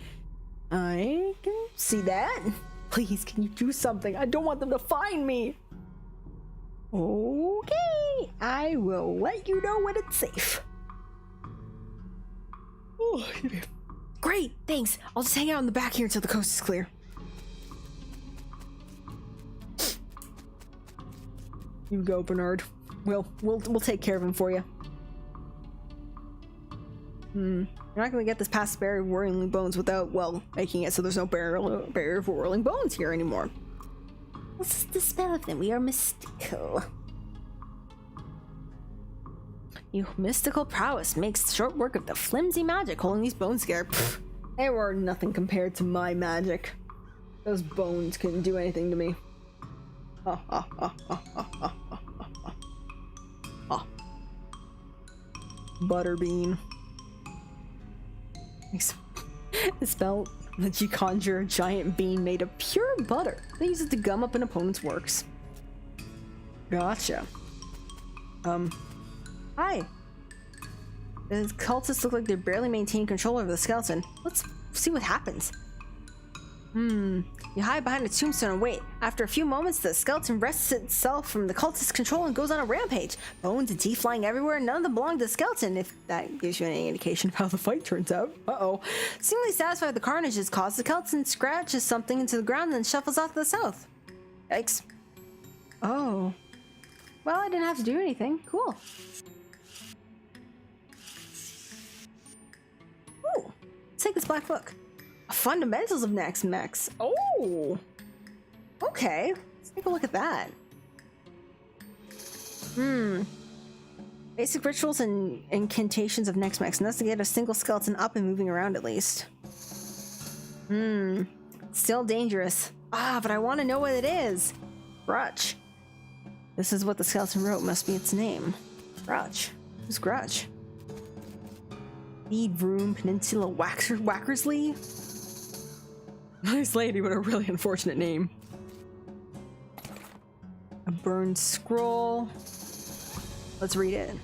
S1: I can see that. Please, can you do something? I don't want them to find me. Okay, I will let you know when it's safe. Oh, great, thanks. I'll just hang out in the back here until the coast is clear. You go, Bernard. We'll take care of him for you. You're not gonna get this past barrier of whirling bones without, well, making it so there's no barrier of whirling bones here anymore.
S2: Let's dispel of them. We are mystical.
S1: Your mystical prowess makes short work of the flimsy magic holding these bones together. Pfft, they were nothing compared to my magic. Those bones couldn't do anything to me. Ha ha ha ha ha ha ha ha. Ha. Butterbean. The spell lets you conjure a giant bean made of pure butter. They use it to gum up an opponent's works. Gotcha. Hi. The cultists look like they're barely maintaining control over the skeleton. Let's see what happens. You hide behind a tombstone and wait. After a few moments, the skeleton wrests itself from the cultist's control and goes on a rampage. Bones and teeth flying everywhere, none of them belong to the skeleton, if that gives you any indication of how the fight turns out. Uh-oh. Seemingly satisfied with the carnage it's caused, the skeleton scratches something into the ground and then shuffles off to the south. Yikes. Oh. Well, I didn't have to do anything. Cool. Ooh. Let's take this black book. Fundamentals of Next Mex. Oh! Okay. Let's take a look at that. Basic rituals and incantations of Next Mex. Investigate a single skeleton up and moving around at least. Still dangerous. Ah, but I want to know what it is. Grutch. This is what the skeleton wrote. Must be its name. Grutch. Who's Grutch? Need Room Peninsula Wackersley? Nice lady, but a really unfortunate name. A burned scroll. Let's read it.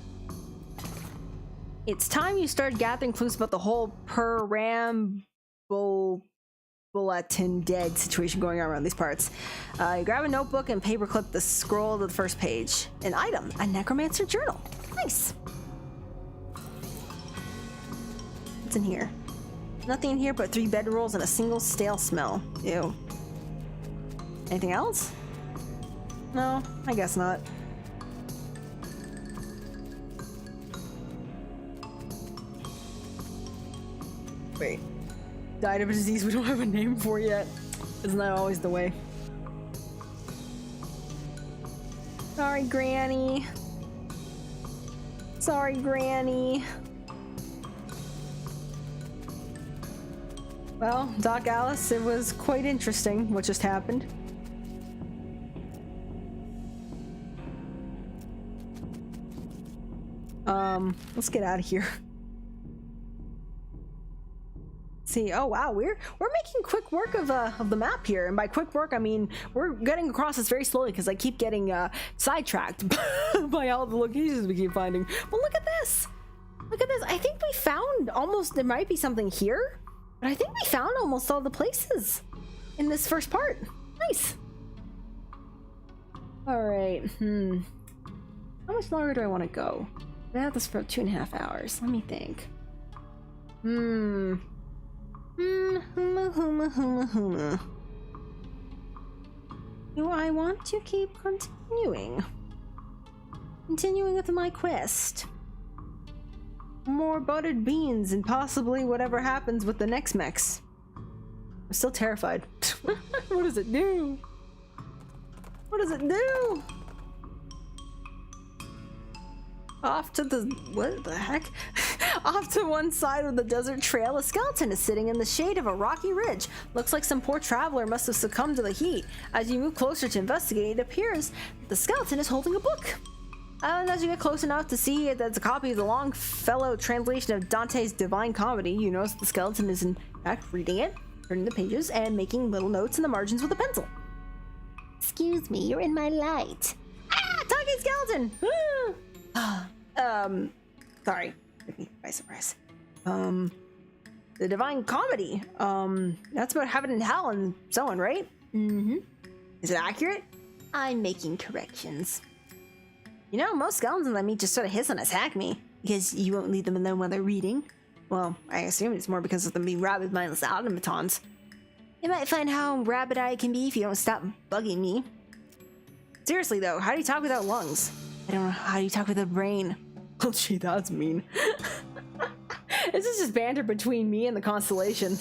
S1: It's time you start gathering clues about the whole perambulatin dead situation going on around these parts. You grab a notebook and paperclip the scroll to the first page. An item, a necromancer journal. Nice. What's in here? Nothing in here but 3 bedrolls and a single stale smell. Ew. Anything else? No, I guess not. Wait. Died of a disease we don't have a name for yet. Isn't that always the way? Sorry, Granny. Sorry, Granny. Well, Doc Alice, it was quite interesting what just happened. Let's get out of here. See, oh wow, we're making quick work of the map here, and by quick work I mean we're getting across this very slowly because I keep getting sidetracked by all the locations we keep finding. But look at this! Look at this! I think we found almost, there might be something here, but I think we found almost all the places in this first part. Nice. All right. How much longer do I want to go? I have this for 2.5 hours. Let me think. Do I want to keep continuing? Continuing with my quest. More buttered beans and possibly whatever happens with the next mechs. I'm still terrified. What does it do? What does it do? Off to the... what the heck? Off to one side of the desert trail, a skeleton is sitting in the shade of a rocky ridge. Looks like some poor traveler must have succumbed to the heat. As you move closer to investigate, it appears that the skeleton is holding a book. And as you get close enough to see it, that's a copy of the Longfellow translation of Dante's Divine Comedy, you notice the skeleton is in fact reading it, turning the pages, and making little notes in the margins with a pencil.
S2: Excuse me, you're in my light.
S1: Ah! Talking skeleton! Ah! Sorry. Took me by surprise. The Divine Comedy. That's about heaven and hell and so on, right?
S2: Mm-hmm.
S1: Is it accurate?
S2: I'm making corrections.
S1: You know, most skeletons I meet just sort of hiss and attack me.
S2: Because you won't leave them alone while they're reading.
S1: Well, I assume it's more because of them being rabid, mindless automatons.
S2: You might find how rabid I can be if you don't stop bugging me.
S1: Seriously though, how do you talk without lungs?
S2: I don't know, how do you talk with a brain?
S1: Oh gee, that's mean. This is just banter between me and the constellation.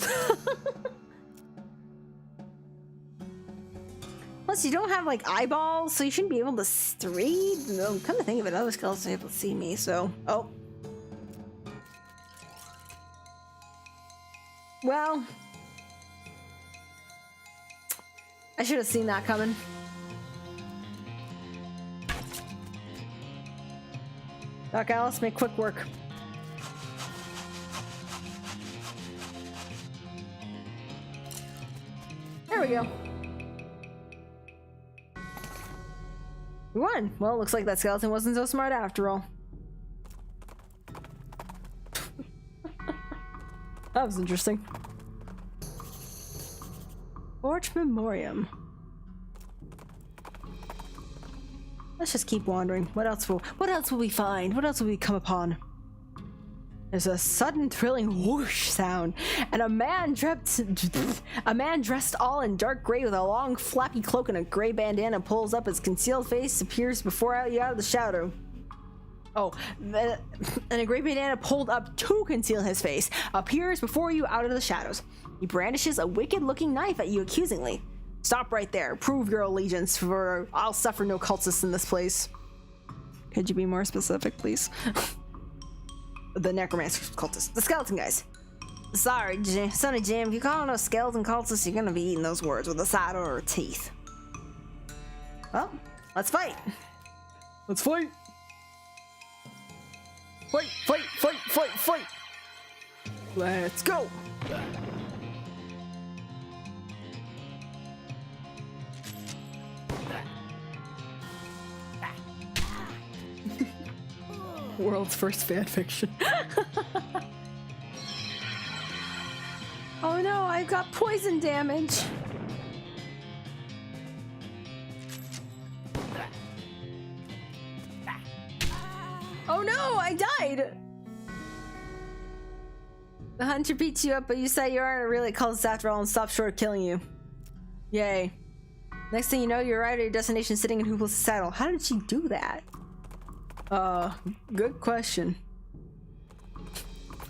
S1: Plus, you don't have like eyeballs, so you shouldn't be able to read. No, come to think of it, other skeletons are able to see me, so. Oh. Well. I should have seen that coming. Okay, let's make quick work. There we go. We won. Well, looks like that skeleton wasn't so smart after all. That was interesting. Porch Memoriam. Let's just keep wandering. What else will we find? What else will we come upon? There's a sudden thrilling whoosh sound, and a man dressed all in dark gray with a long flappy cloak and a gray bandana pulls up his concealed face, appears before you out of the shadow. Oh, and a gray bandana pulled up to conceal his face appears before you out of the shadows. He brandishes a wicked-looking knife at you accusingly. Stop right there. Prove your allegiance, for I'll suffer no cultists in this place. Could you be more specific, please? The necromancer cultists. The skeleton guys. Sorry, Sonny Jim, if you call no skeleton cultists, you're gonna be eating those words with a side or teeth. Well, let's fight. Let's fight. Fight, fight, fight, fight, fight. Let's go. World's first fanfiction. Oh no, I've got poison damage. Oh no, I died. The hunter beats you up, but you say you aren't really a cultist after all and stops short of killing you. Yay. Next thing you know, you're right at your destination sitting in Hoopless' saddle. How did she do that? Good question.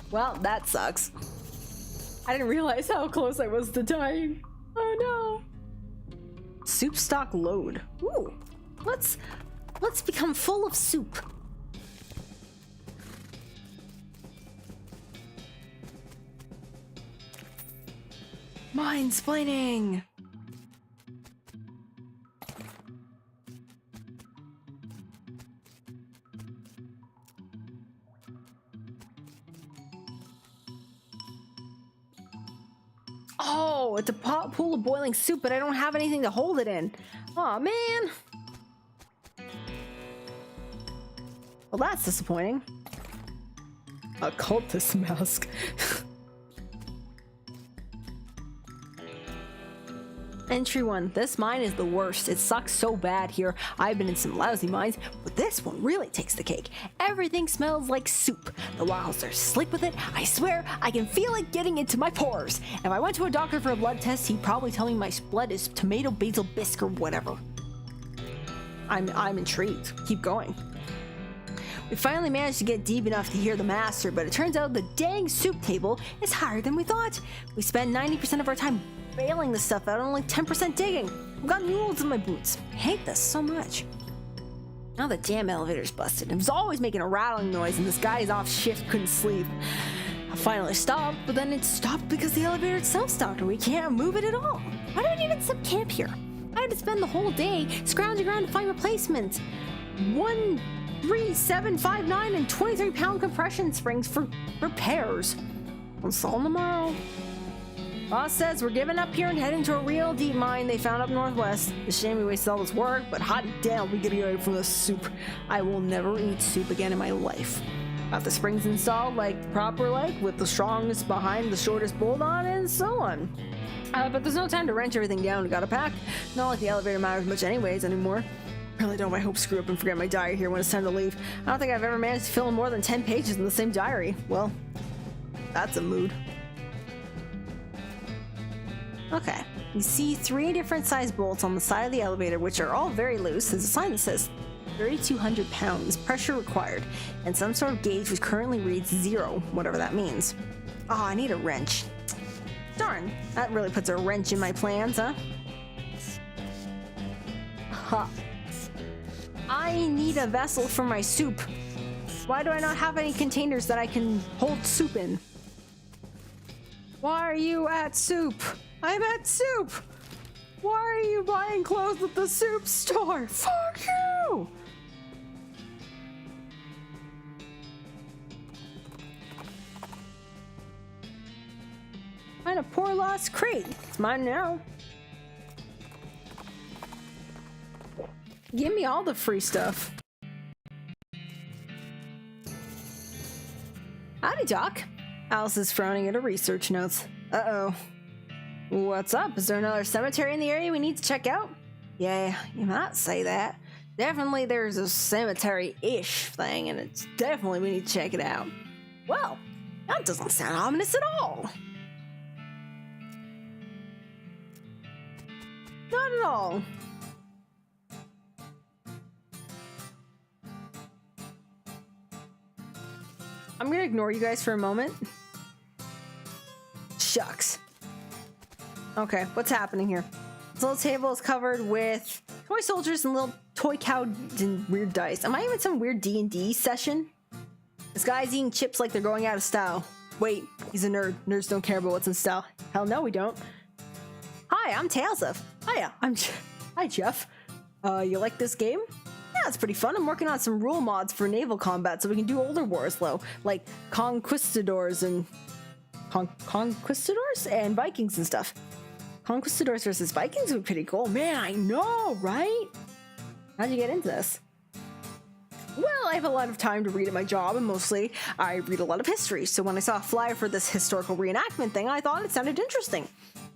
S1: Well, that sucks. I didn't realize how close I was to dying. Oh no. Soup stock load. Ooh. Let's become full of soup. Mind-splaining. Oh, it's a pool of boiling soup, but I don't have anything to hold it in. Aw, man. Well, that's disappointing. A cultist mask. Entry 1. This mine is the worst. It sucks so bad here. I've been in some lousy mines, but this one really takes the cake. Everything smells like soup. The walls are slick with it. I swear, I can feel it getting into my pores. If I went to a doctor for a blood test, he'd probably tell me my blood is tomato basil bisque or whatever. I'm intrigued. Keep going. We finally managed to get deep enough to hear the master, but it turns out the dang soup table is higher than we thought. We spend 90% of our time bailing this stuff out and only 10% digging. I've got mules in my boots. I hate this so much. Now the damn elevator's busted. It was always making a rattling noise and this guy's off shift couldn't sleep. I finally stopped, but then it stopped because the elevator itself stopped and we can't move it at all. Why did I even set camp here? I had to spend the whole day scrounging around to find replacements. 1, 3, 7, 5, 9, and 23-pound compression springs for repairs. I'll install them tomorrow. Boss says we're giving up here and heading to a real deep mine they found up northwest. It's a shame we wasted all this work, but hot damn, we get away from this soup. I will never eat soup again in my life. Got the springs installed like proper with the strongest behind the shortest bolt on and so on. But there's no time to wrench everything down. We gotta pack. Not like the elevator matters much anyways anymore. Really don't I hope screw up and forget my diary here when it's time to leave. I don't think I've ever managed to fill in more than 10 pages in the same diary. Well, that's a mood. Okay, you see 3 different size bolts on the side of the elevator, which are all very loose. There's a sign that says 3,200 pounds, pressure required, and some sort of gauge which currently reads 0, whatever that means. Oh, I need a wrench. Darn, that really puts a wrench in my plans, huh? Huh. I need a vessel for my soup. Why do I not have any containers that I can hold soup in? Why are you at soup? I'm at soup! Why are you buying clothes at the soup store? Fuck you! Find a poor lost crate. It's mine now. Give me all the free stuff. Howdy, Doc. Alice is frowning at her research notes. Uh-oh. What's up? Is there another cemetery in the area we need to check out? Yeah, you might say that. Definitely there's a cemetery-ish thing, and it's definitely we need to check it out. Well, that doesn't sound ominous at all. Not at all. I'm gonna ignore you guys for a moment. Shucks. Okay, what's happening here? This little table is covered with toy soldiers and little toy cow and weird dice. Am I even some weird D&D session? This guy's eating chips like they're going out of style. Wait, he's a nerd. Nerds don't care about what's in style. Hell no, we don't. Hi, I'm Tales of. Hiya, Hi, Jeff. You like this game? Yeah, it's pretty fun. I'm working on some rule mods for naval combat so we can do older wars, though. Like conquistadors and... Conquistadors? And Vikings and stuff. Conquistadors versus Vikings would be pretty cool. Man, I know, right? How'd you get into this? Well, I have a lot of time to read at my job, and mostly I read a lot of history. So when I saw a flyer for this historical reenactment thing, I thought it sounded interesting.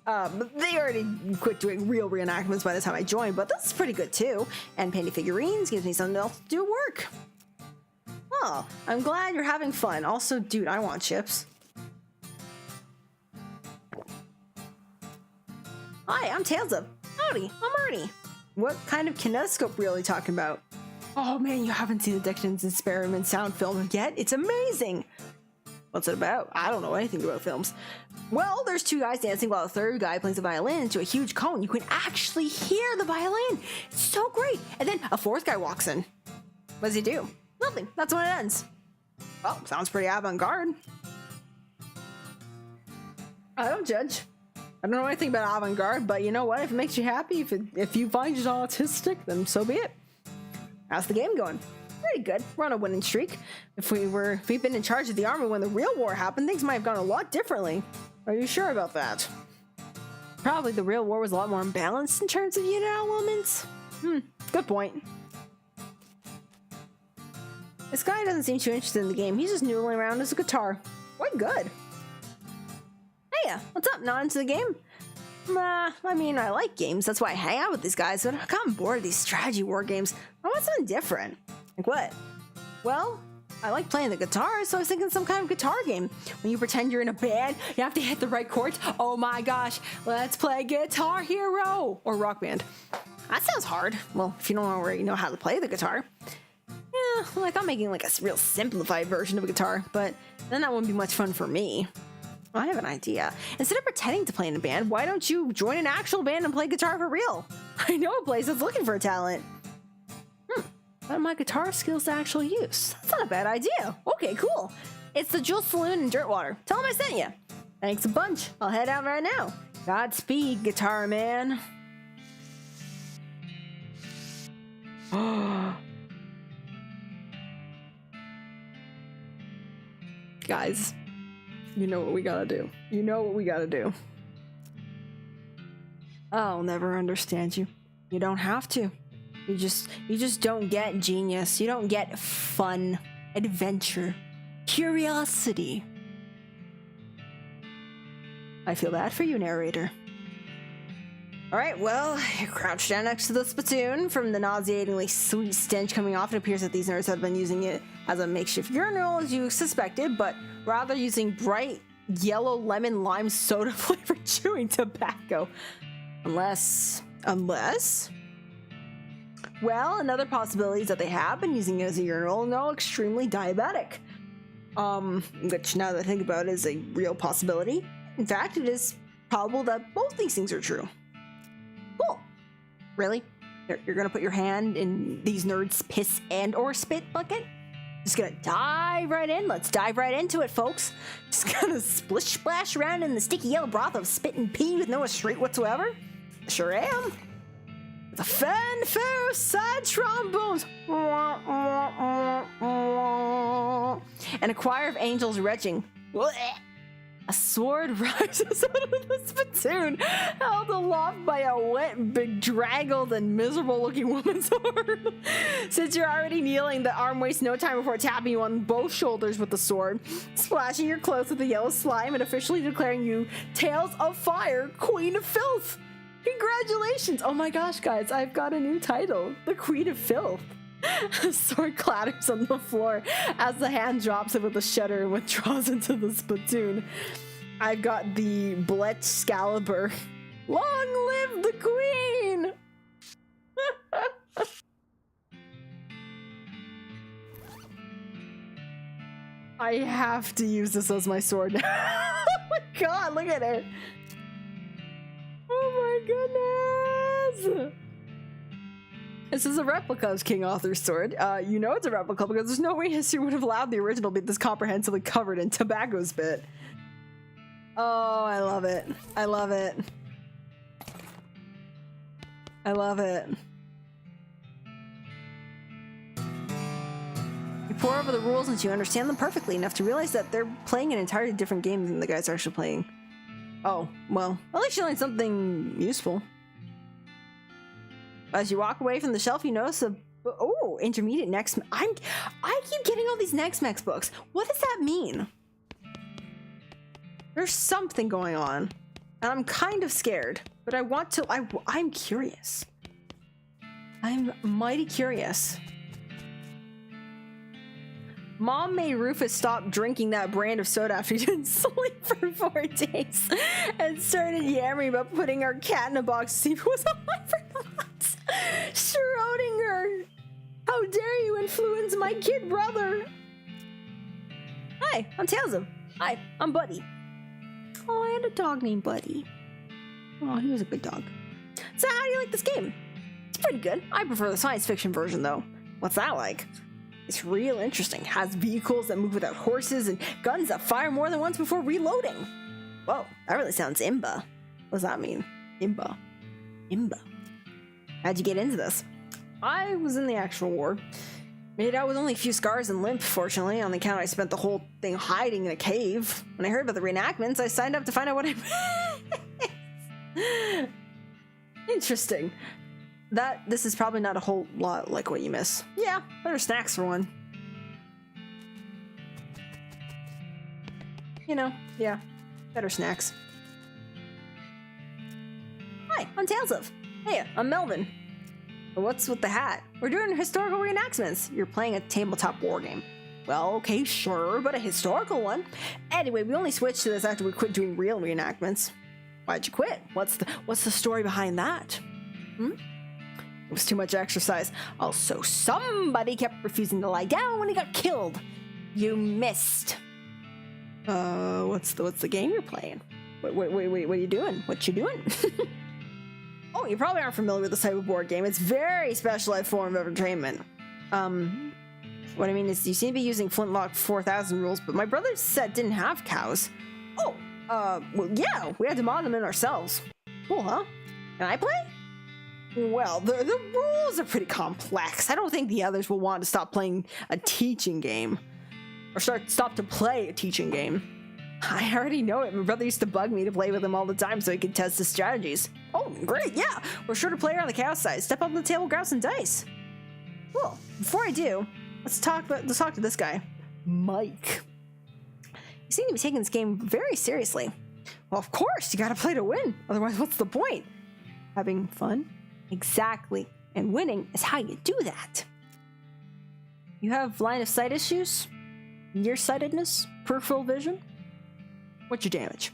S1: They already quit doing real reenactments by the time I joined, but this is pretty good too. And painting figurines gives me something else to do at work. Oh, I'm glad you're having fun. Also, dude, I want chips. Hi, I'm Tailsa. Howdy, I'm Artie. What kind of kinetoscope are you really talking about? Oh man, you haven't seen the Decadence Experiment sound film yet? It's amazing! What's it about? I don't know anything about films. Well, there's 2 guys dancing while the 3rd guy plays a violin into a huge cone. You can actually hear the violin! It's so great! And then a 4th guy walks in. What does he do? Nothing. That's when it ends. Well, sounds pretty avant-garde. I don't judge. I don't know anything about avant-garde, but you know what? If it makes you happy, if you find it autistic, then so be it. How's the game going? Pretty good. We're on a winning streak. If we'd been in charge of the army when the real war happened, things might have gone a lot differently. Are you sure about that? Probably the real war was a lot more imbalanced in terms of unit elements. Good point. This guy doesn't seem too interested in the game. He's just noodling around his guitar. Quite good. Hey, what's up? Not into the game? Nah, I mean, I like games. That's why I hang out with these guys, but I've gotten bored of these strategy war games. I want something different. Like what? Well, I like playing the guitar, so I was thinking some kind of guitar game. When you pretend you're in a band, you have to hit the right chords. Oh my gosh, let's play Guitar Hero! Or Rock Band. That sounds hard. Well, if you don't already know how to play the guitar. Yeah, like I'm making like a real simplified version of a guitar, but then that wouldn't be much fun for me. I have an idea. Instead of pretending to play in a band, why don't you join an actual band and play guitar for real? I know a place that's looking for a talent. But my guitar skills to actual use. That's not a bad idea. Okay, cool. It's the Jewel Saloon in Dirtwater. Tell them I sent you. Thanks a bunch. I'll head out right now. Godspeed, guitar man. Guys, you know what we gotta do. You know what we gotta do. I'll never understand you. You don't have to. You just don't get genius. You don't get fun, adventure, curiosity. I feel bad for you, narrator. Alright, well, you crouch down next to the spittoon. From the nauseatingly sweet stench coming off, it appears that these nerds have been using it as a makeshift urinal, as you suspected, but rather using bright yellow lemon lime soda flavored chewing tobacco. Unless... Well, another possibility is that they have been using it as a urinal and are extremely diabetic. Which, now that I think about it, is a real possibility. In fact, it is probable that both these things are true. Cool. Really? You're gonna put your hand in these nerds' piss and or spit bucket? Just gonna dive right in? Let's dive right into it, folks. Just gonna splish splash around in the sticky yellow broth of spit and pee with no restraint whatsoever? Sure am. The fanfare of sad trombones and a choir of angels retching. A sword rises out of the spittoon, held aloft by a wet, bedraggled, and miserable-looking woman's arm. Since you're already kneeling, the arm wastes no time before tapping you on both shoulders with the sword, splashing your clothes with the yellow slime, and officially declaring you Tales of Fire, Queen of Filth. Congratulations! Oh my gosh, guys, I've got a new title, the Queen of Filth. The sword clatters on the floor as the hand drops it with a shudder and withdraws into the spittoon. I've got the Bletchcalibur. Long live the Queen! I have to use this as my sword now. Oh my god, look at it! Oh my goodness! This is a replica of King Arthur's sword. You know it's a replica because there's no way history would have allowed the original to be this comprehensively covered in tobacco spit. Oh, I love it. I love it. I love it. You pore over the rules until you understand them perfectly enough to realize that they're playing an entirely different game than the guys are actually playing. Oh, well, at least you learned something useful. As you walk away from the shelf, you notice intermediate next. I keep getting all these Next-Mex books. What does that mean? There's something going on, and I'm kind of scared. But I want to. I'm curious. I'm mighty curious. Mom made Rufus stop drinking that brand of soda after he didn't sleep for 4 days, and started yammering about putting our cat in a box to see if it was alive or not. Schrodinger! How dare you influence my kid brother? Hi, I'm Tailsum. Hi, I'm Buddy. Oh, I had a dog named Buddy. Oh, he was a good dog. So how do you like this game? It's pretty good. I prefer the science fiction version, though. What's that like? It's real interesting. Has vehicles that move without horses and guns that fire more than once before reloading. Whoa, that really sounds imba. What does that mean? Imba. Imba. How'd you get into this? I was in the actual war. Made out with only a few scars and limp, fortunately, on the account I spent the whole thing hiding in a cave. When I heard about the reenactments, I signed up to find out what I Interesting. This is probably not a whole lot like what you miss. Yeah, better snacks for one. You know, yeah, better snacks. Hi, I'm Tales of. Hey, I'm Melvin. What's with the hat? We're doing historical reenactments. You're playing a tabletop war game. Well, okay, sure, but a historical one. Anyway, we only switched to this after we quit doing real reenactments. Why'd you quit? What's the story behind that? It was too much exercise. Also, somebody kept refusing to lie down when he got killed. You missed. What's the game you're playing? Wait, what are you doing? What you doing? Oh, you probably aren't familiar with this type of board game. It's a very specialized form of entertainment. What I mean is you seem to be using Flintlock 4000 rules, but my brother said didn't have cows. Oh, well, yeah, we had to mod them in ourselves. Cool, huh? Can I play? Well, the rules are pretty complex. I don't think the others will want to stop playing a teaching game. Or stop to play a teaching game. I already know it. My brother used to bug me to play with him all the time so he could test his strategies. Oh, great, yeah. We're sure to play around the chaos side. Step up to the table, grab some dice. Cool. Before I do, let's talk to this guy, Mike. You seem to be taking this game very seriously. Well, of course, you gotta play to win. Otherwise, what's the point? Having fun? Exactly. And winning is how you do that. You have line of sight issues? Nearsightedness? Peripheral vision? What's your damage?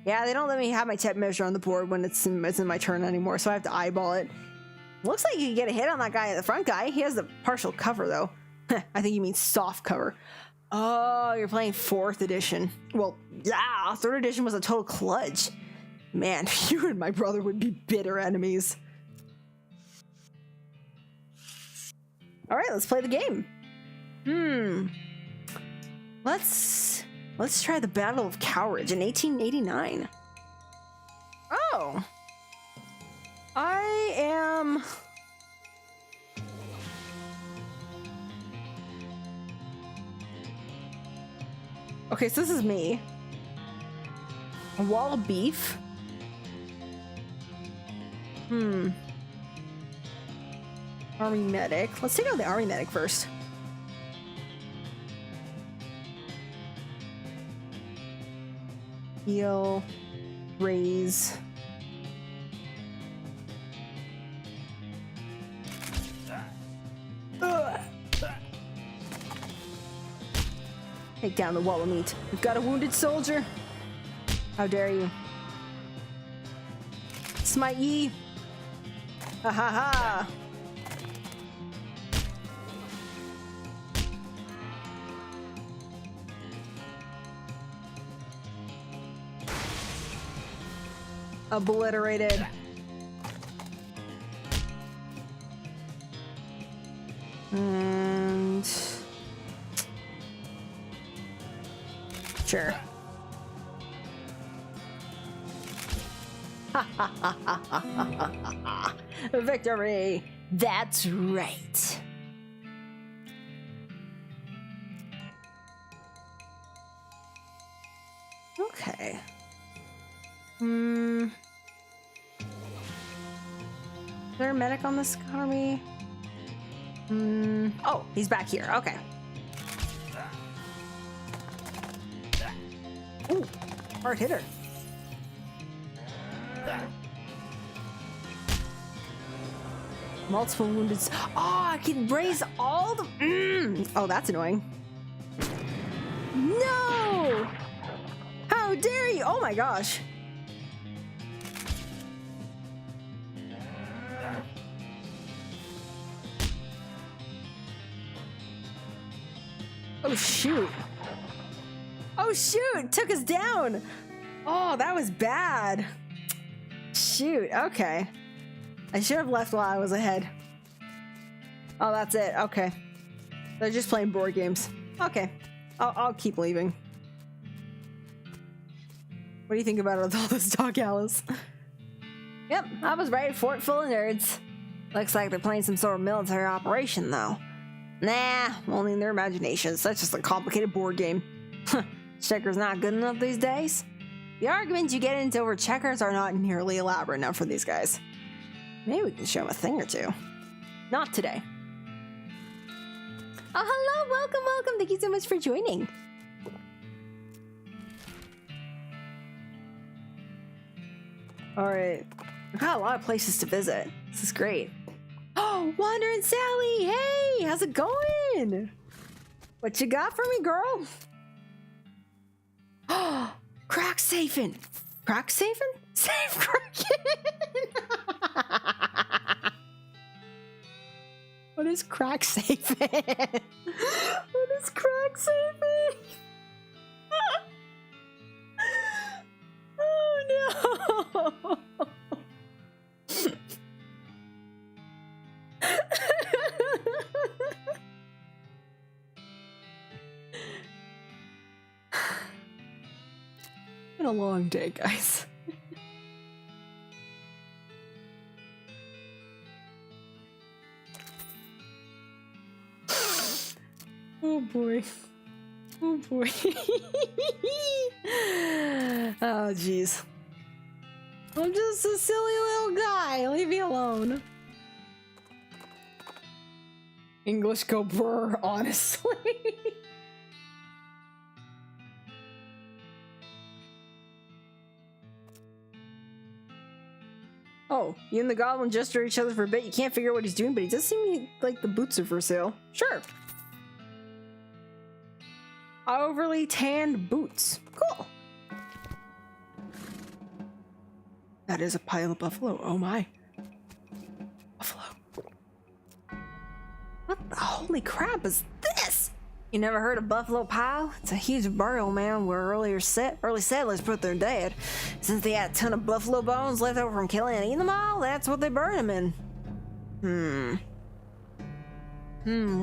S1: Yeah, they don't let me have my tip measure on the board when it's in my turn anymore, so I have to eyeball it. Looks like you can get a hit on that guy, the front guy. He has the partial cover, though. I think you mean soft cover. Oh, you're playing 4th edition. Well, yeah, 3rd edition was a total kludge. Man, you and my brother would be bitter enemies. All right, let's play the game. Let's try the Battle of Cowridge in 1889. Oh. I am... Okay, so this is me. A wall of beef. Army medic. Let's take out the army medic first. Heal. Raise. Take down the wall of meat. We've got a wounded soldier. How dare you? Smite ye. Ha ha ha. Obliterated. And sure. Ha ha ha ha ha ha ha. Victory.
S2: That's right.
S1: Okay. Is there a medic on this army? Oh, he's back here. Okay. Ooh, hard hitter. Multiple wounded. Oh, I can raise all the. Oh, that's annoying. No! How dare you! Oh my gosh. Oh shoot. Oh shoot, took us down. Oh, that was bad. Shoot, okay. I should have left while I was ahead. Oh, that's it, okay. They're just playing board games. Okay, I'll keep leaving. What do you think about all this talk, Alice? Yep, I was right. Fort full of nerds. Looks like they're playing some sort of military operation, though. Nah, only in their imaginations. That's just a complicated board game. Checker's not good enough these days. The arguments you get into over checkers are not nearly elaborate enough for these guys. Maybe we can show them a thing or two. Not today. Oh, hello, welcome, welcome. Thank you so much for joining. All right, we've got a lot of places to visit. This is great. Oh, Wandering Sally, hey, how's it going? What you got for me, girl? Oh, crack safing. Crack safing? Safe cracking. What is crack safing? What is crack saving? Oh no! Been a long day, guys. Oh boy. Oh boy. Oh jeez. I'm just a silly little guy. Leave me alone. English go brr, honestly. Oh, you and the goblin gesture at each other for a bit. You can't figure out what he's doing, but he does seem like the boots are for sale. Sure. Overly tanned boots. Cool. That is a pile of buffalo. Oh my. Buffalo. What the holy crap is this? You never heard of buffalo pile? It's a huge burial mound where early settlers put their dead. Since they had a ton of buffalo bones left over from killing and eating them all, that's what they burn them in.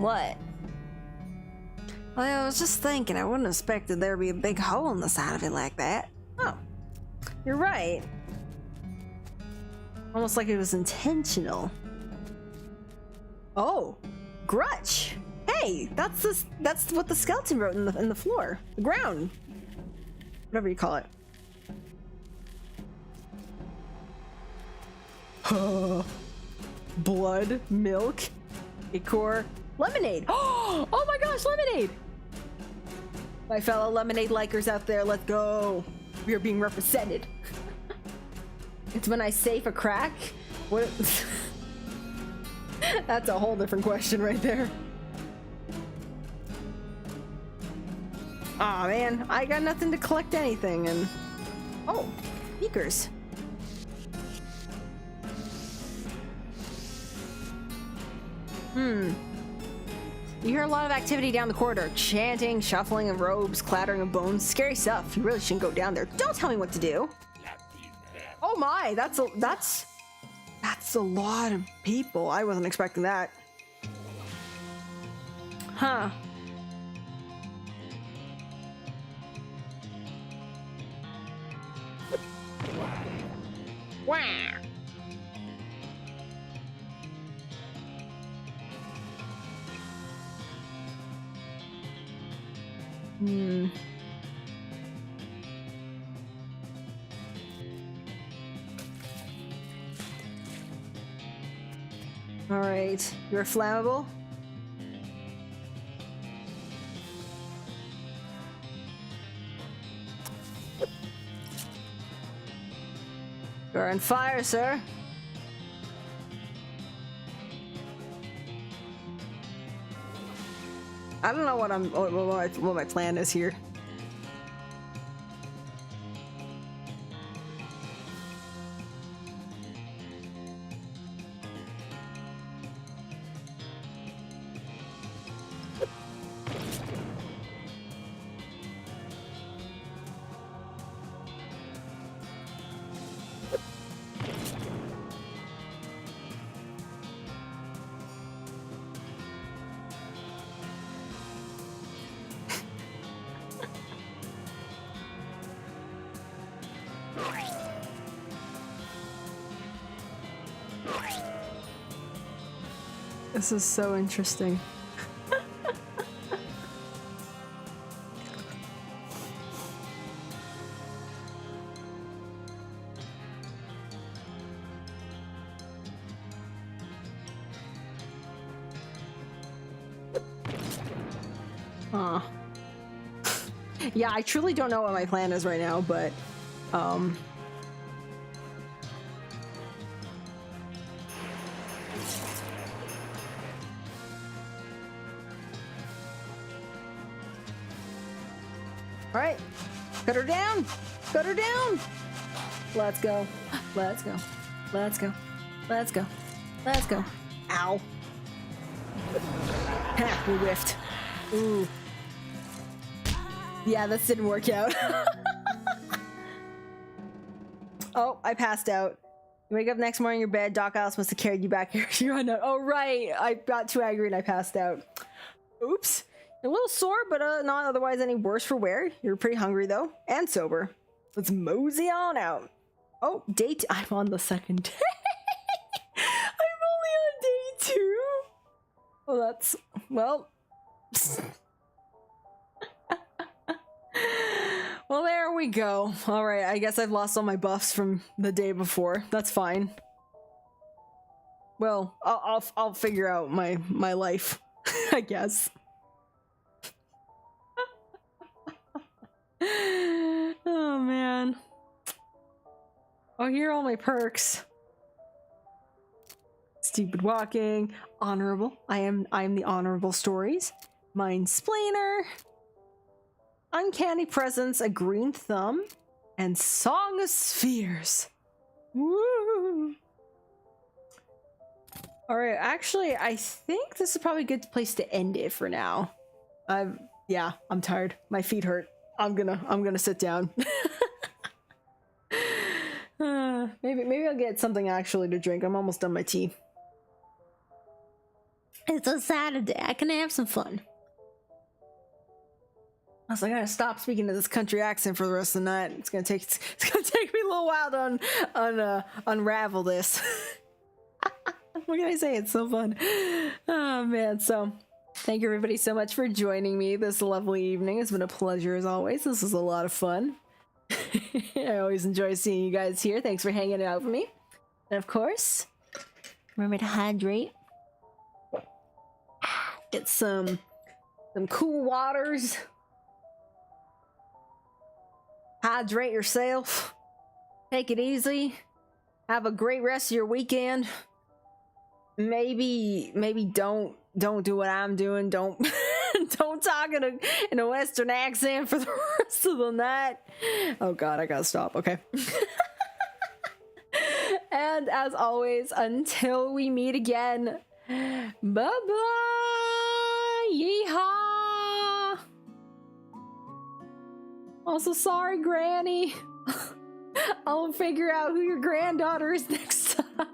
S1: What? Well, I was just thinking, I wouldn't have expected there'd be a big hole in the side of it like that. Oh, you're right. Almost like it was intentional. Oh, Grutch. Hey, that's what the skeleton wrote in the floor, the ground, whatever you call it. Blood, milk, ichor, lemonade. Oh my gosh, lemonade! My fellow lemonade likers out there, let's go. We are being represented. It's when I safe a crack. What? That's a whole different question right there. Aw, man, I got nothing to collect anything, and... Oh, beakers. You hear a lot of activity down the corridor. Chanting, shuffling of robes, clattering of bones. Scary stuff. You really shouldn't go down there. Don't tell me what to do. Oh my, that's a lot of people. I wasn't expecting that. Huh. Wow. All right, you're flammable. You're on fire, sir. I don't know what my plan is here. This is so interesting. Huh. Yeah, I truly don't know what my plan is right now, but alright. Cut her down! Cut her down! Let's go. Let's go. Let's go. Let's go. Let's go. Ow. Ha, we whiffed. Ooh. Yeah, this didn't work out. Oh, I passed out. You wake up next morning in your bed, Doc Alice must have carried you back here. You're on a- oh, right. I got too angry and I passed out. Oops. A little sore, but not otherwise any worse for wear. You're pretty hungry, though. And sober. Let's mosey on out. Oh, date. I'm on the second day. I'm only on day 2. Well, that's... well... well, there we go. Alright, I guess I've lost all my buffs from the day before. That's fine. Well, I'll figure out my life, I guess. Oh, man. Oh, here are all my perks. Stupid walking, honorable. I am the honorable stories. Mindsplainer. Uncanny presence, a green thumb, and Song of Spheres. Woo! Alright, actually, I think this is probably a good place to end it for now. Yeah, I'm tired. My feet hurt. I'm gonna sit down. Maybe I'll get something actually to drink. I'm almost done my tea. It's a Saturday. I can have some fun. I was like, I gotta stop speaking to this country accent for the rest of the night. It's gonna take me a little while to unravel this. What can I say? It's so fun. Oh man, so thank you everybody so much for joining me this lovely evening. It's been a pleasure as always. This was a lot of fun. I always enjoy seeing you guys here. Thanks for hanging out with me. And of course, remember to hydrate. Get some cool waters. Hydrate yourself. Take it easy. Have a great rest of your weekend. Maybe don't do what I'm doing. Don't talk in a Western accent for the rest of the night. Oh god, I gotta stop. Okay. And as always, until we meet again, bye-bye. Yeehaw. Also, sorry, Granny. I'll figure out who your granddaughter is next time.